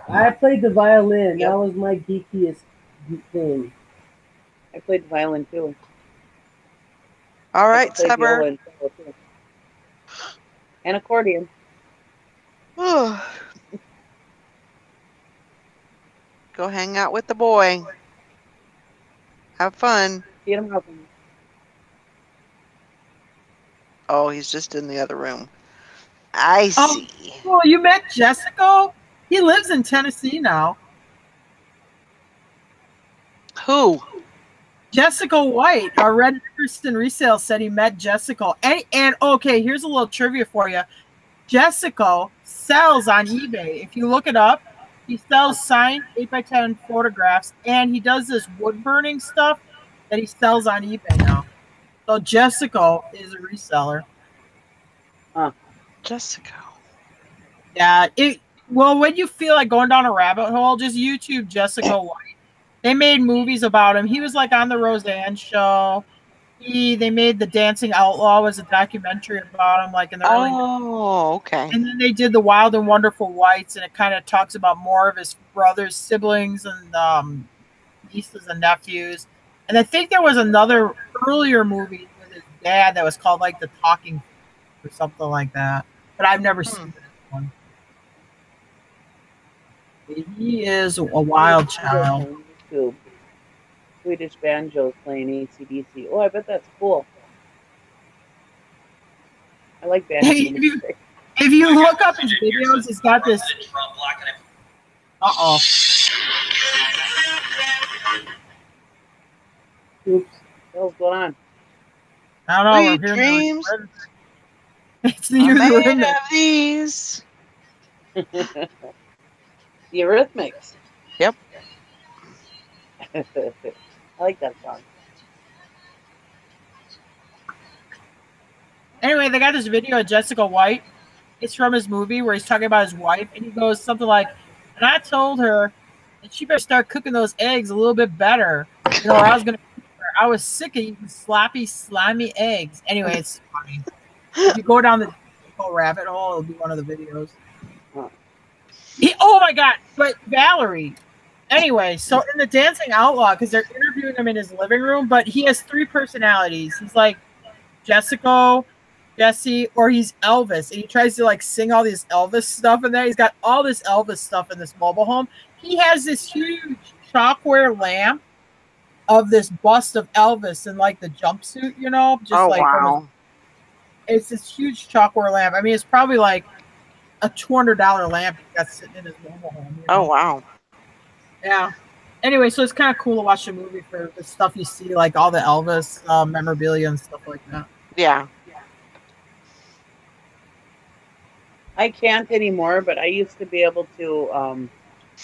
[SPEAKER 5] I played the violin.
[SPEAKER 2] Yep.
[SPEAKER 5] That was my geekiest thing.
[SPEAKER 2] I played the violin too.
[SPEAKER 1] All
[SPEAKER 2] I
[SPEAKER 1] right,
[SPEAKER 2] could play viola
[SPEAKER 1] Saber.
[SPEAKER 2] and cello too. And accordion.
[SPEAKER 1] Go hang out with the boy. Have fun.
[SPEAKER 2] See him out.
[SPEAKER 1] Oh, he's just in the other room. I
[SPEAKER 3] Oh.
[SPEAKER 1] see.
[SPEAKER 3] Well, you met Jessica? He lives in Tennessee now.
[SPEAKER 1] Who?
[SPEAKER 3] Jessica White, our Red Person Resale, said he met Jessica. And okay, here's a little trivia for you. Jessica sells on eBay. If you look it up, he sells signed 8x10 photographs, and he does this wood burning stuff that he sells on eBay now. So Jessica is a reseller.
[SPEAKER 1] Jessica.
[SPEAKER 3] Yeah. Well, when you feel like going down a rabbit hole, just YouTube Jessica White. They made movies about him. He was like on the Roseanne show. They made The Dancing Outlaw was a documentary about him, like in the early.
[SPEAKER 1] Oh, okay.
[SPEAKER 3] And then they did The Wild and Wonderful Whites, and it kind of talks about more of his brothers, siblings, and nieces and nephews. And I think there was another earlier movie with his dad that was called like The Talking or something like that. But I've never seen that one. He is a wild child.
[SPEAKER 2] YouTube. Swedish banjos playing AC/DC. Oh, I bet that's cool. I like banjo music.
[SPEAKER 3] If you look up his videos, he's got this. Uh-oh.
[SPEAKER 2] Oops. What's going on?
[SPEAKER 3] I don't know.
[SPEAKER 1] Sweet dreams.
[SPEAKER 3] It's the
[SPEAKER 1] Made
[SPEAKER 3] Eurythmics.
[SPEAKER 1] of these.
[SPEAKER 2] The Eurythmics.
[SPEAKER 1] Yep.
[SPEAKER 2] I like that song.
[SPEAKER 3] Anyway, they got this video of Jessica White. It's from his movie where he's talking about his wife, and he goes something like, and I told her that she better start cooking those eggs a little bit better, or I was going to cook her. I was sick of eating sloppy, slimy eggs. Anyway, it's funny. If you go down the whole rabbit hole, it'll be one of the videos. Oh my God, but Valerie. Anyway, so in The Dancing Outlaw, because they're interviewing him in his living room, but he has 3 personalities. He's like Jessica, Jesse, or he's Elvis, and he tries to like sing all this Elvis stuff in there. He's got all this Elvis stuff in this mobile home. He has this huge chalkware lamp of this bust of Elvis in like the jumpsuit, you know, just
[SPEAKER 1] Oh,
[SPEAKER 3] like
[SPEAKER 1] wow.
[SPEAKER 3] it's this huge chalkware lamp. I mean, it's probably like a $200 lamp that's sitting in his mobile home. You know?
[SPEAKER 1] Oh, wow.
[SPEAKER 3] Yeah. Anyway, so it's kind of cool to watch the movie for the stuff you see, like all the Elvis memorabilia and stuff like that.
[SPEAKER 1] Yeah.
[SPEAKER 2] I can't anymore, but I used to be able to.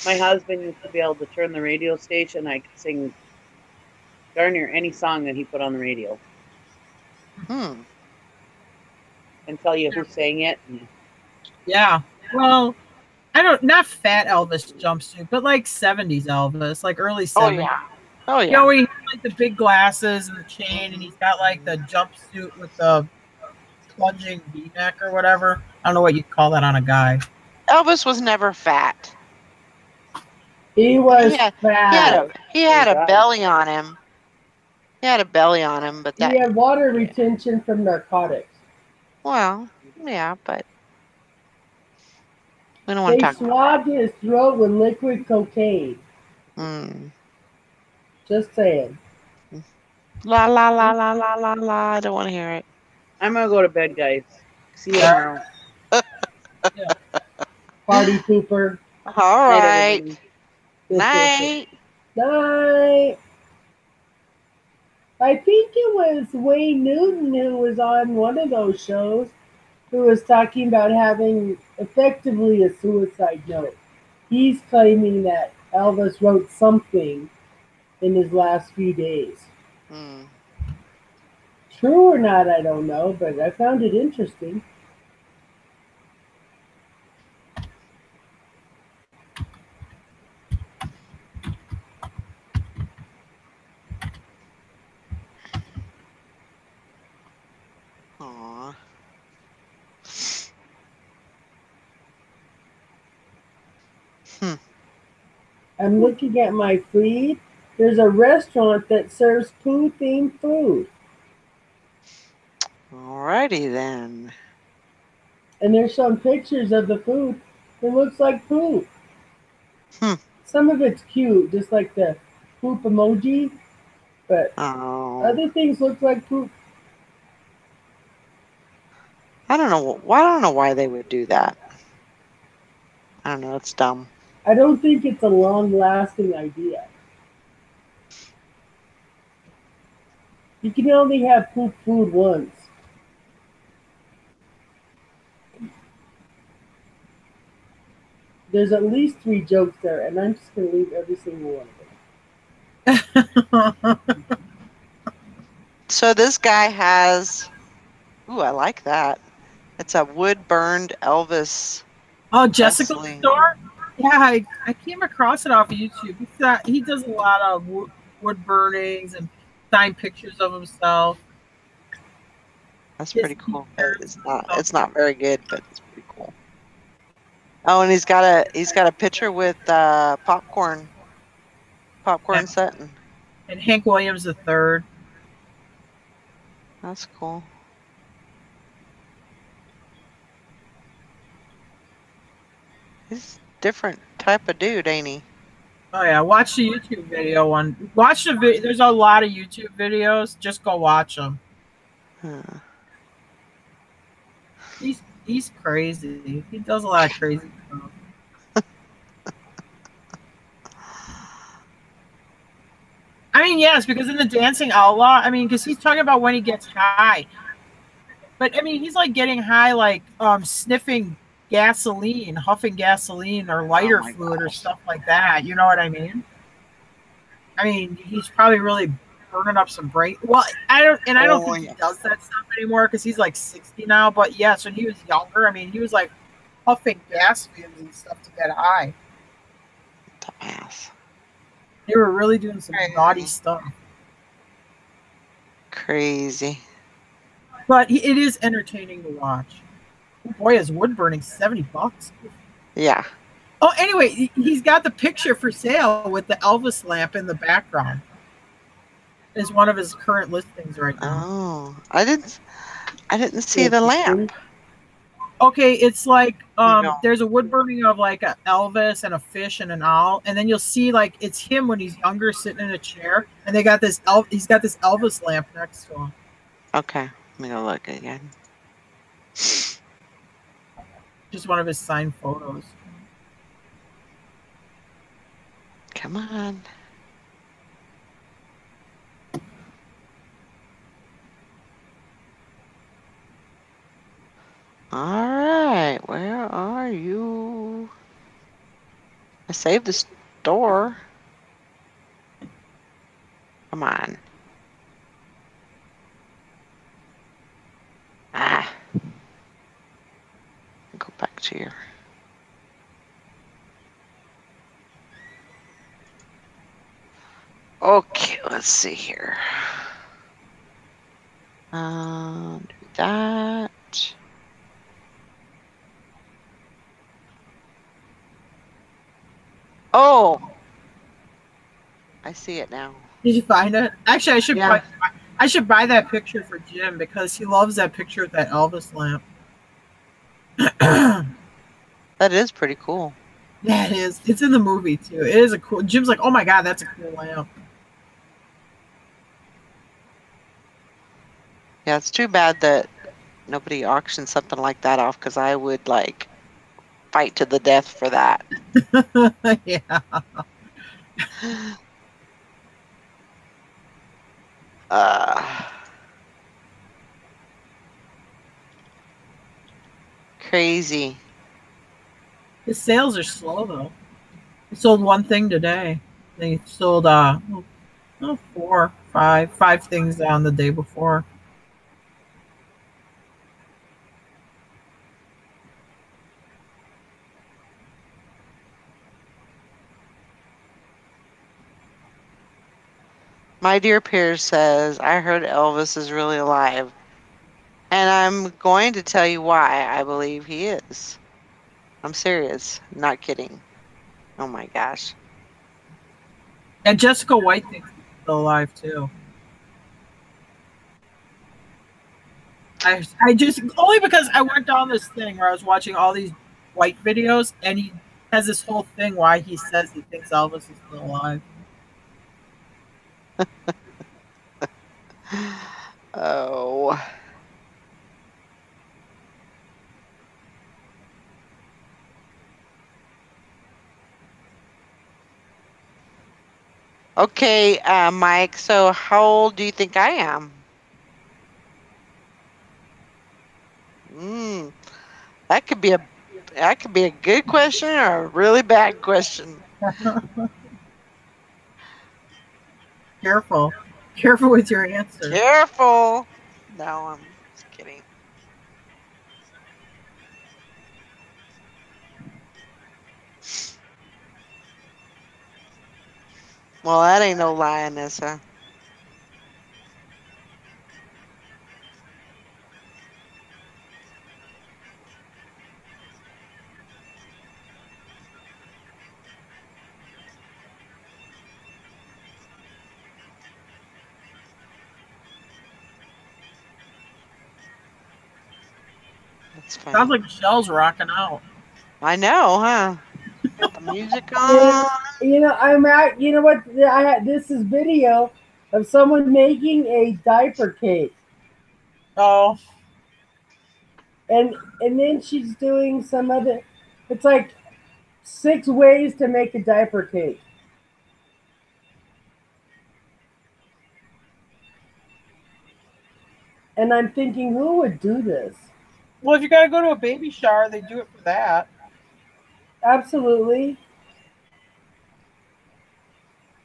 [SPEAKER 2] My husband used to be able to turn the radio station. I could sing darn near any song that he put on the radio
[SPEAKER 1] Hmm.
[SPEAKER 2] and tell you who sang it.
[SPEAKER 3] Yeah. Well, not fat Elvis jumpsuit, but like 70s Elvis, like early 70s.
[SPEAKER 1] Oh, yeah. Oh,
[SPEAKER 3] You know,
[SPEAKER 1] yeah.
[SPEAKER 3] where he has like the big glasses and the chain, and he's got like the jumpsuit with the plunging V-neck or whatever. I don't know what you'd call that on a guy.
[SPEAKER 1] Elvis was never fat.
[SPEAKER 5] He was
[SPEAKER 1] Yeah,
[SPEAKER 5] fat.
[SPEAKER 1] He had a
[SPEAKER 2] God.
[SPEAKER 1] belly on him. He had a belly on him, but that.
[SPEAKER 5] He had water retention from narcotics.
[SPEAKER 1] Well, yeah, but we don't want
[SPEAKER 5] They
[SPEAKER 1] to talk about
[SPEAKER 5] swabbed his throat with liquid cocaine.
[SPEAKER 1] that.
[SPEAKER 5] Just saying.
[SPEAKER 1] La la la la la la la. I don't want to hear it.
[SPEAKER 2] I'm gonna go to bed, guys. See you tomorrow.
[SPEAKER 5] Party pooper.
[SPEAKER 1] All
[SPEAKER 2] Night,
[SPEAKER 1] right.
[SPEAKER 2] everybody.
[SPEAKER 1] Night.
[SPEAKER 5] Night. I think it was Wayne Newton who was on one of those shows who was talking about having effectively a suicide note. He's claiming that Elvis wrote something in his last few days.
[SPEAKER 1] Hmm.
[SPEAKER 5] True or not, I don't know, but I found it interesting.
[SPEAKER 1] Aw. Hmm.
[SPEAKER 5] I'm looking at my feed. There's a restaurant that serves poo themed food.
[SPEAKER 1] Alrighty then.
[SPEAKER 5] And there's some pictures of the food. It looks like poop.
[SPEAKER 1] Hmm.
[SPEAKER 5] Some of it's cute, just like the poop emoji, but
[SPEAKER 1] Oh.
[SPEAKER 5] other things look like poop.
[SPEAKER 1] I don't know. I don't know why they would do that. I don't know. It's dumb.
[SPEAKER 5] I don't think it's a long lasting idea. You can only have poop food once. There's at least 3 jokes there, and I'm just going to leave every single one of them.
[SPEAKER 1] So this guy has. Ooh, I like that. It's a wood burned Elvis.
[SPEAKER 3] Oh, Jessica's
[SPEAKER 1] wrestling.
[SPEAKER 3] store? Yeah, I came across it off of YouTube. He does a lot of wood burnings and signed pictures of himself.
[SPEAKER 1] That's pretty cool. But it's not very good, but it's pretty cool. Oh, and he's got a picture with popcorn setting.
[SPEAKER 3] And Hank Williams III.
[SPEAKER 1] That's cool. He's a different type of dude, ain't he?
[SPEAKER 3] Oh yeah, watch the YouTube video one. Watch the video. There's a lot of YouTube videos. Just go watch them.
[SPEAKER 1] Huh.
[SPEAKER 3] He's crazy. He does a lot of crazy stuff. I mean, yes, because in the Dancing Outlaw, I mean, because he's talking about when he gets high. But I mean, he's like getting high, like sniffing gasoline, huffing gasoline or lighter fluid or stuff like that. You know what I mean? I mean, he's probably really burning up some brain. Well, I don't think he does that stuff anymore because he's like 60 now. But yes, when he was younger, I mean, he was like huffing gas fumes and stuff to get high.
[SPEAKER 1] Dumbass.
[SPEAKER 3] They were really doing some naughty stuff.
[SPEAKER 1] Crazy.
[SPEAKER 3] But it is entertaining to watch. Boy, is wood burning $70.
[SPEAKER 1] Yeah.
[SPEAKER 3] Oh, anyway, he's got the picture for sale with the Elvis lamp in the background. Is one of his current listings right now.
[SPEAKER 1] Oh, I didn't see the lamp.
[SPEAKER 3] Okay, it's like there's a wood burning of like a Elvis and a fish and an owl, and then you'll see like it's him when he's younger sitting in a chair, and they got this he's got this Elvis lamp next to him.
[SPEAKER 1] Okay, let me go look again.
[SPEAKER 3] Just one of his signed photos.
[SPEAKER 1] Come on. All right, where are you? I saved the store. Come on. Go back to your. Okay, let's see here. Do that. Oh, I see it now.
[SPEAKER 3] Did you find it? Actually, I should buy that picture for Jim because he loves that picture with that Elvis lamp.
[SPEAKER 1] That is pretty cool.
[SPEAKER 3] Yeah, it is. It's in the movie too. It is a cool. Jim's like, oh my god, that's a cool lamp.
[SPEAKER 1] Yeah, it's too bad that nobody auctioned something like that off because I would like fight to the death for that.
[SPEAKER 3] Yeah.
[SPEAKER 1] Uh, crazy.
[SPEAKER 3] His sales are slow though. He sold one thing today. They sold five things on the day before.
[SPEAKER 1] My dear Piers says, I heard Elvis is really alive. And I'm going to tell you why I believe he is. I'm serious. Not kidding. Oh my gosh.
[SPEAKER 3] And Jessica White thinks he's still alive too. I just only because I went down this thing where I was watching all these White videos, and he has this whole thing why he says he thinks Elvis is still alive.
[SPEAKER 1] Oh. Okay, Mike, so how old do you think I am? That could be a good question or a really bad question.
[SPEAKER 3] Careful with your answer.
[SPEAKER 1] Careful. No, I'm just kidding. Well, that ain't no lionessa. That's funny.
[SPEAKER 3] Sounds like Michelle's rocking out.
[SPEAKER 1] I know, huh? Got the music on.
[SPEAKER 5] You know, I'm at. You know what? This is video of someone making a diaper cake,
[SPEAKER 3] Oh,
[SPEAKER 5] and then she's doing some other. It's like 6 ways to make a diaper cake. And I'm thinking, who would do this?
[SPEAKER 3] well, if you got to go to a baby shower, they do it for that.
[SPEAKER 5] Absolutely.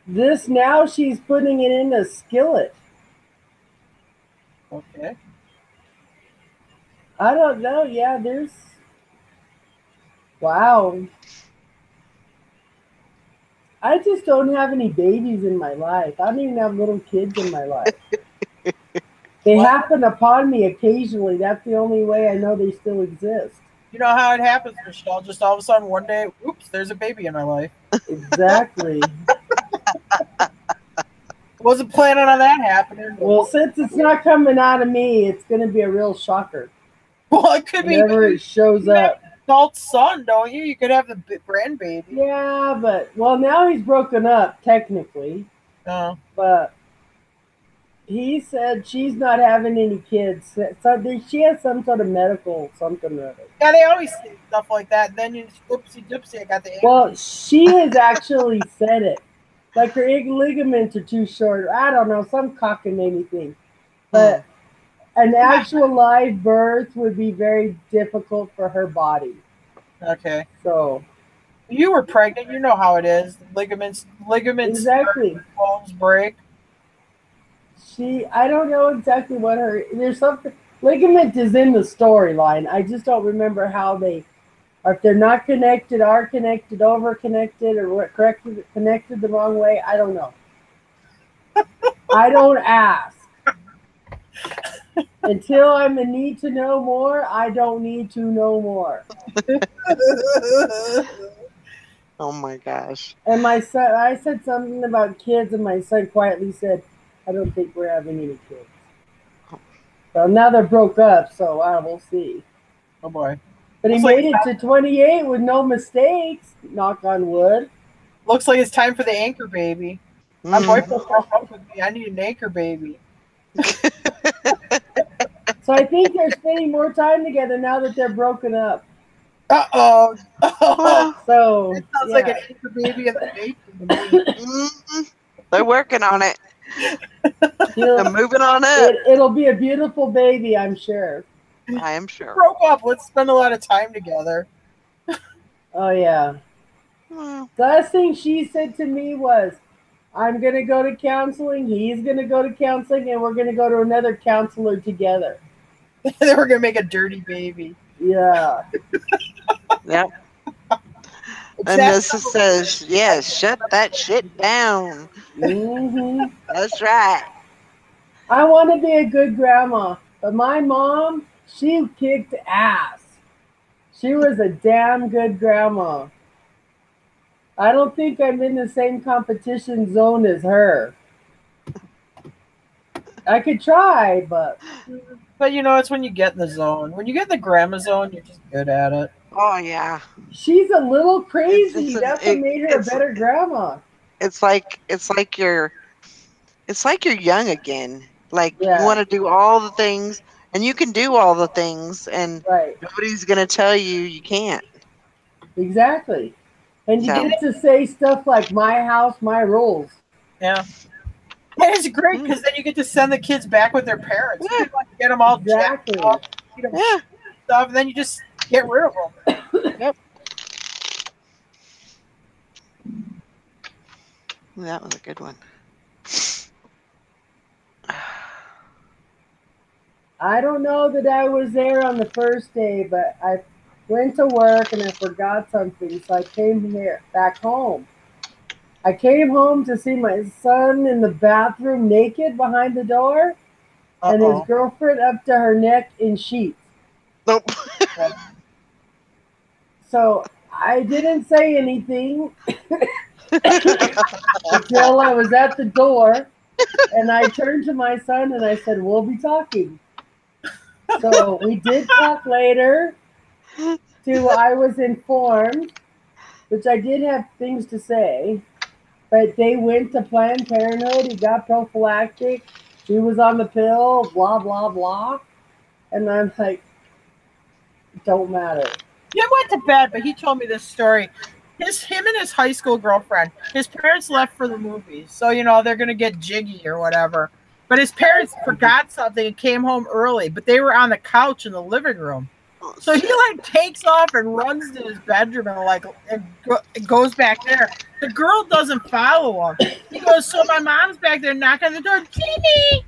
[SPEAKER 5] This now she's putting it in a skillet.
[SPEAKER 3] Okay.
[SPEAKER 5] I don't know. Yeah, there's. Wow. I just don't have any babies in my life. I don't even have little kids in my life. They
[SPEAKER 3] What?
[SPEAKER 5] happen upon me occasionally. That's the only way I know they still exist.
[SPEAKER 3] You know how it happens, Michelle. Just all of a sudden, one day, oops, there's a baby in my life.
[SPEAKER 5] Exactly.
[SPEAKER 3] Wasn't planning on that happening.
[SPEAKER 5] Well, since it's not coming out of me, it's going to be a real shocker
[SPEAKER 3] Well, it could be
[SPEAKER 5] whenever it shows up.
[SPEAKER 3] adult son, don't you? You could have the grandbaby.
[SPEAKER 5] Yeah, but, well, now he's broken up, technically.
[SPEAKER 3] Oh.
[SPEAKER 5] But he said she's not having any kids. So she has some sort of medical something or other.
[SPEAKER 3] Yeah, they always say stuff like that. And then you just, oopsie doopsie, I got the answer.
[SPEAKER 5] Well, she has actually said it. Like her ligaments are too short. I don't know, some cocking made me think. But an actual live birth would be very difficult for her body.
[SPEAKER 3] Okay.
[SPEAKER 5] So
[SPEAKER 3] You were pregnant. You know how it is. Ligaments.
[SPEAKER 5] exactly.
[SPEAKER 3] Bones break.
[SPEAKER 5] I don't know exactly what there's something, ligament is in the storyline. I just don't remember how they, or if they're not connected, are connected, over connected, or what connected the wrong way. I don't know. I don't ask. Until I'm in need to know more, I don't need to know more.
[SPEAKER 1] Oh my gosh.
[SPEAKER 5] And my son, I said something about kids, and my son quietly said, I don't think we're having any kids. So now they're broke up, so we'll see.
[SPEAKER 3] Oh boy.
[SPEAKER 5] But he
[SPEAKER 3] Looks
[SPEAKER 5] made
[SPEAKER 3] like
[SPEAKER 5] it to 28 with no mistakes, knock on wood.
[SPEAKER 3] Looks like it's time for the anchor baby. My boyfriend broke up with me. I need an anchor baby.
[SPEAKER 5] So I think they're spending more time together now that they're broken up.
[SPEAKER 3] Uh-oh.
[SPEAKER 1] Well,
[SPEAKER 5] So
[SPEAKER 3] It sounds
[SPEAKER 5] yeah.
[SPEAKER 3] like an anchor baby of the making to me.
[SPEAKER 1] they're working on it.
[SPEAKER 5] She'll-
[SPEAKER 1] They're moving on up.
[SPEAKER 5] it'll be a beautiful baby, I'm sure.
[SPEAKER 1] I am sure.
[SPEAKER 3] Broke up. Let's spend a lot of time together.
[SPEAKER 5] Oh yeah.
[SPEAKER 1] Well,
[SPEAKER 5] The last thing she said to me was, I'm gonna go to counseling, he's gonna go to counseling, and we're gonna go to another counselor together.
[SPEAKER 3] They were gonna make a dirty baby.
[SPEAKER 5] Yeah.
[SPEAKER 1] yep.
[SPEAKER 3] It's
[SPEAKER 1] And
[SPEAKER 3] that
[SPEAKER 1] Mrs. says, yes, shut that shit down.
[SPEAKER 5] Hmm.
[SPEAKER 1] That's right.
[SPEAKER 5] I want to be a good grandma, but my mom, she kicked ass. She was a damn good grandma. I don't think I'm in the same competition zone as her. I could try, but
[SPEAKER 3] But it's when you get in the zone. When you get in the grandma zone, you're just good at it.
[SPEAKER 1] Oh, yeah.
[SPEAKER 5] she's a little
[SPEAKER 1] It's,
[SPEAKER 5] crazy. That's what made her a better grandma.
[SPEAKER 1] it's like you're young again. Like you
[SPEAKER 5] Yeah,
[SPEAKER 1] want to do all the things, and you can do all the things, and
[SPEAKER 5] right.
[SPEAKER 1] nobody's gonna tell you can't.
[SPEAKER 5] Exactly. And you
[SPEAKER 1] So
[SPEAKER 5] get to say stuff like my house, my rules.
[SPEAKER 3] Yeah. And it's great because then you get to send the kids back with their parents. You
[SPEAKER 1] Yeah.
[SPEAKER 3] can get them all
[SPEAKER 5] Exactly.
[SPEAKER 3] jacked up, feed them
[SPEAKER 1] yeah,
[SPEAKER 3] stuff, and then you just get rid of them.
[SPEAKER 1] yep. That was a good one.
[SPEAKER 5] I don't know that I was there on the first day, but I went to work and I forgot something, so I came here back home. I came home to see my son in the bathroom naked behind the door and his
[SPEAKER 3] Uh-oh.
[SPEAKER 5] girlfriend up to her neck in sheets.
[SPEAKER 1] Nope.
[SPEAKER 5] So I didn't say anything until I was at the door and I turned to my son and I said, we'll be talking. So we did talk later. I was informed, which I did have things to say, but they went to Planned Parenthood. He got prophylactic. He was on the pill, blah, blah, blah. And I'm like, don't matter.
[SPEAKER 3] He went to bed, but he told me this story. Him and his high school girlfriend, his parents left for the movies. So, they're going to get jiggy or whatever. But his parents forgot something and came home early, but they were on the couch in the living room. So he takes off and runs to his bedroom and goes back there. The girl doesn't follow him. He goes, so my mom's back there knocking on the door. Jimmy,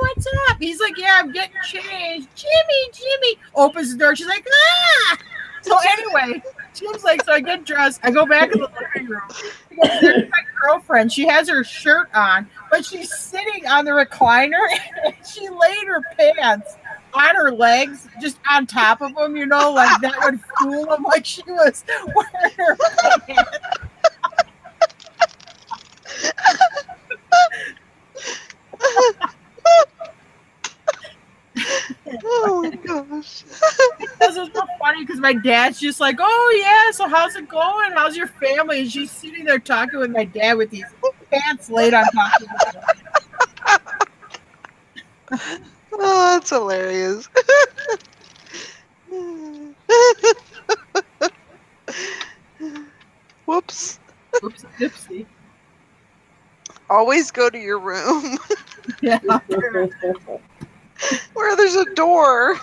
[SPEAKER 3] what's up? He's like, yeah, I'm getting changed. Jimmy. Opens the door. She's like, ah. So anyway, Jim's like, so I get dressed. I go back in the living room. He goes, there's my girlfriend. She has her shirt on, but she's sitting on the recliner and she laid her pants on her legs, just on top of them, like that would fool them, like she was wearing her pants.
[SPEAKER 1] Oh my gosh.
[SPEAKER 3] This is so funny because my dad's just like, oh yeah, so how's it going? How's your family? And she's sitting there talking with my dad with these pants laid on top of her.
[SPEAKER 1] Oh, that's hilarious. Whoops.
[SPEAKER 3] Oops, dipsy.
[SPEAKER 1] Always go to your room
[SPEAKER 3] Yeah.
[SPEAKER 1] where there's a door.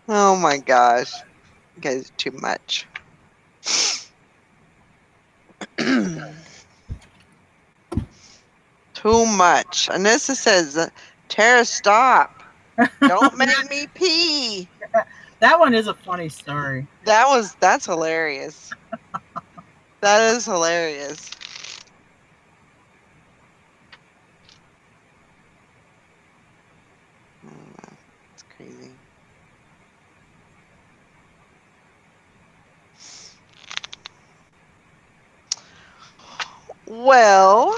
[SPEAKER 1] Oh my gosh. You guys are too much. Too much. Anissa says, Tara, stop. Don't make me pee.
[SPEAKER 3] That one is a funny story.
[SPEAKER 1] That's hilarious. That is hilarious. It's crazy. Well,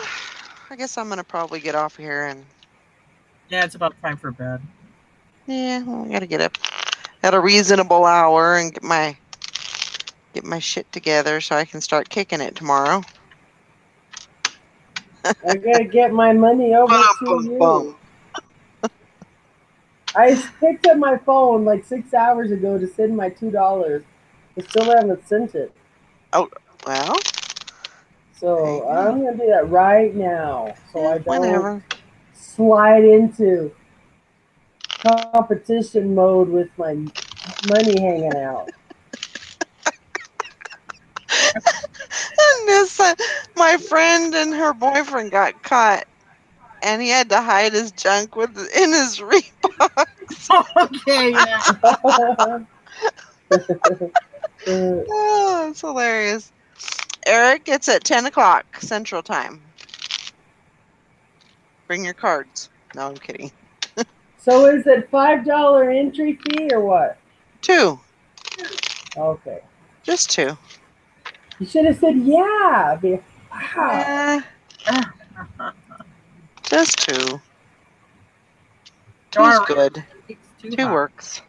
[SPEAKER 1] I guess I'm gonna probably get off here and
[SPEAKER 3] Yeah, it's about time for bed.
[SPEAKER 1] yeah, well, I gotta get up at a reasonable hour and get my shit together so I can start kicking it tomorrow.
[SPEAKER 5] I gotta get my money over to you.
[SPEAKER 1] Bum.
[SPEAKER 5] I picked up my phone like 6 hours ago to send my $2. I still haven't sent it.
[SPEAKER 1] Oh, well,
[SPEAKER 5] So
[SPEAKER 1] maybe.
[SPEAKER 5] I'm gonna do that right now, so I don't
[SPEAKER 1] Whenever.
[SPEAKER 5] slide into competition mode with my money hanging out.
[SPEAKER 1] And this, my friend and her boyfriend got caught, and he had to hide his junk in his Reeboks.
[SPEAKER 3] Okay, yeah.
[SPEAKER 1] Oh, it's hilarious. Eric, it's at 10 o'clock Central Time. Bring your cards. No, I'm kidding.
[SPEAKER 5] So is it $5 entry fee or what?
[SPEAKER 1] 2.
[SPEAKER 5] Okay.
[SPEAKER 1] Just 2.
[SPEAKER 5] You should have said yeah. Wow.
[SPEAKER 1] Yeah, just 2.
[SPEAKER 3] All
[SPEAKER 1] 2's
[SPEAKER 3] right.
[SPEAKER 1] good.
[SPEAKER 3] It's too
[SPEAKER 1] 2
[SPEAKER 3] hot.
[SPEAKER 1] works.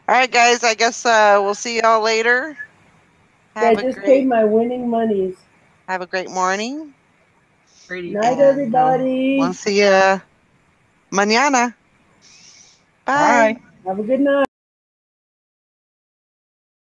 [SPEAKER 1] All right, guys. I guess we'll see y'all later.
[SPEAKER 5] I
[SPEAKER 1] Have a
[SPEAKER 5] just paid
[SPEAKER 1] great
[SPEAKER 5] my winning monies.
[SPEAKER 1] morning.
[SPEAKER 3] Pretty.
[SPEAKER 5] Night,
[SPEAKER 1] And we'll
[SPEAKER 5] everybody.
[SPEAKER 1] see you mañana. Bye.
[SPEAKER 3] Bye.
[SPEAKER 5] Have a good night.